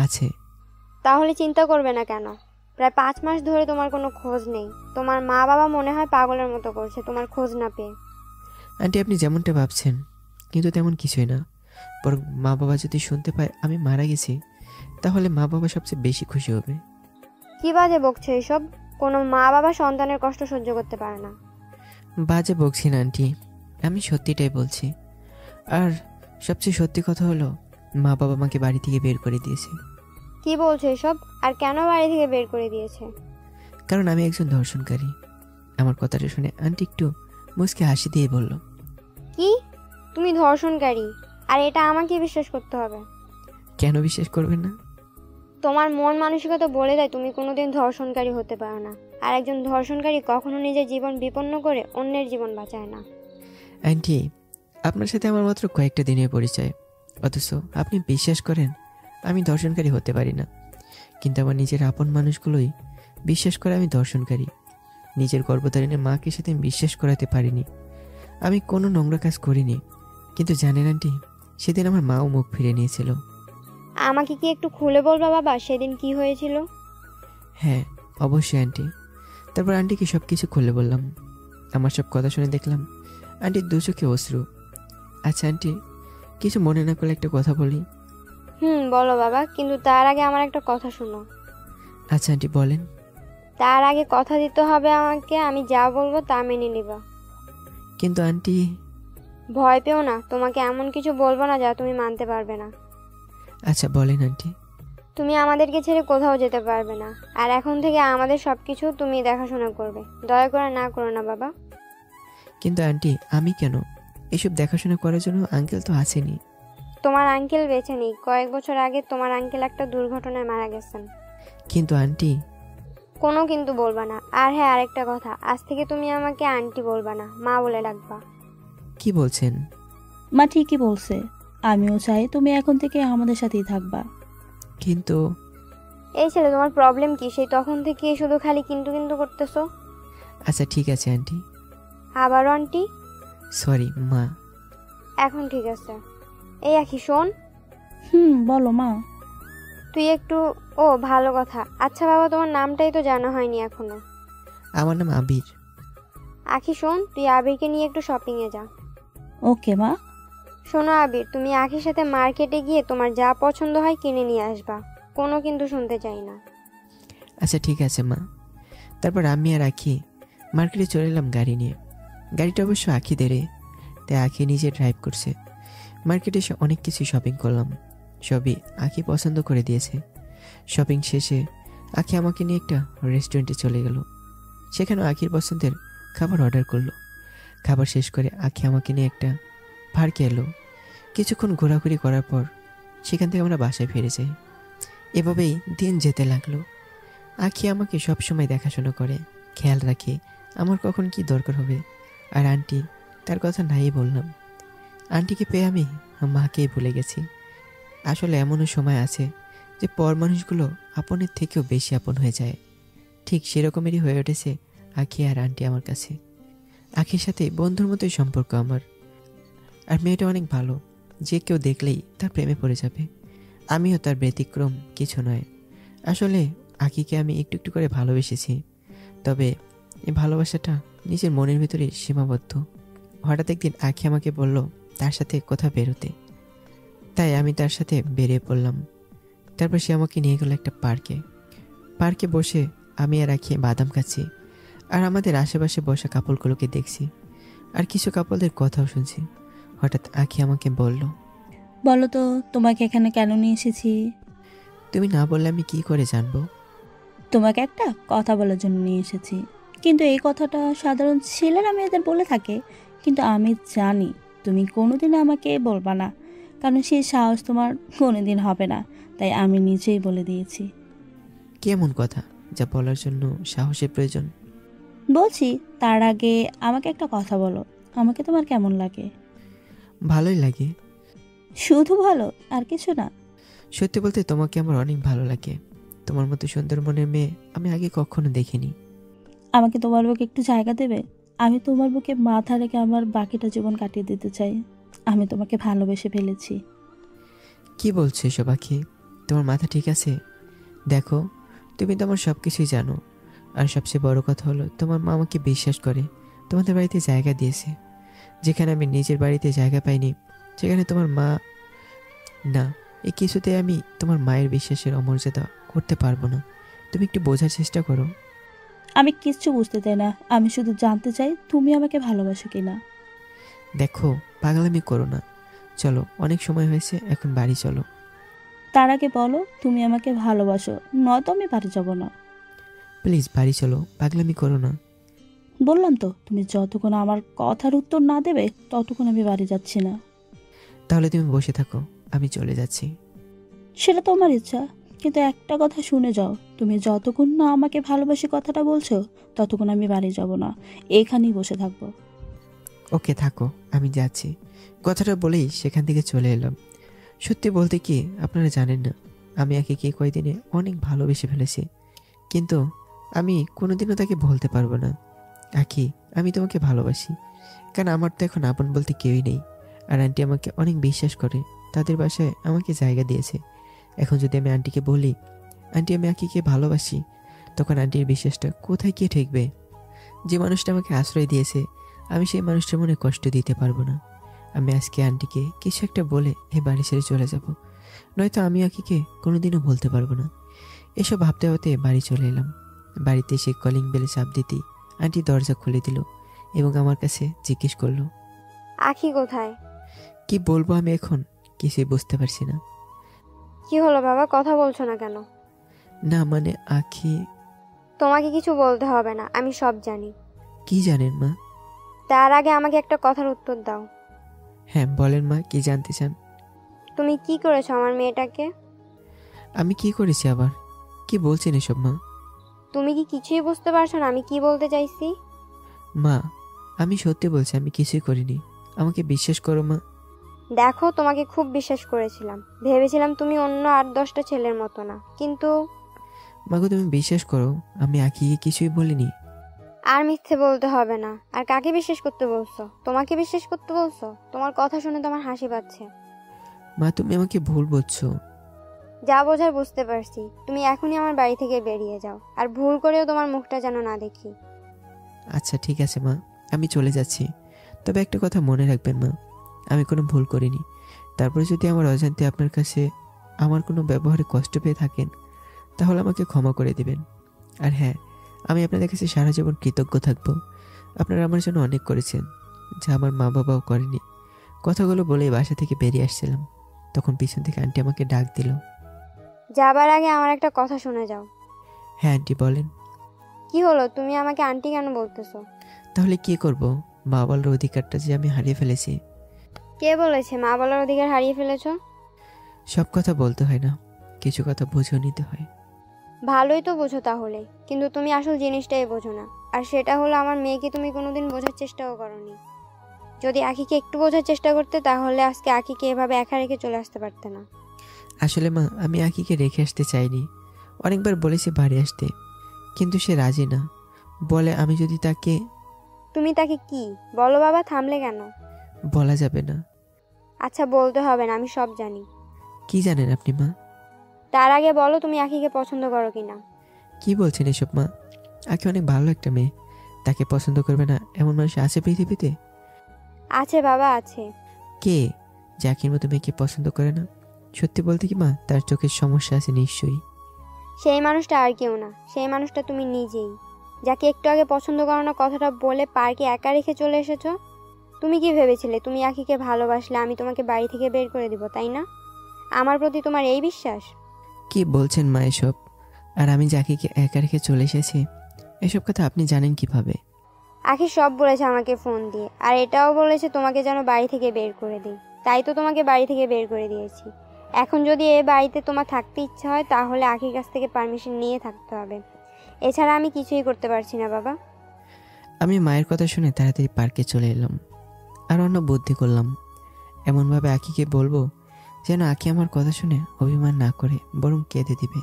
আছে। তাহলে চিন্তা করবে না কেন? প্রায় 5 মাস ধরে তোমার কোনো খোঁজ নেই। তোমার মা বাবা মনে হয় পাগলের মতো করছে তোমার খোঁজ না পেয়ে। আন্টি, আপনি যেমনটা ভাবছেন কিন্তু তেমন কিছুই না। বরং মা বাবা যদি শুনতে পায় আমি মারা গেছি, তাহলে মা বাবা সবচেয়ে বেশি খুশি হবে। কি বাজে বকছো এসব? কোনো মা বাবা সন্তানের কষ্ট সহ্য করতে পারে না। বাজে বকছি না আন্টি, আমি সত্যিটাই বলছি। আর সবচেয়ে সত্যি কথা হলো মা বাবা আমাকে বাড়ি থেকে বের করে দিয়েছে। কি বলছো এসব? আর কেন বাড়ি থেকে বের করে দিয়েছে? কারণ আমি একজন ধর্ষণকারী। আমার কথাটা শুনে আন্টি একটু মুচকে হাসি দিয়ে বলল, কি? তুমি ধর্ষণকারী? আর এটা আমাকে বিশ্বাস করতে হবে? কেন বিশ্বাস করবেন না? তোমার মন মানসিকতা বলে দেয় তুমি কোনোদিন ধর্ষণকারী হতে পারো না। আর একজন ধর্ষণকারী কখনো নিজের জীবন বিপন্ন করে অন্যের জীবন বাঁচায় না। আন্টি, আপনার সাথে আমার মাত্র কয়েকটা দিনের পরিচয়, অথচ আপনি বিশ্বাস করেন আমি ধর্ষণকারী হতে পারি না। কিন্তু আমার নিজের আপন মানুষগুলোই বিশ্বাস করে আমি ধর্ষণকারী। নিজের গর্ভধারিণের মাকে সেদিন বিশ্বাস করাতে পারিনি। আমি কোনো নোংরা কাজ করিনি, কিন্তু জানেন আন্টি, সেদিন আমার মাও মুখ ফিরে নিয়েছিল। আমাকে কি একটু খুলে বলবা বাবা সেদিন কি হয়েছিল? হ্যাঁ অবশ্যই আন্টি। তারপর আন্টিকে সব কিছু খুলে বললাম। আমার সব কথা শুনে দেখলাম আন্টির 2 চোখে অশ্রু। আচ্ছা আন্টি, কিছু মনে না করলে একটা কথা বলি? বলো বাবা, কিন্তু তার আগে আমার একটা কথা শোনো। আচ্ছা আন্টি বলেন। তার আগে কথা দিতে হবে আমাকে, আমি যা বলবো তা মেনে নিবা। কিন্তু আন্টি। ভয় পেও না, তোমাকে এমন কিছু বলবো না যা তুমি মানতে পারবে না। আচ্ছা বলেন আন্টি। তুমি আমাদেরকে ছেড়ে কোথাও যেতে পারবে না, আর এখন থেকে আমাদের সবকিছু তুমি দেখাশোনা করবে। দয়া করে না করো না বাবা। কিন্তু আন্টি, আমি কেন? এসব দেখাশোনা করার জন্য আঙ্কেল তো আছেনই। তোমার আঙ্কেল বেঁচে নেই। কয়েক বছর আগে তোমার আঙ্কেল একটা দুর্ঘটনায় মারা গেছেন। কিন্তু আন্টি, কোনো কিন্তু বলবা না। আর হ্যাঁ, আরেকটা কথা, আজ থেকে তুমি আমাকে আন্টি বলবা না, মা বলে ডাকবা। কি বলছেন? মা ঠিকই বলছে, আমিও চাই তুমি এখন থেকে আমাদের সাথেই থাকবা। কিন্তু এই ছেলে, তোমার প্রবলেম কি? সেই তখন থেকে শুধু খালি কিন্তু কিন্তু করতেছো। আচ্ছা ঠিক আছে আন্টি। আবারও আন্টি? সরি মা। এখন ঠিক আছে। এই আখি শোন। বলো মা। তুই একটু, ও ভালো কথা। আচ্ছা বাবা, তোমার নামটাই তো জানা হয়নি এখনো। আমার নাম আবির। আখি শোন, তুই আবিরকে নিয়ে একটু শপিং এ যা। ওকে মা। শোনো আবির, তুমি আখির সাথে মার্কেটে গিয়ে তোমার যা পছন্দ হয় কিনে নিয়ে আসবা, কোনো কিন্তু শুনতে চাই না। আচ্ছা ঠিক আছে মা। তারপর আমি আর আখি মার্কেটে চলে এলাম গাড়ি নিয়ে। গাড়িটা অবশ্য আখিদেরই, তাই আখি নিজে ড্রাইভ করছে। মার্কেটে এসে অনেক কিছু শপিং করলাম, সবই আখি পছন্দ করে দিয়েছে। শপিং শেষে আখি আমাকে নিয়ে একটা রেস্টুরেন্টে চলে গেল। সেখানেও আখির পছন্দের খাবার অর্ডার করলো। খাবার শেষ করে আখি আমাকে নিয়ে একটা পার্কে এলো। কিছুক্ষণ ঘোরাঘুরি করার পর সেখান থেকে আমরা বাসায় ফিরে যাই। এভাবেই দিন যেতে লাগলো। আখি আমাকে সবসময় দেখাশোনা করে, খেয়াল রাখে আমার কখন কি দরকার হবে। আর আন্টি, তার কথা নাই বললাম, আন্টিকে পেয়ে আমি মাকেই ভুলে গেছি। আসলে এমনও সময় আছে যে পর মানুষগুলো আপনের থেকেও বেশি আপন হয়ে যায়। ঠিক সেরকমেরই হয়ে উঠেছে আখি আর আন্টি আমার কাছে। আখির সাথে বন্ধুর মতোই সম্পর্ক আমার। আর মেয়েটা অনেক ভালো, যে কেউ দেখলেই তার প্রেমে পড়ে যাবে। আমিও তার ব্যতিক্রম কিছু নয়। আসলে আখিকে আমি একটু একটু করে ভালোবেসেছি, তবে এই ভালোবাসাটা নিজের মনের ভিতরে সীমাবদ্ধ। হঠাৎ একদিন আখি আমাকে বলল তার সাথে কোথাও বেরোতে, তাই আমি তার সাথে বেরিয়ে পড়লাম। তারপর সে আমাকে নিয়ে গেল একটা পার্কে বসে আমি আর আখি বাদাম খাচ্ছি, আর আমাদের আশেপাশে বসা কাপলগুলোকে দেখছি, আর কিছু কাপলদের কথাও শুনছি। হঠাৎ আখি আমাকে বলল, বলো তো তোমাকে এখানে কেন নিয়ে এসেছি? তুমি না বললে আমি কি করে জানবো? তোমাকে একটা কথা বলার জন্য নিয়ে এসেছি, কিন্তু এই কথাটা সাধারণ ছেলেরা মেয়েদের বলে থাকে, কিন্তু আমি জানি তুমি কোনোদিন আমাকে বলবা না, কারণ সেই সাহস তোমার কোনোদিন হবে না, তাই আমি নিজেই বলে দিয়েছি। কেমন কথা যা বলার জন্য সাহসের প্রয়োজন? বলছি, তার আগে আমাকে একটা কথা বলো, আমাকে তোমার কেমন লাগে? ভালোই লাগে। শুধু ভালো, আর কিছু না? সত্যি বলতে তোমাকে আমার অনেক ভালো লাগে। তোমার মতো সুন্দর মনের মেয়ে আমি আগে কখনো দেখিনি। আমাকে তোমার বুকে একটু জায়গা দেবে? আমি তোমার বুকে মাথা রেখে আমার বাকিটা জীবন কাটিয়ে দিতে চাই। আমি তোমাকে ভালোবেসে ফেলেছি। কি বলছো এসব আখি? তোমার মাথা ঠিক আছে? দেখো, তুমি তো আমার সব কিছুই জানো, আর সবচেয়ে বড় কথা হলো তোমার মা আমাকে বিশ্বাস করে, তোমাদের বাড়িতে জায়গা দিয়েছে। যেখানে আমি নিজের বাড়িতে জায়গা পাইনি, সেখানে তোমার মা না, এই কিছুতে আমি তোমার মায়ের বিশ্বাসের অমর্যাদা করতে পারবো না। তুমি একটু বোঝার চেষ্টা করো। আমি কিচ্ছু বুঝতে চাই না, আমি শুধু জানতে চাই তুমি আমাকে ভালোবাসো কিনা। দেখো, পাগলামি করো না, চলো, অনেক সময় হয়েছে, এখন বাড়ি চলো। তার আগে বলো তুমি আমাকে ভালোবাসো, নয়তো আমি বাড়ি যাব না। প্লিজ বাড়ি চলো, পাগলামি করো না। বললাম তো, তুমি যতক্ষণ আমার কথার উত্তর না দেবে ততক্ষণ আমি বাড়ি যাচ্ছি না। তাহলে তুমি বসে থাকো, আমি চলে যাচ্ছি। সেটা তোমার ইচ্ছা, কিন্তু একটা কথা শুনে যাও, তুমি যতক্ষণ না আমাকে ভালোবাসি কথাটা বলছো ততক্ষণ আমি বাড়ি যাব না, এখানেই বসে থাকবো। ওকে থাকো, আমি যাচ্ছি। কথাটা বলেই সেখান থেকে চলে এলাম। সত্যি বলতে কি, আপনারা জানেন না, আমি আখিকে কয়েকদিনে অনেক ভালোবেসে ফেলেছি, কিন্তু আমি কোনোদিনও তাকে বলতে পারবো না, আখি আমি তোমাকে ভালোবাসি। কারণ আমার তো এখন আপন বলতে কেউই নেই। আর আন্টি আমাকে অনেক বিশ্বাস করে, তাদের বাসায় আমাকে জায়গা দিয়েছে। এখন যদি আমি আন্টিকে বলি আন্টি আমি আখিকে ভালোবাসি, তখন আন্টির বিশ্বাসটা কোথায় গিয়ে ঠেকবে? যে মানুষটা আমাকে আশ্রয় দিয়েছে, আমি সেই মানুষটার মনে কষ্ট দিতে পারবো না। আমি আজকে আন্টিকে কিছু একটা বলে এই বাড়ি ছেড়ে চলে যাব, নয়তো আমি আখিকে কোনোদিনও বলতে পারবো না। এসব ভাবতে ভাবতে বাড়ি চলে এলাম। বাড়িতে এসে কলিং বেলে চাপ দিতেই আন্টি দরজা খুলে দিল এবং আমার কাছে জিজ্ঞেস করলো, আখি কোথায়? কি বলবো আমি এখন কিছুই বুঝতে পারছি না। কি হলো বাবা, কথা বলছো না কেন? না মানে আখি। তোমাকে কিছু বলতে হবে না, আমি সব জানি। কি জানেন মা? তার আগে আমাকে একটা কথার উত্তর দাও। হ্যাঁ বলেন মা, কি জানতে চান? তুমি কি করেছো আমার মেয়েটাকে? আমি কি করেছি আবার? কি বলছেন এসব মা? তুমি কি কিছুই বুঝতে পারছো না আমি কি বলতে চাইছি? মা, আমি সত্যি বলছি, আমি কিছুই করিনি। আমাকে বিশ্বাস করো মা। দেখো, তোমাকে খুব বিশ্বাস করেছিলাম, ভেবেছিলাম তুমি অন্য 8-10টা ছেলের মতো না, কিন্তু মাগো তুমি বিশ্বাস করো, আমি আঁকিকে কিছুই বলিনি। আর মিথ্যে বলতে হবে না। আর কাকে বিশ্বাস করতে বলছো? তোমাকে বিশ্বাস করতে বলছো? তোমার কথা শুনে তো আমার হাসি পাচ্ছে। মা তুমি আমাকে ভুল বুঝছো। যা বোঝার বুঝতে পারছি। তুমি এখনই আমার বাড়ি থেকে বেরিয়ে যাও, আর ভুল করেও তোমার মুখটা যেন না দেখি। আচ্ছা ঠিক আছে মা, আমি চলে যাচ্ছি। তবে একটা কথা মনে রাখবেন মা, আমি কোনো ভুল করিনি। তারপরে যদি আমার অজান্তে আপনার কাছে আমার কোনো ব্যবহারে কষ্ট পেয়ে থাকেন, তাহলে আমাকে ক্ষমা করে দিবেন। আর হ্যাঁ, আমি আপনাদের কাছে সারা জীবন কৃতজ্ঞ থাকব। আপনারা আমার জন্য অনেক করেছেন, যা আমার মা বাবাও করেনি। কথাগুলো বলেই বাসা থেকে বেরিয়ে আসছিলাম, তখন পিছন থেকে আন্টি আমাকে ডাক দিল। যাবার আগে আমার একটা কথা শুনে যাও। হ্যাঁ আন্টি বলেন। কি হলো, তুমি আমাকে আন্টি কেন বলতেছো? তাহলে কি করব? মা বলার অধিকারটা যে আমি হারিয়ে ফেলেছি। কে বলেছে মা বলার অধিকার হারিয়ে ফেলেছো? সব কথা বলতে হয় না, কিছু কথা বুঝেও নিতে হয়। ভালোই তো বোঝো তাহলে, কিন্তু তুমি আসল জিনিসটাই বোঝো না। আর সেটা হলো আমার মেয়েকে তুমি কোনোদিন বোঝার চেষ্টাও করোনি। যদি আখিকে একটু বোঝার চেষ্টা করতে, তাহলে আজকে আখিকে এভাবে একা রেখে চলে আসতে পারতে না। আসলে মা, আমি আঁকিকে রেখে আসতে চাইনি। অনেকবার বলেছি বাড়ি আসতে, কিন্তু সে রাজি না। বলে আমি যদি তাকে... তুমি তাকে কি বলো বাবা? থামলে কেন? বলা যাবে না। আচ্ছা বলতে হবে না, আমি সব জানি। কি জানেন আপনি মা? তার আগে বলো তুমি আখিকে পছন্দ করো কিনা। কি বলছেন এসব মা? আঁকি অনেক ভালো একটা মেয়ে, তাকে পছন্দ করবে না এমন মানুষ আছে পৃথিবীতে? আছে বাবা, আছে। কে যে আঁকির মতো মেয়েকে পছন্দ করে না? সত্যি বলতে কি মা, তার চোখের সমস্যা আছে নিশ্চয়ই। সেই মানুষটা আর কেউ না, সেই মানুষটা তুমি নিজেই, যাকে একটু আগে পছন্দ করো না কথাটা বলে পার্কে একা রেখে চলে এসেছো। তুমি কি ভেবেছিলে তুমি আখিকে ভালোবাসলে আমি তোমাকে বাড়ি থেকে বের করে দিব, তাই না? আমার প্রতি তোমার এই বিশ্বাস? কি বলছেন মা এসব? আর আমি যে আঁকিকে একা রেখে চলে এসেছি, এসব কথা আপনি জানেন কিভাবে? আখি সব বলেছে আমাকে ফোন দিয়ে, আর এটাও বলেছে তোমাকে যেন বাড়ি থেকে বের করে দিই। তাই তো তোমাকে বাড়ি থেকে বের করে দিয়েছি। এখন যদি এই বাড়িতে তোমার থাকতে ইচ্ছা হয়, তাহলে আখির কাছ থেকে পারমিশন নিয়ে থাকতে হবে। এছাড়া আমি কিছুই করতে পারছি না বাবা। আমি মায়ের কথা শুনে তাড়াতাড়ি পার্কে চলে এলাম। আর অন্য বুদ্ধি করলাম, এমনভাবে আঁকিকে বলবো যেন আঁকি আমার কথা শুনে অভিমান না করে বরং কেঁদে দিবে।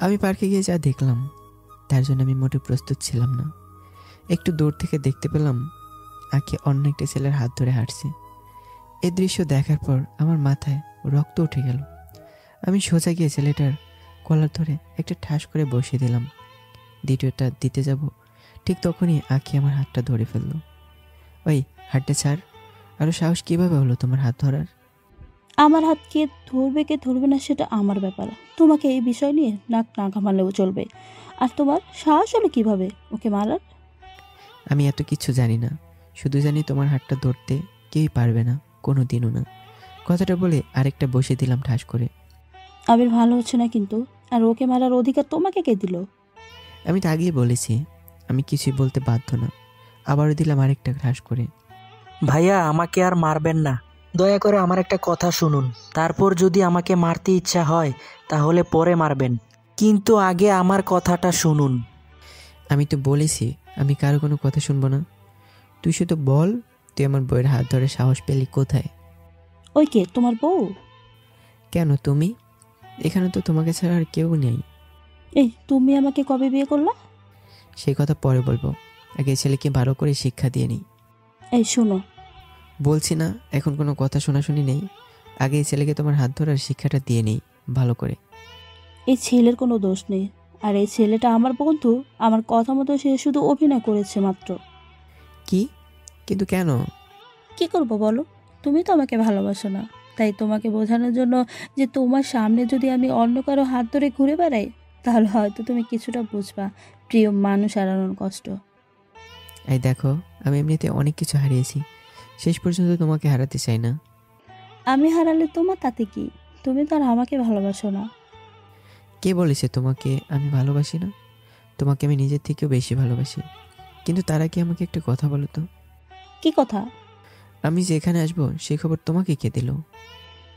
আমি পার্কে গিয়ে যা দেখলাম, তার জন্য আমি মোটেও প্রস্তুত ছিলাম না। একটু দূর থেকে দেখতে পেলাম আঁকি অন্য একটা ছেলের হাত ধরে হাঁটছে। এই দৃশ্য দেখার পর আমার মাথায় রক্ত উঠে গেল। আমি সোজা গিয়ে ছেলেটার কলার ধরে একটা ঠাস করে বসিয়ে দিলাম। দ্বিতীয়টা দিতে যাব, ঠিক তখনই আঁকি আমার হাতটা ধরে ফেললো। ওই হাতটা ছাড়। আরও সাহস কিভাবে হলো তোমার হাত ধরার? আমার হাত কে ধরবে কে ধরবে না সেটা আমার ব্যাপার। তোমাকে এই বিষয় নিয়ে নাক না ঘামালেও চলবে। আর তোমার সাহস হলো কিভাবে ওকে মারার? আমি এত কিছু জানি না, শুধু জানি তোমার হাতটা ধরতে কেউই পারবে না, কোনো দিনও না। কথাটা বলে আরেকটা বসে দিলাম ঠাস করে। আবির ভালো হচ্ছে না কিন্তু। আর ওকে মারার অধিকার তোমাকে কে দিল? আমি তো আগেই বলেছি আমি কিছুই বলতে বাধ্য না। আবারও দিলাম আরেকটা ঠাস করে। ভাইয়া আমাকে আর মারবেন না, দয়া করে আমার একটা কথা শুনুন। তারপর যদি আমাকে মারতে ইচ্ছা হয় তাহলে পরে মারবেন, কিন্তু আগে আমার কথাটা শুনুন। আমি তো বলেছি আমি কারো কোনো কথা শুনবো না। তুই শুধু বল, তুই আমার বইয়ের হাত ধরে সাহস পেলি কোথায়? ওই কে, তোমার বউ? কেন তুমি? এখানে তো তোমাকে ছাড়া আর কেউ নেই। এই তুমি আমাকে কবে বিয়ে করলা? সেই কথা পরে বলবো, আগে ছেলেকে ভালো করে শিক্ষা দিয়ে নিই। এই শোনো, বলছি না এখন কোনো কথা শোনাশুনি নেই। আগে এই ছেলেকে তোমার হাত ধরার শিক্ষাটা দিয়ে নিই ভালো করে। এই ছেলের কোনো দোষ নেই। আর এই ছেলেটা আমার বন্ধু, আমার কথা মতো সে শুধু অভিনয় করেছে মাত্র। কি? কিন্তু কেন? কি করব বলো? তুমি তো আমাকে ভালোবাসো না, তাই তোমাকে বোঝানোর জন্য যে তোমার সামনে যদি আমি অন্য কারো হাত ধরে ঘুরে বেড়াই, তাহলে হয়তো তুমি কিছুটা বুঝবা প্রিয় মানুষ হারানোর কষ্ট। এই দেখো, আমি এমনিতে অনেক কিছু হারিয়েছি, শেষ পর্যন্ত তোমাকে হারাতে চাই না। আমি হারালে তোমার তাতে কি? তুমি তো আর আমাকে ভালোবাসো না। কে বলেছে তোমাকে আমি ভালোবাসি না? তোমাকে আমি নিজের থেকেও বেশি ভালোবাসি। কিন্তু তার আগে আমাকে একটা কথা বলো তো। কি কথা? আমি যে এখানে আসবো সেই খবর তোমাকে কে দিল?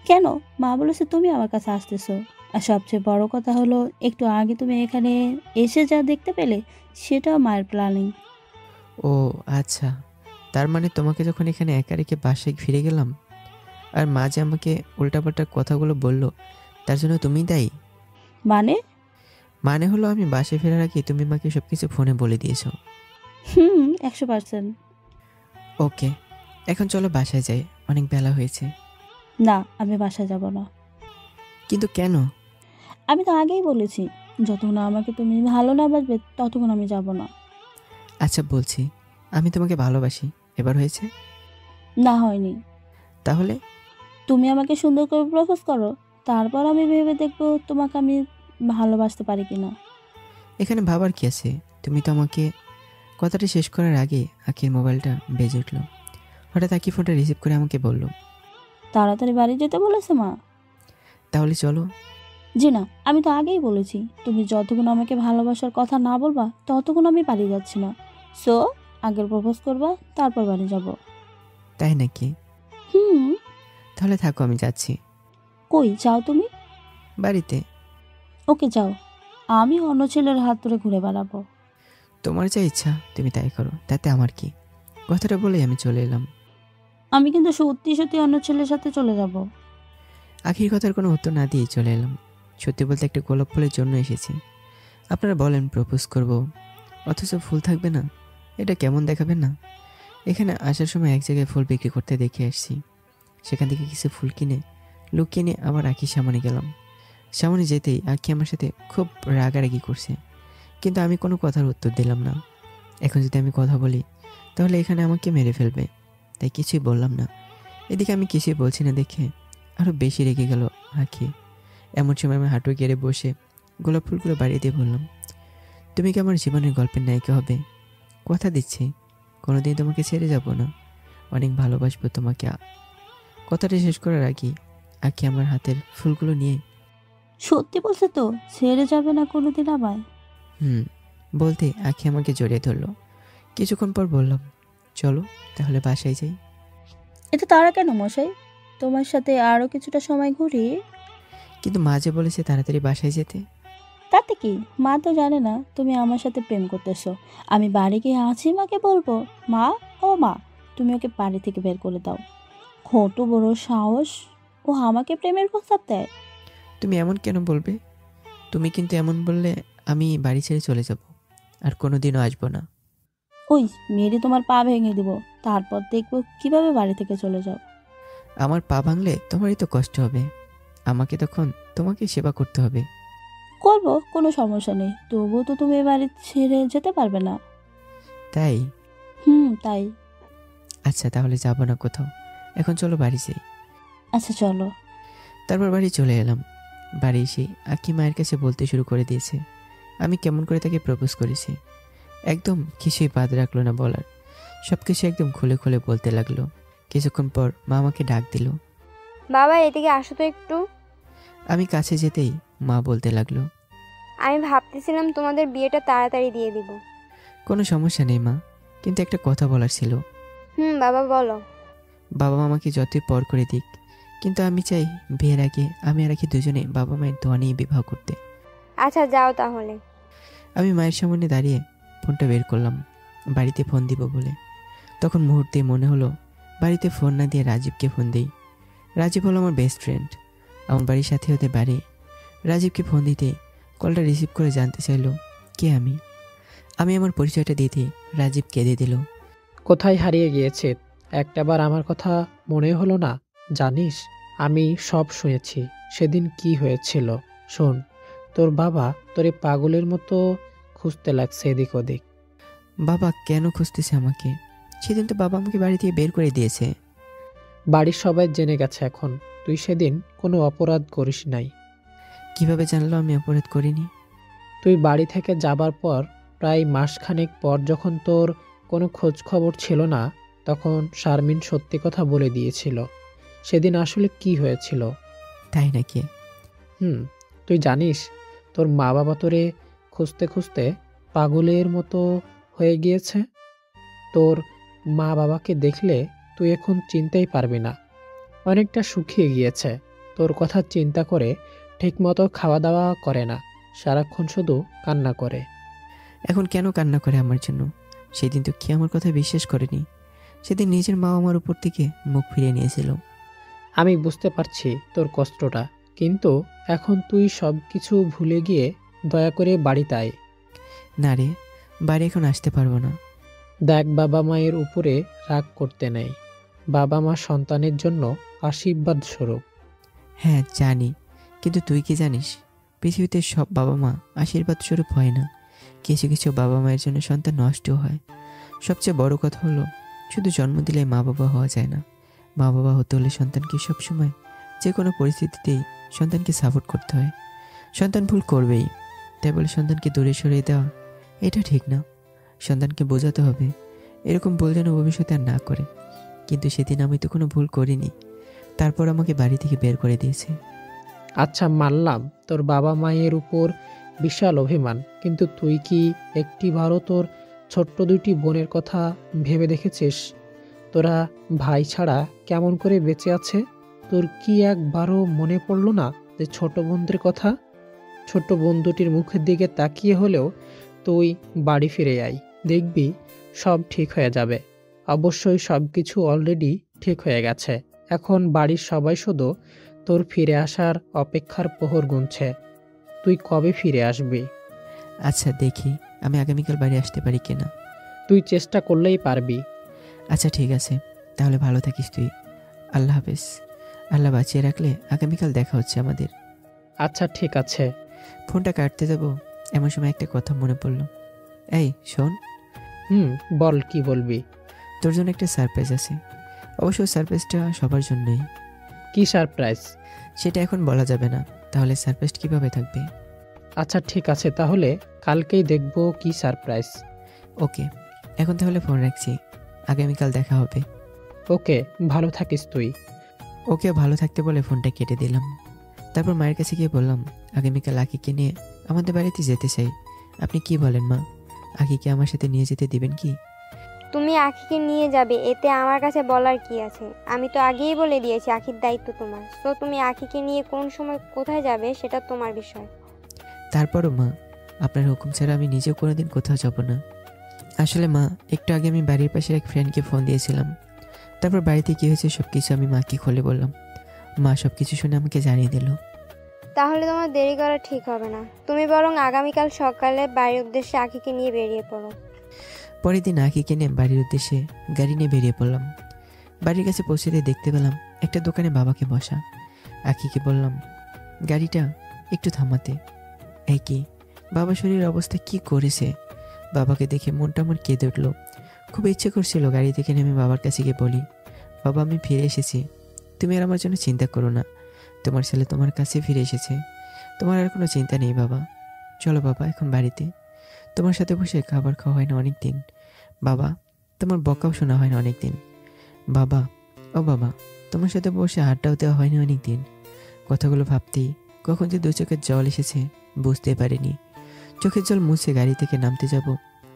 কেন? মা বলেছে তুমি আমার কাছে আসতেছো। আর সবচেয়ে বড় কথা হলো একটু আগে তুমি এখানে এসে যা দেখতে পেলে সেটাও মায়ের প্ল্যানিং। ও আচ্ছা, তার মানে তোমাকে যখন এখানে একা রেখে বাসায় ফিরে গেলাম আর মা যে আমাকে উল্টাপাল্টা কথাগুলো বললো, তার জন্য তুমিই দায়ী? মানে? মানে হলো আমি বাসায় ফেরার আগে তুমি মাকে সব কিছু ফোনে বলে দিয়েছো। 100%। ওকে, এখন চলো বাসায় যাই, অনেক বেলা হয়েছে। না, আমি বাসায় যাব না। কিন্তু কেন? আমি তো আগেই বলেছি, যতক্ষণ আমাকে তুমি ভালো না বাসবে ততক্ষণ আমি যাব না। আচ্ছা বলছি, আমি তোমাকে ভালোবাসি, এবার হয়েছে? না, হয়নি। তাহলে? তুমি আমাকে সুন্দর করে প্রপোজ করো, তারপর আমি ভেবে দেখবো তোমাকে আমি ভালোবাসতে পারি কিনা। এখানে ভাবার কি আছে? তুমি তো আমাকে কথাটা শেষ করার আগে আখির মোবাইলটা বেজে উঠলো। হঠাৎ আখি ফোনটা রিসিভ করে আমাকে বলল, তাড়াতাড়ি বাড়ি যেতে বলেছে মা। তাহলে চলো। জি না, আমি তো আগেই বলেছি তুমি যতক্ষণ আমাকে ভালোবাসার কথা না বলবা ততক্ষণ আমি বাড়ি যাচ্ছি না। সো আগের প্রপোজ করবা, তারপর বাড়ি যাব। তাই নাকি? তাহলে থাকো, আমি যাচ্ছি। কই যাও তুমি? বাড়িতে। ওকে যাও, আমি অন্য ছেলের হাত ধরে ঘুরে বেড়াবো। তোমার যা ইচ্ছা তুমি তাই করো, তাতে আমার কি? কথাটা বলেই আমি চলে এলাম। আমি কিন্তু সত্যি সত্যি অন্য ছেলের সাথে চলে যাব। আখির কথার কোনো উত্তর না দিয়ে চলে এলাম। সত্যি বলতে একটা গোলাপ ফুলের জন্য এসেছি। আপনারা বলেন প্রপোজ করব, অথচ ফুল থাকবে না, এটা কেমন দেখাবেন না? এখানে আসার সময় এক জায়গায় ফুল বিক্রি করতে দেখে আসছি, সেখান থেকে কিছু ফুল কিনে লুকিয়ে নিয়ে আবার আখির সামনে গেলাম। সামনে যেতেই আখি আমার সাথে খুব রাগারাগি করছে, কিন্তু আমি কোনো কথার উত্তর দিলাম না। এখন যদি আমি কথা বলি তাহলে এখানে আমাকে মেরে ফেলবে, তাই কিছুই বললাম না। এদিকে আমি কিছুই বলছি না দেখে আরও বেশি রেগে গেল আখি। এমন সময় আমি হাঁটু গেড়ে বসে গোলাপ ফুলগুলো বাড়িয়ে দিয়ে বললাম, তুমি কি আমার জীবনের গল্পের নায়িকা হবে? কথা দিচ্ছি কোনোদিন তোমাকে ছেড়ে যাব না, অনেক ভালোবাসবো তোমাকে। কথাটা শেষ করার আগেই আখি আমার হাতের ফুলগুলো নিয়ে, সত্যি বলছে তো ছেড়ে যাবে না কোনোদিন আমায়? বলতে আখি আমাকে জড়িয়ে ধরলো। কিছুক্ষণ পর বললাম, চলো তাহলে বাসায় যাই। এটা তারা কেন মশাই? তোমার সাথে আরো কিছুটা সময় ঘুরি। কিন্তু মা যে বলেছে তাড়াতাড়ি বাসায় যেতে। তাতে কি? মা তো জানে না তুমি আমার সাথে প্রেম করতেছো। আমি বাড়ি গিয়ে আছি মাকে বলবো, মা ও মা তুমি ওকে বাড়ি থেকে বের করে দাও। কত বড় সাহস, ও আমাকে প্রেমের প্রস্তাব দেয়। তুমি এমন কেন বলবে? তুমি কিন্তু এমন বললে আমি বাড়ি ছেড়ে চলে যাব, আর কোনোদিনও আসবো না। ওই মেরে তোমার পা ভেঙে দিব, তারপর দেখবো কিভাবে বাড়ি থেকে চলে যাও। আমার পা ভাঙলে তোমারই তো কষ্ট হবে, আমাকে তখন তোমাকে সেবা করতে হবে। করবো, কোনো সমস্যা নেই, তবুও তো তুমি বাড়ি ছেড়ে যেতে পারবে না। তাই? তাই। আচ্ছা তাহলে যাবো না কোথাও, এখন চলো বাড়ি যাই। আচ্ছা চলো। তারপর বাড়ি চলে এলাম। বাড়ি এসে আখি মায়ের কাছে বলতে শুরু করে দিয়েছে আমি কেমন করে তাকে প্রপোজ করেছি। একদম কিছুই বাদ রাখলো না বলার, সব কিছু একদম খুলে খুলে বলতে লাগলো। কিছুক্ষণ পর মা আমাকে ডাক দিল, বাবা এদিকে আসো তো একটু। আমি কাছে যেতেই মা বলতে লাগলো, আমি ভাবতেছিলাম তোমাদের বিয়েটা তাড়াতাড়ি দিয়ে দিব। কোনো সমস্যা নেই মা, কিন্তু একটা কথা বলার ছিল। বাবা বলো। বাবা মা আমাকে যতই পর করে দিক, কিন্তু আমি চাই বিয়ের আগে আমি আর আখি দুজনে বাবা মায়ের দোয়া নিয়ে বিবাহ করতে। আচ্ছা যাও তাহলে। আমি মায়ের সামনে দাঁড়িয়ে ফোনটা বের করলাম বাড়িতে ফোন দিব বলে। তখন মুহূর্তে মনে হলো বাড়িতে ফোন না দিয়ে রাজীবকে ফোন দিই। রাজীব হলো আমার বেস্ট ফ্রেন্ড, আমার বাড়ির সাথে হতে বাড়ি। রাজীবকে ফোন দিতে কলটা রিসিভ করে জানতে চাইলো কে আমি। আমি আমার পরিচয়টা দিতে রাজীব কেঁদে দিল, কোথায় হারিয়ে গিয়েছে? একটাবার আমার কথা মনে হলো না? জানিস আমি সব শুনেছি সেদিন কি হয়েছিল। শোন, তোর বাবা তোরে পাগলের মতো খুঁজতে লাগছে এদিক ওদিক। বাবা কেন খুঁজতেছে আমাকে? সেদিন তো বাবা আমাকে বাড়ি থেকে বের করে দিয়েছে। বাড়ির সবাই জেনে গেছে এখন তুই সেদিন কোনো অপরাধ করিস নাই। কিভাবে জানলো আমি অপরাধ করিনি? তুই বাড়ি থেকে যাবার পর প্রায় মাসখানেক পর যখন তোর কোনো খোঁজ খবর ছিল না, তখন শারমিন সত্যি কথা বলে দিয়েছিল সেদিন আসলে কি হয়েছিল। তাই নাকি? তুই জানিস তোর মা বাবা তোরে খুঁজতে খুঁজতে পাগলের মতো হয়ে গিয়েছে। তোর মা বাবাকে দেখলে তুই এখন চিনতেই পারবি না, অনেকটা শুকিয়ে গিয়েছে। তোর কথা চিন্তা করে ঠিকমতো খাওয়া দাওয়া করে না, সারাক্ষণ শুধু কান্না করে। এখন কেন কান্না করে আমার জন্য? সেদিন তো কি আমার কথা বিশ্বাস করেনি? সেদিন নিজের মা আমার উপর থেকে মুখ ফিরিয়ে নিয়েছিল। আমি বুঝতে পারছি তোর কষ্টটা, কিন্তু এখন তুই সব কিছু ভুলে গিয়ে দয়া করে বাড়িতে আয়। না রে, বাড়ি এখন আসতে পারবো না। দেখ, বাবা মায়ের উপরে রাগ করতে নেই। বাবা মা সন্তানের জন্য আশীর্বাদ স্বরূপ। হ্যাঁ জানি, কিন্তু তুই কি জানিস পৃথিবীতে সব বাবা মা আশীর্বাদ স্বরূপ হয় না। কিছু কিছু বাবা মায়ের জন্য সন্তান নষ্টও হয়। সবচেয়ে বড় কথা হলো, শুধু জন্ম দিলে মা বাবা হওয়া যায় না। মা বাবা হতে হলে সন্তানকে সবসময় যে কোনো পরিস্থিতিতেই সন্তানকে সাপোর্ট করতে হয়। সন্তান ভুল করবেই, তাই বলে সন্তানকে দূরে সরিয়ে দেওয়া এটা ঠিক না। সন্তানকে বোঝাতে হবে এরকম ভুল যেন ভবিষ্যতে আর না করে। কিন্তু সেদিন আমি তো কোনো ভুল করিনি, তারপর আমাকে বাড়ি থেকে বের করে দিয়েছে। আচ্ছা মানলাম তোর বাবা মায়ের উপর বিশাল অভিমান, কিন্তু তুই কি একটিবারও তোর ছোট্ট দুটি বোনের কথা ভেবে দেখেছিস? তোরা ভাই ছাড়া কেমন করে বেঁচে আছে? তোর কি একবারও মনে পড়লো না যে ছোট বোনদের কথা? ছোট্ট বোন দুটির মুখের দিকে তাকিয়ে হলেও তুই বাড়ি ফিরে আয়, দেখবি সব ঠিক হয়ে যাবে। অবশ্যই সব কিছু অলরেডি ঠিক হয়ে গেছে। এখন বাড়ির সবাই শুধু তোর ফিরে আসার অপেক্ষার প্রহর গুনছে। তুই কবে ফিরে আসবি? আচ্ছা দেখি আমি আগামীকাল বাড়ি আসতে পারি কিনা। তুই চেষ্টা করলেই পারবি। আচ্ছা ঠিক আছে, তাহলে ভালো থাকিস তুই। আল্লাহ হাফেজ। আল্লাহ বাঁচিয়ে রাখলে আগামীকাল দেখা হচ্ছে আমাদের। আচ্ছা ঠিক আছে। ফোনটা কাটতে যাব এমন সময় একটা কথা মনে পড়লো। এই শোন। বল, কি বলবি? তোর জন্য একটা সারপ্রাইজ আছে। অবশ্য সারপ্রাইজটা সবার জন্যই। কি সারপ্রাইজ? সেটা এখন বলা যাবে না, তাহলে সারপ্রাইজ কিভাবে থাকবে? আচ্ছা ঠিক আছে, তাহলে কালকেই দেখব কি সারপ্রাইজ। ওকে, এখন তাহলে ফোন রাখছি, আগামীকাল দেখা হবে। ওকে, ভালো থাকিস তুই। ওকে ভালো থাকতে বলে ফোনটা কেটে দিলাম। তারপর মায়ের কাছে গিয়ে বললাম, আগামীকাল আকিকে নিয়ে আমাদের বাড়িতে যেতে চাই। আপনি কি বলেন মা, আকিকে আমার সাথে নিয়ে যেতে দিবেন কি? তুমি আখিকে নিয়ে যাবে, এতে আমার কাছে বলার কি আছে? আমি তো আগেই বলে দিয়েছি আখির দায়িত্ব তোমার। তো তুমি আখিকে নিয়ে কোন সময় কোথায় যাবে সেটা তোমার বিষয়। তারপরও মা, আপনার হুকুম ছাড়া আমি নিজেও কোনোদিন কোথাও যাব না। আসলে মা, একটু আগে আমি বাড়ির পাশের এক ফ্রেন্ডকে ফোন দিয়েছিলাম। তারপর বাড়িতে কী হয়েছে সব কিছু আমি মাকে খুলে বললাম। মা সব কিছু শুনে আমাকে জানিয়ে দিল। তাহলে তোমার দেরি করা ঠিক হবে না, তুমি বরং আগামীকাল সকালে বাড়ির উদ্দেশ্যে আখিকে নিয়ে বেরিয়ে পড়ো। পরের দিন আকিকে নিয়ে বাড়ির উদ্দেশ্যে গাড়ি নিয়ে বেরিয়ে পড়লাম। বাড়ির কাছে পৌঁছে দেখতে পেলাম একটা দোকানে বাবাকে বসা। আকিকে বললাম গাড়িটা একটু থামাতে। এই কি, বাবা শরীরের অবস্থা কি করেছে! বাবাকে দেখে মনটা আমার কেঁদে উঠল। খুব ইচ্ছে করছিল গাড়ি থেকে নেমে বাবার কাছে গিয়ে বলি, বাবা আমি ফিরে এসেছি, তুমি আর আমার জন্য চিন্তা করো না, তোমার ছেলে তোমার কাছে ফিরে এসেছে, তোমার আর কোনো চিন্তা নেই বাবা। চলো বাবা এখন বাড়িতে, তোমার সাথে বসে খাবার খাওয়া হয় না অনেক দিন। বাবা তোমার বকাও শোনা হয় না অনেক দিন। বাবা, ও বাবা, তোমার সাথে বসে আড্ডাও দেওয়া হয়নি অনেক দিন। কথাগুলো ভাবতেই কখন যে দু চোখের জল এসেছে বুঝতে পারিনি। চোখের জল মুছে গাড়ি থেকে নামতে যাব,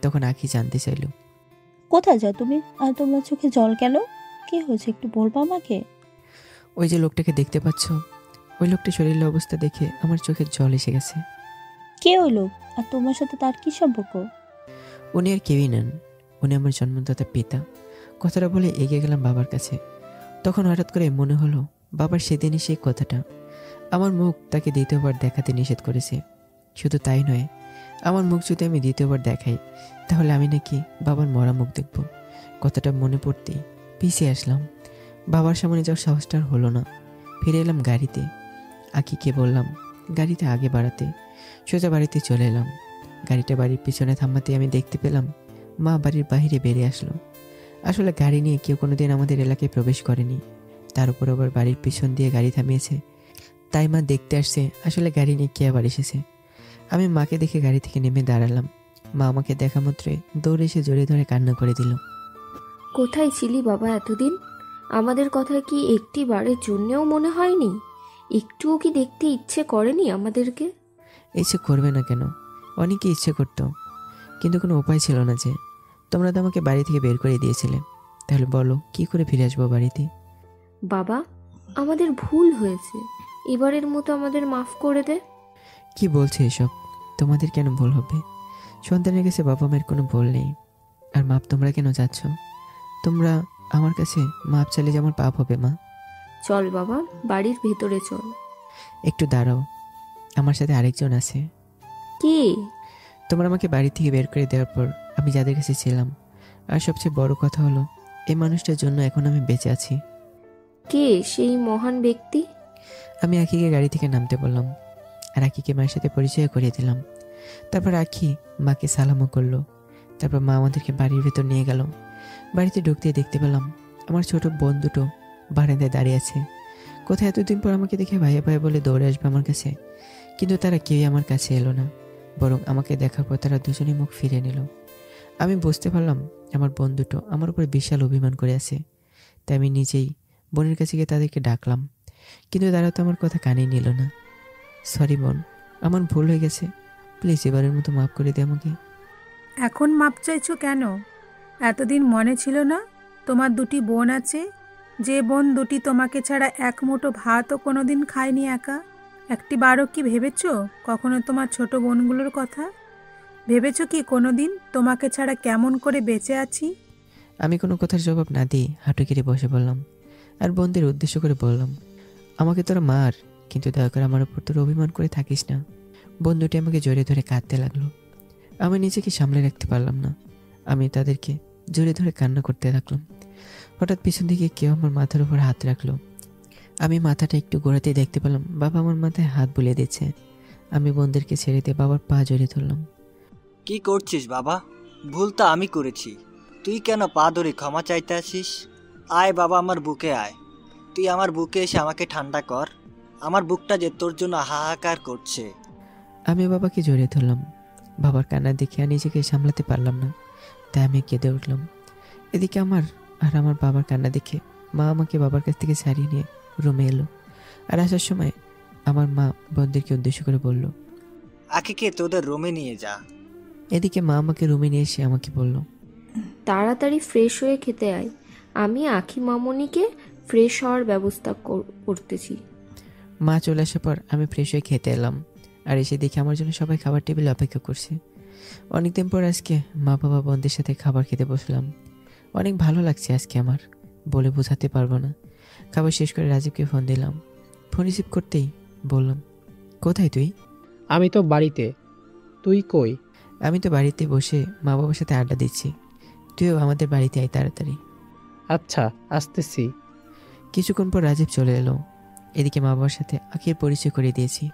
তখন আখি জানতে চাইল, কোথায় যাও তুমি? আর তোমার চোখে জল কেন? কি হয়েছে একটু বলবো আমাকে? ওই যে লোকটাকে দেখতে পাচ্ছ, ওই লোকটা শরীরের অবস্থা দেখে আমার চোখের জল এসে গেছে। কে ওই লোক? আর তোমার সাথে তার কি সম্পর্ক? উনি আর কেউই নেন, উনি আমার জন্মদাতা পিতা। কথাটা বলে এগিয়ে গেলাম বাবার কাছে। তখন হঠাৎ করে মনে হলো বাবার সেদিনই সেই কথাটা। আমার মুখ তাকে দ্বিতীয়বার দেখাতে নিষেধ করেছে। শুধু তাই নয়, আমার মুখ যদি আমি দ্বিতীয়বার দেখাই তাহলে আমি নাকি বাবার মরা মুখ দেখব। কথাটা মনে পড়তেই পিছিয়ে আসলাম। বাবার সামনে যাওয়ার সাহসটা আর হলো না। ফিরে এলাম গাড়িতে। আকিকে বললাম গাড়িতে আগে বাড়াতে। সোজা বাড়িতে চলে এলাম। গাড়িটা বাড়ির পিছনে থামাতে আমি দেখতে পেলাম মা বাড়ির বাইরে বেরিয়ে আসলো। আসলে গাড়ি নিয়ে কেউ কোনোদিন আমাদের এলাকায় প্রবেশ করেনি, তার উপর আবার বাড়ির পিছন দিয়ে গাড়ি থামিয়েছে। তাই মা দেখতে আসছে আসলে গাড়ি নিয়ে কে আবার এসেছে। আমি মাকে দেখে গাড়ি থেকে নেমে দাঁড়ালাম। মা আমাকে দেখা মাত্রই দৌড়ে এসে জড়িয়ে ধরে কান্না করে দিল। কোথায় ছিলি বাবা এতদিন? আমাদের কথা কি একটি বারের জন্যেও মনে হয়নি? একটুও কি দেখতে ইচ্ছে করেনি আমাদেরকে? ইচ্ছে করবে না কেন, অনেকে ইচ্ছে করতো, কিন্তু কোনো উপায় ছিল না। যে তোমরা তো আমাকে বাড়ি থেকে বের করে দিয়েছিলে, তাহলে বলো কি করে ফিরে আসবো বাড়িতে? বাবা, আমাদের ভুল হয়েছে, এবারের মতো আমাদের মাফ করে দে। কি বলছে এসব? তোমাদের কেন ভুল হবে? সন্তানের কাছে বাবা মায়ের কোনো ভুল নেই। আর মাপ তোমরা কেন চাচ্ছ? তোমরা আমার কাছে মাপ চাইলে যেমন পাপ হবে মা। চল বাবা, বাড়ির ভেতরে চল। একটু দাঁড়াও, আমার সাথে আরেকজন আছে। কি? তোমরা আমাকে বাড়ি থেকে বের করে দেওয়ার পর আমি যাদের কাছে ছিলাম, আর সবচেয়ে বড় কথা হলো এই মানুষটার জন্য এখন আমি বেঁচে আছি। কে সেই মহান ব্যক্তি? আমি আখিকে গাড়ি থেকে নামতে বললাম, আর আখিকে মায়ের সাথে পরিচয় করিয়ে দিলাম। তারপর আখি মাকে সালামও করলো। তারপর মা আমাদেরকে বাড়ির ভেতর নিয়ে গেল। বাড়িতে ঢুকতেই দেখতে পেলাম আমার ছোট বোন দুটো বারান্দায় দাঁড়িয়ে আছে। কোথায় এতদিন পর আমাকে দেখে ভাইয়া ভাইয়া বলে দৌড়ে আসবে আমার কাছে, কিন্তু তারা কেউই আমার কাছে এলো না। বরং আমাকে দেখার পর তারা দুজনেই মুখ ফিরে নিল। আমি বুঝতে পারলাম আমার বোন দুটো আমার উপর বিশাল অভিমান করে আছে। তাই আমি নিজেই বোনের কাছে গিয়ে তাদেরকে ডাকলাম, কিন্তু তারা তো আমার কথা কানেই নিল না। সরি বোন, আমার ভুল হয়ে গেছে, প্লিজ এবারের মতো মাফ করে দে আমাকে। এখন মাপ চাইছো কেন? এতদিন মনে ছিল না তোমার দুটি বোন আছে, যে বোন দুটি তোমাকে ছাড়া এক মুঠো ভাতও কোনোদিন খায়নি একা? একটি বারও কি ভেবেছো কখনো তোমার ছোট বোনগুলোর কথা? ভেবেছো কি কোনোদিন তোমাকে ছাড়া কেমন করে বেঁচে আছি? আমি কোনো কথার জবাব না দিয়ে হাঁটু কেটে বসে বললাম, আর বোনদের উদ্দেশ্য করে বললাম, আমাকে তোরা মার, কিন্তু দয়া করে আমার উপর তোরা অভিমান করে থাকিস না। বোন দুটি আমাকে জড়িয়ে ধরে কাঁদতে লাগলো। আমি নিজেকে সামলে রাখতে পারলাম না। আমি তাদেরকে জড়িয়ে ধরে কান্না করতে লাগলাম। হঠাৎ পিছন দিকে কেউ আমার মাথার উপর হাত রাখলো। আমি মাথাটা একটু ঘোরাতেই দেখতে পেলাম বাবা আমার মাথায় হাত বুলিয়ে দিচ্ছে। আমি বোনদেরকে ছেড়ে দিয়ে বাবার পা জড়িয়ে ধরলাম। কি করছিস বাবা? ভুল তো আমি করেছি, তুই কেন পা ধরে ক্ষমা চাইতে আসিস? আয় বাবা, আমার বুকে আয়। তুই আমার বুকে এসে আমাকে ঠান্ডা কর। আমার বুকটা যে তোর জন্য হাহাকার করছে। আমি বাবাকে জড়িয়ে ধরলাম। বাবার কান্না দেখে আর নিজেকে সামলাতে পারলাম না, তাই আমি কেঁদে উঠলাম। এদিকে আমার বাবার কান্না দেখে মা আমাকে বাবার কাছ থেকে ছাড়িয়ে নিয়ে রুমে এলো। আর আসার সময় আমার মা বোনদেরকে উদ্দেশ্য করে বলল, আখিকে তোদের রুমে নিয়ে যা। এদিকে মা আমাকে রুমে নিয়ে এসে আমাকে বলল, তাড়াতাড়ি ফ্রেশ হয়ে খেতে আয়, আমি আখি মামনিকে ফ্রেশ হওয়ার ব্যবস্থা করতেছি। মা চলে আসার পর আমি ফ্রেশ হয়ে খেতে এলাম। আর এসে দেখি আমার জন্য সবাই খাবার টেবিলে অপেক্ষা করছে। অনেকদিন পর আজকে মা বাবা বোনদের সাথে খাবার খেতে বসলাম। অনেক ভালো লাগছে আজকে, আমার বলে বোঝাতে পারবো না। খাবার শেষ করে রাজীবকে ফোন দিলাম। ফোন রিসিভ করতেই বললাম, কোথায় তুই? আমি তো বাড়িতে, তুই কই? আমি তো বাড়িতে বসে মা বাবার সাথে আড্ডা দিচ্ছি। তুইও আমাদের বাড়িতে আয় তাড়াতাড়ি। আচ্ছা, আসতেছি। কিছুক্ষণ পর রাজীব চলে এলো। এদিকে মা বাবার সাথে আখির পরিচয় করিয়ে দিয়েছি,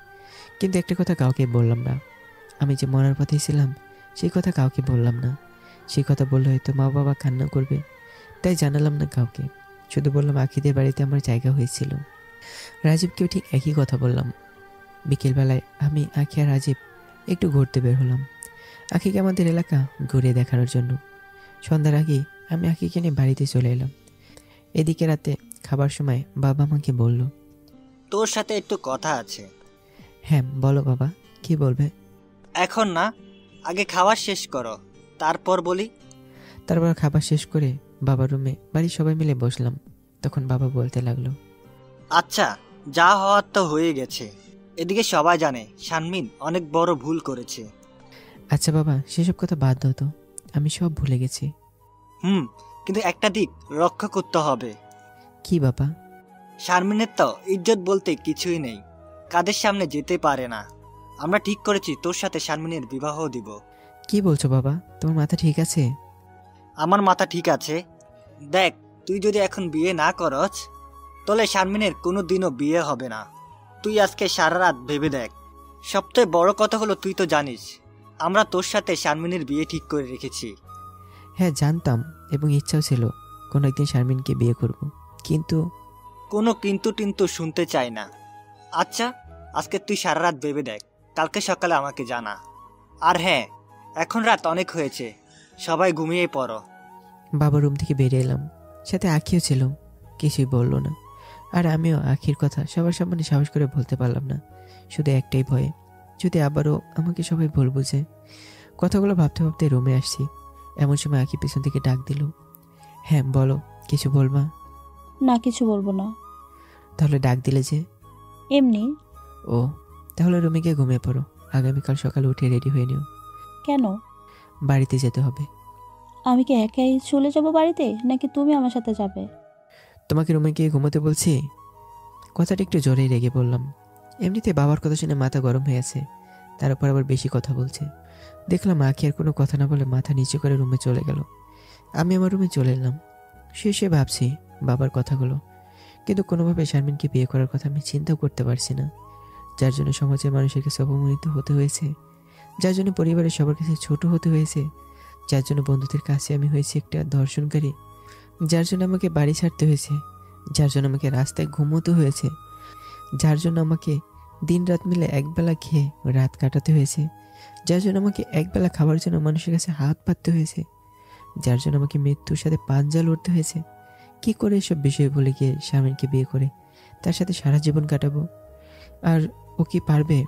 কিন্তু একটা কথা কাউকে বললাম না। আমি যে মরার পথেই ছিলাম সেই কথা কাউকে বললাম না। সেই কথা বললে হয়তো মা বাবা কান্না করবে, তাই জানালাম না কাউকে। শুধু বললাম আখিদের বাড়িতে আমার জায়গা হয়েছিল। রাজীবকেও ঠিক একই কথা বললাম। বিকেলবেলায় আমি আখি আর রাজীব একটু ঘুরতে বের হলাম, আখিকে আমাদের এলাকা ঘুরে দেখানোর জন্য। সন্ধ্যার আগেই আমি আখিকে নিয়ে বাড়িতে চলে এলাম। এদিকে রাতে খাবার সময় বাবা আমাকে বলল, তোর সাথে একটু কথা আছে। হ্যাঁ বলো বাবা, কি বলবে? এখন না, আগে খাবার শেষ করো, তারপর বলি। তারপর খাবার শেষ করে বাবার রুমে বাড়ির সবাই মিলে বসলাম। তখন বাবা বলতে লাগলো, আচ্ছা, যা হওয়ার তো হয়ে গেছে। এদিকে সবাই জানে শানমিন অনেক বড় ভুল করেছে। আচ্ছা বাবা, সেসব কথা বাদ দাও তো, আমি সব ভুলে গেছি। কিন্তু একটা দিক রক্ষা করতে হবে। কি বাবা? শারমিনের তো ইজ্জত বলতে কিছুই নেই, কাদের সামনে যেতে পারে না। আমরা ঠিক করেছি তোর সাথে শারমিনের বিবাহ দিব। কি বলছো বাবা, তোমার মাথা ঠিক আছে? আমার মাথা ঠিক আছে। দেখ, তুই যদি এখন বিয়ে না করছ, তাহলে শারমিনের কোনো দিনও বিয়ে হবে না। তুই আজকে সারা রাত ভেবে দেখ। সবচেয়ে বড় কথা হলো, তুই তো জানিস আমরা তোর সাথে শারমিনের বিয়ে ঠিক করে রেখেছি। হ্যাঁ জানতাম, এবং ইচ্ছাও ছিল কোনো একদিন শারমিনকে বিয়ে করব, কিন্তু কোনো কিন্তু টিন্তু শুনতে চাই না। আচ্ছা, আজকে তুই সারা রাত ভেবে দেখ, কালকে সকালে আমাকে জানা। আর হ্যাঁ, এখন রাত অনেক হয়েছে, সবাই ঘুমিয়ে পড়ো। বাবার রুম থেকে বেরিয়ে এলাম, সাথে আখিও ছিল। কিছুই বললো না, আর আমিও আখির কথা সবার সামনে সাহস করে বলতে পারলাম না। শুধু একটাই ভয়ে, যদি আবারও আমাকে সবাই ভুল বুঝে। কথাগুলো ভাবতে ভাবতে রুমে আসছি, এমন সময় আখি পিছন থেকে ডাক দিল, হ্যাঁ বলো, কিছু বলবা? না, কিছু বলবো না। তাহলে ডাক দিলে যে? এমনি। ও, তাহলে রুমে গিয়ে ঘুমিয়ে পড়ো। আগামীকাল সকালে উঠে রেডি হয়ে নিও। কেন? বাড়িতে যেতে হবে। আমি কি একাই চলে যাব বাড়িতে, নাকি তুমি আমার সাথে যাবে? তোমাকে রুমে গিয়ে ঘুমোতে বলছি। কথাটা একটু জোরেই রেগে বললাম। এমনিতে বাবার কথা শুনে মাথা গরম হয়ে আছে, তার উপর আবার বেশি কথা বলছে। দেখলাম আখি আর কোনো কথা না বলে মাথা নিচু করে রুমে চলে গেল। আমি আমার রুমে চলে এলাম। শুয়ে ভাবছি বাবার কথাগুলো, কিন্তু কোনোভাবে শারমিনকে বিয়ে করার কথা আমি চিন্তাও করতে পারছি না। যার জন্য সমাজের মানুষের কাছে অপমানিত হতে হয়েছে, যার জন্য পরিবারের সবার কাছে ছোট হতে হয়েছে, যার জন্য বন্ধুদের কাছে আমি হয়েছি একটা ধর্ষণকারী, যার জন্য আমাকে বাড়ি ছাড়তে হয়েছে, যার জন্য আমাকে রাস্তায় ঘুমোতে হয়েছে, যার জন্য আমাকে দিন রাত মিলে একবেলা খেয়ে রাত কাটাতে হয়েছে, যার জন্য আমাকে একবেলা খাবার জন্য মানুষের কাছে হাত পাততে হয়েছে, যার জন্য আমাকে মৃত্যুর সাথে পাঞ্জা লড়তে হয়েছে। কি করে এসব বিষয় ভুলে গিয়ে স্বামীকে বিয়ে করে তার সাথে সারা জীবন কাটাবো? আর ও কি পারবে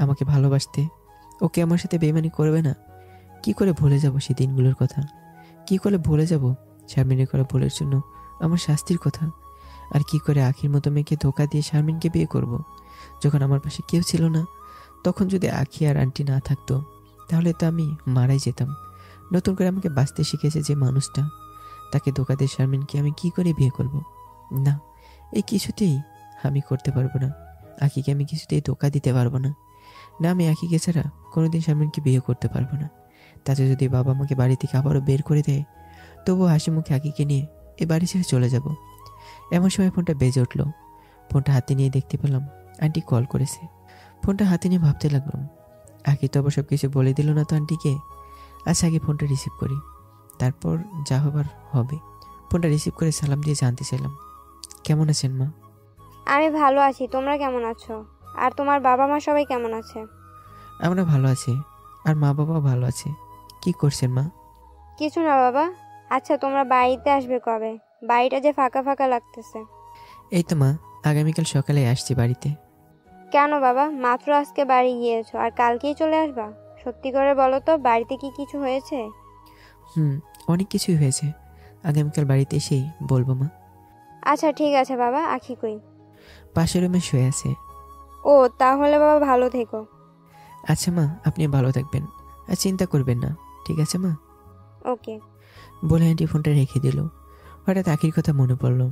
আমাকে ভালোবাসতে? ওকে আমার সাথে বেইমানি করবে না? কি করে ভুলে যাব সেই দিনগুলোর কথা? কি করে ভুলে যাব শারমিনের করা ভুলের জন্য আমার শাস্তির কথা? আর কি করে আখির মতো মেয়েকে ধোকা দিয়ে শারমিনকে বিয়ে করব, যখন আমার পাশে কেউ ছিল না? তখন যদি আখি আর আন্টি না থাকতো তাহলে তো আমি মারাই যেতাম। নতুন করে আমাকে বাঁচতে শিখেছে যে মানুষটা, তাকে ধোকা দিয়ে শারমিনকে আমি কি করে বিয়ে করব? না, এই কিছুতেই আমি করতে পারবো না। আখিকে আমি কিছুতেই ধোকা দিতে পারবো না। না, আমি আখিকে ছাড়া কোনোদিন শারমিনকে বিয়ে করতে পারবো না। তাতে যদি বাবা আমাকে বাড়ি থেকে আবারও বের করে দেয়, তবুও হাসি মুখে আখিকে নিয়ে এ বাড়ি ছেড়ে চলে যাব। এমন সময় ফোনটা বেজে উঠলো। ফোনটা হাতে নিয়ে দেখতে পেলাম আন্টি কল করেছে। ফোনটা হাতে নিয়ে ভাবতে লাগলাম, আখি তো আবার সব কিছু বলে দিল না তো আন্টিকে। আচ্ছা, আগে ফোনটা রিসিভ করি, তারপর যা হবার হবে। ফোনটা রিসিভ করে সালাম দিয়ে জানতে চাইলাম, কেমন আছেন মা? আমি ভালো আছি, তোমরা কেমন আছো? আর তোমার বাবা মা সবাই কেমন আছে? আমরা ভালো আছি, আর মা বাবা ভালো আছে। কি করছেন মা? কিছু না বাবা। আচ্ছা, তোমরা বাড়িতে আসবে কবে? বাড়িটা যে ফাঁকা ফাঁকা লাগতেছে। এই তো মা, আগামীকাল সকালে আসছি বাড়িতে। কেন বাবা, মাত্র আজকে বাড়ি গিয়েছো আর কালকেই চলে আসবা? সত্যি করে বলো তো, বাড়িতে কি কিছু হয়েছে? অনেক কিছুই হয়েছে, আগামীকাল বাড়িতে এসেই বলবো মা। আচ্ছা ঠিক আছে বাবা। আখি কই? পাশের রুমে শুয়ে আছে। ও, তাহলে বাবা ভালো থেকো। আচ্ছা মা, আপনি ভালো থাকবেন, আর চিন্তা করবেন না, ঠিক আছে মা? ওকে। বলে আন্টি ফোনটা রেখে দিল। হঠাৎ আখির কথা মনে পড়লো।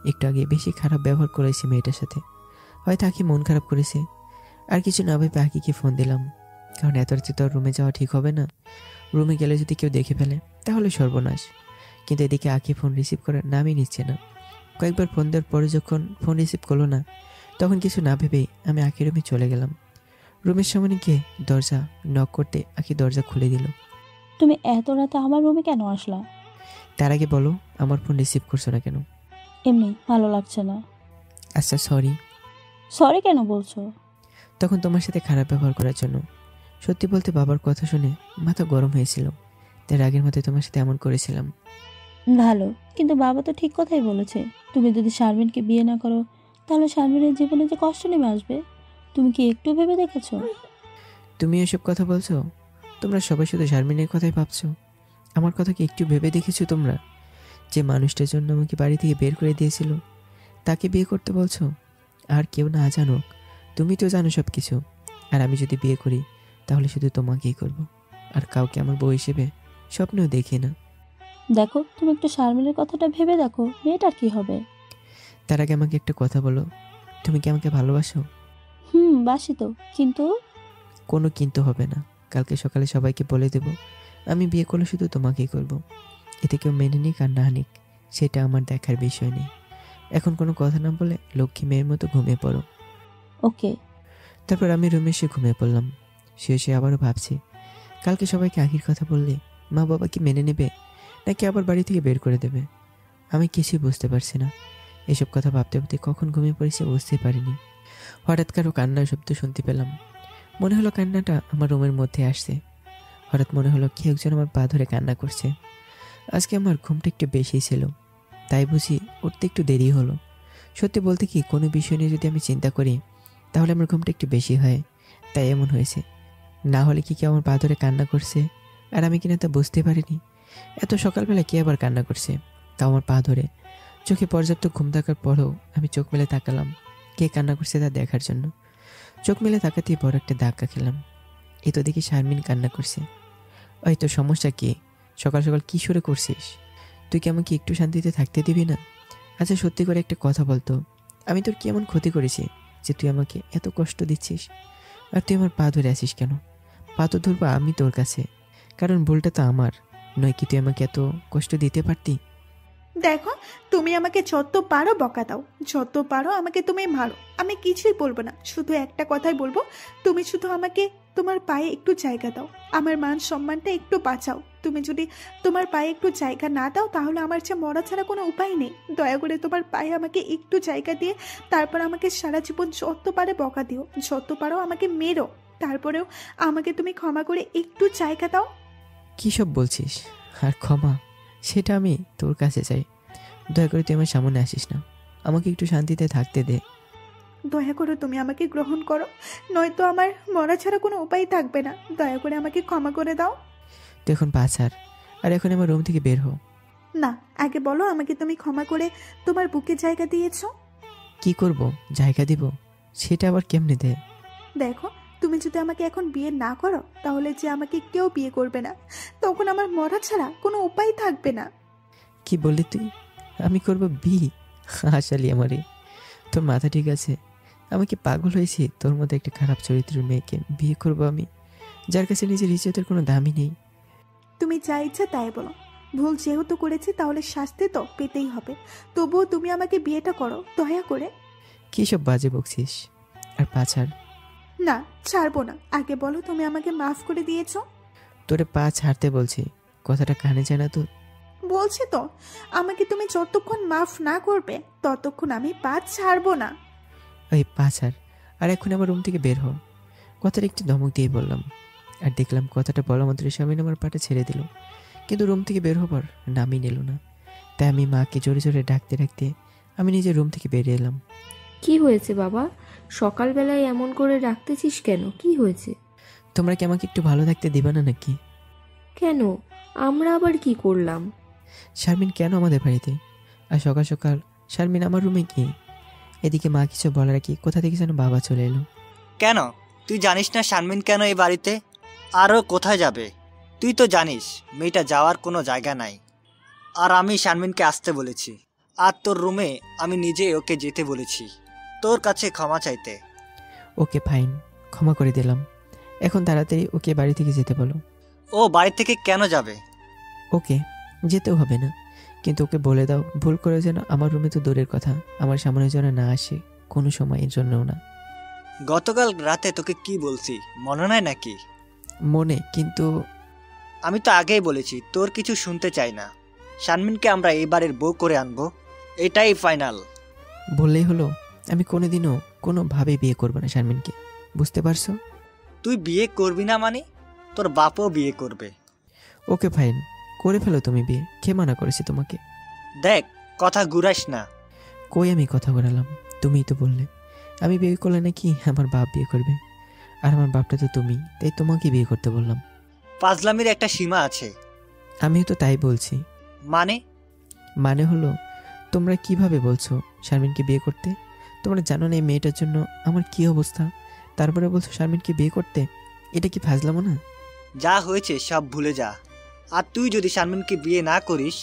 একটু আগে বেশি খারাপ ব্যবহার করেছে মেয়েটার সাথে, হয়তো আখি মন খারাপ করেছে। আর কিছু না ভেবে আখিকে ফোন দিলাম, কারণ এত রাতে তো আর রুমে যাওয়া ঠিক হবে না। রুমে গেলে যদি কেউ দেখে ফেলে তাহলে সর্বনাশ। কিন্তু এদিকে আখি ফোন রিসিভ করার নামই নিচ্ছে না। কয়েকবার ফোন দেওয়ার পরে যখন ফোন রিসিভ করলো না, তখন কিছু না ভেবেই আমি আখির রুমে চলে গেলাম। রুমের সামনে গিয়ে দরজা নক করতে আখি দরজা খুলে দিল। তুমি এত রাতে আমার রুমে কেন আসলা? তার আগে বলো, আমার ফোন রিসিভ করছো না কেন? এমনি ভালো লাগছে না। আচ্ছা সরি। সরি কেন বলছো? তখন তোমার সাথে খারাপ ব্যবহার করার জন্য। সত্যি বলতে বাবার কথা শুনে মাথা গরম হয়েছিল, তাই রাগের মধ্যে তোমার সাথে এমন করেছিলাম। ভালো, কিন্তু বাবা তো ঠিক কথাই বলেছে। তুমি যদি শারমিনকে বিয়ে না করো তাহলে শারমিনের জীবনে যে কষ্ট নেমে আসবে, তুমি কি একটু ভেবে দেখেছো? তুমি এসব কথা বলছো? তোমরা সবাই শুধু শারমিনের কথাই ভাবছো, আমার কথা কি একটু ভেবে দেখেছো তোমরা? যে মানুষটার জন্য আমাকে বাড়ি থেকে বের করে দিয়েছিল, তাকে বিয়ে করতে বলছো? আর কেউ না জানুক, তুমি তো জানো সব কিছু। আর আমি যদি বিয়ে করি তাহলে শুধু তোমাকেই করব, আর কাউকে আমার বউ হিসেবে স্বপ্নেও দেখি না। দেখো, তুমি একটু শারমিনের কথাটা ভেবে দেখো, মেয়েটার কি হবে? তার আগে আমাকে একটা কথা বলো, তুমি কি আমাকে ভালোবাসো? বাসি তো, কিন্তু কোনো কিন্তু হবে না। কালকে সকালে সবাইকে বলে দেব আমি বিয়ে করলে শুধু তোমাকেই করব। এতে কেউ মেনে নিক আর না নিক সেটা আমার দেখার বিষয় নেই। এখন কোনো কথা না বলে লক্ষ্মী মেয়ের মতো ঘুমিয়ে পড়ো। ওকে। তারপর আমি রুমে এসে ঘুমিয়ে পড়লাম। শুয়ে আবারও ভাবছি, কালকে সবাইকে আখির কথা বললে মা বাবা কি মেনে নেবে, নাকি আবার বাড়ি থেকে বের করে দেবে? আমি কিছুই বুঝতে পারছি না। এসব কথা ভাবতে ভাবতে কখন ঘুমিয়ে পড়েছি বুঝতেই পারিনি। হঠাৎ কারো কান্নার শব্দ শুনতে পেলাম। মনে হলো কান্নাটা আমার রুমের মধ্যে আসছে। হঠাৎ মনে হলো কেউ একজন আমার পা ধরে কান্না করছে। আজকে আমার ঘুমটা একটু বেশি ছিল, তাই বুঝি উঠতে একটু দেরি হলো। সত্যি বলতে কি, কোনো বিষয় নিয়ে যদি আমি চিন্তা করি তাহলে আমার ঘুমটা একটু বেশি হয়, তাই এমন হয়েছে। না হলে কি কেউ আমার পা ধরে কান্না করছে আর আমি কিনা তা বুঝতে পারিনি। এত সকালবেলা কে আবার কান্না করছে, তাও আমার পা ধরে। চোখে পর্যাপ্ত ঘুম থাকার পরেও আমি চোখ মেলে তাকালাম, কে কান্না করছে তা দেখার জন্য। চোখ মেলে তাকাতেই বড় একটা ধাক্কা খেলাম। এই তো দেখি শারমিন কান্না করছে। ওই তো সমস্যা কি? সকাল সকাল কী শুরু করছিস? তুই কি আমাকে একটু শান্তিতে থাকতে দিবি না? আচ্ছা সত্যি করে একটা কথা বলতো, আমি তোর কি এমন ক্ষতি করেছি যে তুই আমাকে এত কষ্ট দিচ্ছিস? আর তুই আমার পা ধরে আসিস কেন? পা তো ধরবো আমি তোর কাছে, কারণ ভুলটা তো আমার নয়। কি তুই আমাকে এত কষ্ট দিতে পারতি? দেখো, তুমি আমাকে যত পারো বকা দাও, যত পারো আমাকে তুমি মারো, আমি কিছুই বলবো না। শুধু একটা কথাই বলবো, তুমি শুধু আমাকে তোমার পায়ে একটু জায়গা দাও, আমার মান সম্মানটা একটু বাঁচাও। তুমি যদি তোমার পায়ে একটু জায়গা না দাও তাহলে আমার যে মরা ছাড়া কোনো উপায় নেই। দয়া করে তোমার পায়ে আমাকে একটু জায়গা দিয়ে তারপর আমাকে সারা জীবন যত পারে বকা দিও, যত পারো আমাকে মেরো, তারপরেও আমাকে তুমি ক্ষমা করে একটু জায়গা দাও। কী সব বলছিস? আর ক্ষমা, সেটা আমি তোর কাছে চাই। দয়া করে তুই আমার সামনে আসিস না, আমাকে একটু শান্তিতে থাকতে দে। দয়া করে তুমি আমাকে গ্রহণ করো, নয়তো আমার মরা ছাড়া কোনো উপায় থাকবে না। দয়া করে আমাকে ক্ষমা করে দাও। তুই এখন পা ছাড়, আর এখন আমার রুম থেকে বের হ। না, আগে বলো আমাকে তুমি ক্ষমা করে তোমার বুকে জায়গা দিয়েছো। কি করব? জায়গা দিব? সেটা আবার কেমনে দে? দেখো, তুমি যদি আমাকে এখন বিয়ে না করো তাহলে যে আমাকে কেউ বিয়ে করবে না, তখন আমার মরা ছাড়া কোনো উপায় থাকবে না। কি বললি তুই? আমি করব বিয়ে? হাসালি আমারে। তোর মাথা ঠিক আছে? আমি কি পাগল হয়েছি তোর মতো একটা খারাপ চরিত্রের মেয়েকে বিয়ে করব আমি, যার কাছে নিজের ইজ্জতের কোনো দামই নেই? তুমি যা ইচ্ছা তাই বলো, ভুল যেহেতু করেছি তাহলে শাস্তি তো পেতেই হবে। তবুও তুমি আমাকে বিয়েটা করো দয়া করে। কী সব বাজে বকছিস? আর পা ছাড়। না, ছাড়বো না। আগে বলো তুমি আমাকে মাফ করে দিয়েছো। তোরে পা ছাড়তে বলছি, কথাটা কানে যায় না তোর? বলছি তো, আমাকে তুমি যতক্ষণ মাফ না করবে ততক্ষণ আমি পা ছাড়বো না। ওই পা ছাড়, আর এখন আমার রুম থেকে বের হ। কথাটা একটু ধমক দিয়ে বললাম, আর দেখলাম কথাটা বলা মাত্র শারমিন আমার পাটা ছেড়ে দিল, কিন্তু রুম থেকে বের হবার নামই নিল না। তাই আমি মাকে জোরে জোরে ডাকতে ডাকতে আমি নিজের রুম থেকে বেরিয়ে এলাম। কি হয়েছে বাবা? সকালবেলায় এমন করে ডাকতেছিস কেন? কি হয়েছে? তোমরা কি আমাকে একটু ভালো থাকতে দিবা না নাকি? কেন? আমরা আবার কি করলাম? শারমিন কেন আমাদের বাড়িতে? আর সকাল সকাল শারমিন আমার রুমে কি? এদিকে মা কিছু বলার কি কোথা থেকে যেন বাবা চলে এলো। কেন তুই জানিস না শারমিন কেন এই বাড়িতে? আরও কোথায় যাবে? তুই তো জানিস মেয়েটা যাওয়ার কোনো জায়গা নাই। আর আমি শারমিনকে আসতে বলেছি, আর তোর রুমে আমি নিজে ওকে যেতে বলেছি তোর কাছে ক্ষমা চাইতে। ওকে ফাইন, ক্ষমা করে দিলাম। এখন তাড়াতাড়ি ওকে বাড়ি থেকে যেতে বলো। ও বাড়ি থেকে কেন যাবে? ওকে যেতেও হবে না, কিন্তু ওকে বলে দাও ভুল করে যেন আমার রুমে তো দূরের কথা, আমার সামনে যেন না আসে কোনো সময়ের জন্যও না। গতকাল রাতে তোকে কি বলছি মনে নাই নাকি? মনে, কিন্তু আমি তো আগেই বলেছি তোর কিছু শুনতে চাই না। শারমিনকে আমরা এই বাড়ির বউ করে আনবো, এটাই ফাইনাল। বললেই হলো? আমি কোনোদিনও কোনোভাবে বিয়ে করবো না শারমিনকে, বুঝতে পারছো? তুই বিয়ে করবি না মানে তোর বাপও বিয়ে করবে। ওকে ফাইন, করে ফেলো তুমি বিয়ে, কে মানা করেছে তোমাকে? দেখ, কথা ঘুরাস না। কই আমি কথা ঘোরালাম? তুমিই তো বললে আমি বিয়ে করলে নাকি আমার বাপ বিয়ে করবে, আর আমার বাপটা তো তুমি, তাই তোমাকে বিয়ে করতে বললাম। ফাজলামির একটা সীমা আছে। আমিও তো তাই বলছি। মানে হলো তোমরা কিভাবে বলছো শারমিনকে বিয়ে করতে? তোমরা জানো না এই মেয়েটার জন্য আমার কি অবস্থা, তারপরে বলছো শারমিনকে বিয়ে করতে? এটা কি ফাজলামো না? যা হয়েছে সব ভুলে যা। আর তুই যদি শারমিনকে বিয়ে না করিস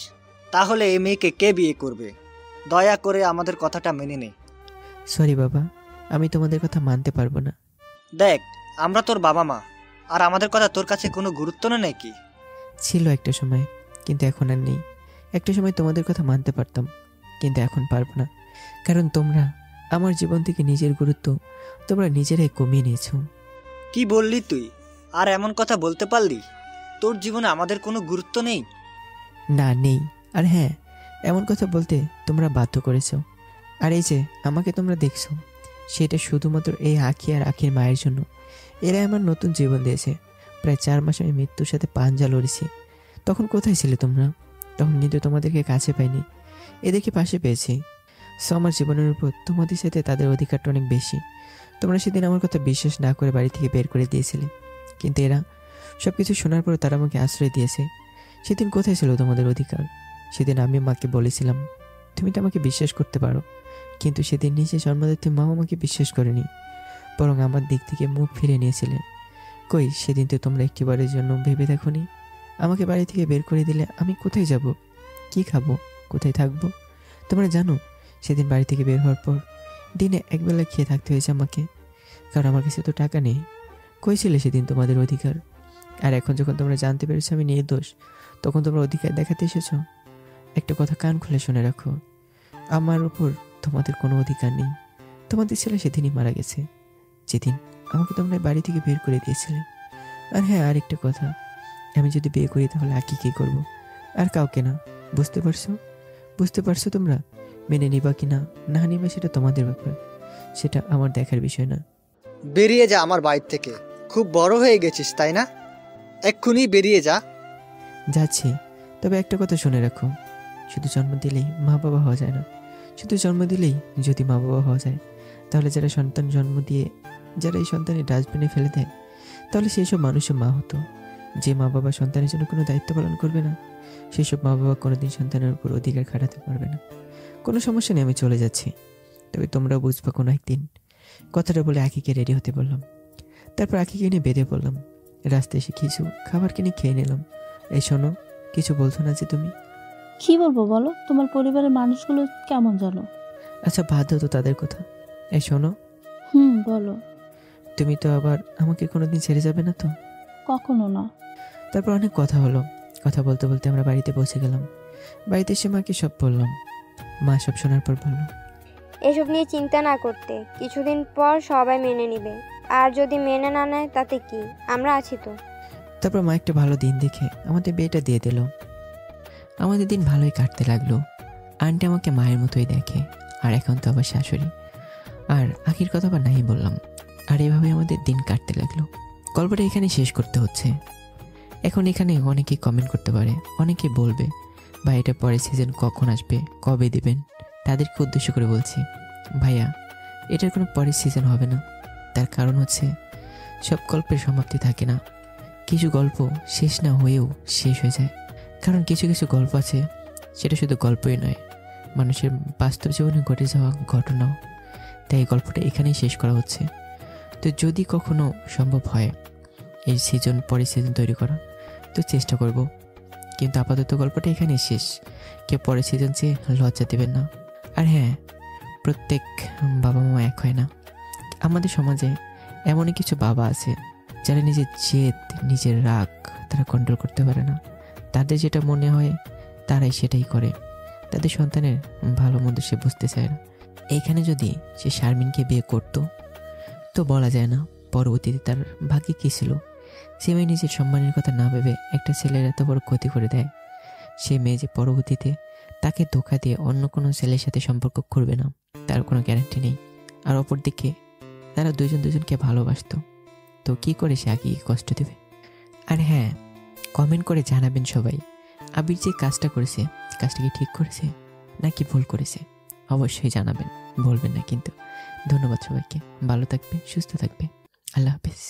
তাহলে এই মেয়েকে কে বিয়ে করবে? দয়া করে আমাদের কথাটা মেনে নে। সরি বাবা, আমি তোমাদের কথা মানতে পারবো না। দেখ, আমরা তোর বাবা মা, আর আমাদের কথা তোর কাছে কোনো গুরুত্ব নেই নাকি? ছিল একটা সময়, কিন্তু এখন আর নেই। একটা সময় তোমাদের কথা মানতে পারতাম, কিন্তু এখন পারবো না, কারণ তোমরা আমার জীবন থেকে নিজের গুরুত্ব তোমরা নিজেরাই কমিয়ে নিয়েছো। কি বললি তুই? আর এমন কথা বলতে পারলি? তোর জীবনে আমাদের কোনো গুরুত্ব নেই? না, নেই। আর হ্যাঁ, এমন কথা বলতে তোমরা বাধ্য করেছো। আর এই যে আমাকে তোমরা দেখছো, সেটা শুধুমাত্র এই আঁখি আর আঁখির মায়ের জন্য। এরাই আমার নতুন জীবন দিয়েছে। প্রায় 4 মাস আমি মৃত্যুর সাথে পাঞ্জা লড়েছি। তখন কোথায় ছিলে তোমরা? তখন কিন্তু তোমাদেরকে কাছে পাইনি, এদেরকে পাশে পেয়েছি। সো আমার জীবনের উপর তোমাদের সাথে তাদের অধিকারটা অনেক বেশি। তোমরা সেদিন আমার কথা বিশ্বাস না করে বাড়ি থেকে বের করে দিয়েছিলে, কিন্তু এরা সব কিছু শোনার পর তারা আমাকে আশ্রয় দিয়েছে। সেদিন কোথায় ছিল তোমাদের অধিকার? সেদিন আমি মাকে বলেছিলাম তুমি তো আমাকে বিশ্বাস করতে পারো, কিন্তু সেদিন নিজে জন্মদাত্রী মা আমাকে বিশ্বাস করেনি, বরং আমার দিক থেকে মুখ ফিরে নিয়েছিলেন। কই সেদিন তো তোমরা একটিবারের জন্য ভেবে দেখোনি? আমাকে বাড়ি থেকে বের করে দিলে আমি কোথায় যাব, কি খাবো, কোথায় থাকবো? তোমরা জানো সেদিন বাড়ি থেকে বের হওয়ার পর দিনে একবেলা খেয়ে থাকতে হয়েছে আমাকে, কারণ আমার কাছে তো টাকা নেই। কই ছিল সেদিন তোমাদের অধিকার? আর এখন যখন তোমরা জানতে পেরেছো আমি নির্দোষ, তখন তোমরা অধিকার দেখাতে এসেছো। একটা কথা কান খুলে শুনে রাখো, আমার উপর তোমাদের কোনো অধিকার নেই। তোমাদের ছেলে সেদিনই মারা গেছে, যেদিন আমাকে তোমরা বাড়ি থেকে বের করে দিয়েছিলে। আর হ্যাঁ, আরেকটা কথা, আমি যদি বিয়ে করি তাহলে আঁকি কি করবো? আর কাউকে না। বুঝতে পারছো? বুঝতে পারছো তোমরা? মেনে নিবা কি না না নিবা সেটা তোমাদের ব্যাপার, সেটা আমার দেখার বিষয় না। বেরিয়ে যা আমার বাড়ি থেকে, খুব বড় হয়ে গেছিস তাই না? এক্ষুনি বেরিয়ে যা। যাচ্ছি, তবে একটা কথা শুনে রাখো, শুধু জন্ম দিলেই মা বাবা হওয়া যায় না। শুধু জন্ম দিলেই যদি মা বাবা হওয়া যায়, তাহলে যারা সন্তান জন্ম দিয়ে যারা এই সন্তানের ডাস্টবিনে ফেলে দেয়, তাহলে সেই সব মানুষের মা হতো। যে মা বাবা সন্তানের জন্য কোনো দায়িত্ব পালন করবে না, সেই সব মা বাবা কোনোদিন সন্তানের উপর অধিকার খাটাতে পারবে না। কোনো সমস্যা নেই, আমি চলে যাচ্ছি, তবে তোমরাও বুঝবা কোনো একদিন। কথাটা বলে আঁকিকে রেডি হতে বললাম। তারপর আঁকিকে নিয়ে বেরিয়ে পড়লাম। রাস্তায় এসে কিছু খাবার কিনে খেয়ে নিলাম। এই শোনো, কিছু বলছো না যে তুমি? কি বলবো বলো, তোমার পরিবারের মানুষগুলো কেমন জানো? আচ্ছা বাদ দাও তো তাদের কথা। এই শোনো, বলো। তুমি তো আবার আমাকে কোনোদিন ছেড়ে যাবে না তো? কখনো না। তারপর অনেক কথা হলো। কথা বলতে বলতে আমরা বাড়িতে পৌঁছে গেলাম। বাড়িতে এসে মাকে সব বললাম। মা সব শোনার পর বলল, এসব নিয়ে চিন্তা না করতে, কিছুদিন পর সবাই মেনে নিবে। আর যদি মেনে না নেয় তাতে কি, আমরা আছি তো। তারপর মা একটা ভালো দিন দেখে আমাদের বিয়েটা দিয়ে দিল। আমাদের দিন ভালোই কাটতে লাগলো। আন্টি আমাকে মায়ের মতোই দেখে, আর এখন তো আবার শাশুড়ি। আর আখির কথা আবার নাই বললাম। আর এভাবে আমাদের দিন কাটতে লাগলো। গল্পটা এখানে শেষ করতে হচ্ছে। এখন এখানে অনেকেই কমেন্ট করতে পারে, অনেকে বলবে বা এটা পরের সিজন কখন আসবে, কবে দেবেন। তাদেরকে উদ্দেশ্য করে বলছি, ভাইয়া এটার কোনো পরের সিজন হবে না। তার কারণ হচ্ছে সব গল্পের সমাপ্তি থাকে না। কিছু গল্প শেষ না হয়েও শেষ হয়ে যায়। কারণ কিছু কিছু গল্প আছে, সেটা শুধু গল্পই নয়, মানুষের বাস্তব জীবনে ঘটে যাওয়া ঘটনাও। তাই এই গল্পটা এখানেই শেষ করা হচ্ছে। তো যদি কখনো সম্ভব হয় এই সিজন পরের সিজন তৈরি করা, তো চেষ্টা করব। কিন্তু আপাতত গল্পটা এখানেই শেষ। কেউ পরের সিজন চেয়ে লজ্জা দেবেন না। আর হ্যাঁ, প্রত্যেক বাবা মা এক হয় না। আমাদের সমাজে এমনই কিছু বাবা আছে যারা নিজের জেদ, নিজের রাগ তারা কন্ট্রোল করতে পারে না। তাদের যেটা মনে হয় তারাই সেটাই করে। তাদের সন্তানের ভালো মন্দ সে বুঝতে চায় না। এইখানে যদি সে শারমিনকে বিয়ে করতো, তো বলা যায় না পরবর্তীতে তার ভাগ্যে কী ছিল। সে মেয়ে নিজের সম্মানের কথা না ভেবে একটা ছেলের এত বড় ক্ষতি করে দেয়। সে মেয়ে যে পরবর্তীতে তাকে ধোঁকা দিয়ে অন্য কোনো ছেলের সাথে সম্পর্ক করবে না, তার কোনো গ্যারান্টি নেই। আর অপরদিকে তারা দুজন দুজনকে ভালোবাসতো, তো কি করে সে আগে কষ্ট দেবে? আর হ্যাঁ, কমেন্ট করে জানাবেন সবাই, আবির যে কাজটা করেছে, কাজটা কি ঠিক করেছে নাকি ভুল করেছে? অবশ্যই জানাবেন, বলবেন না কিন্তু। ধন্যবাদ সবাইকে। ভালো থাকবে, সুস্থ থাকবে। আল্লাহ হাফেজ।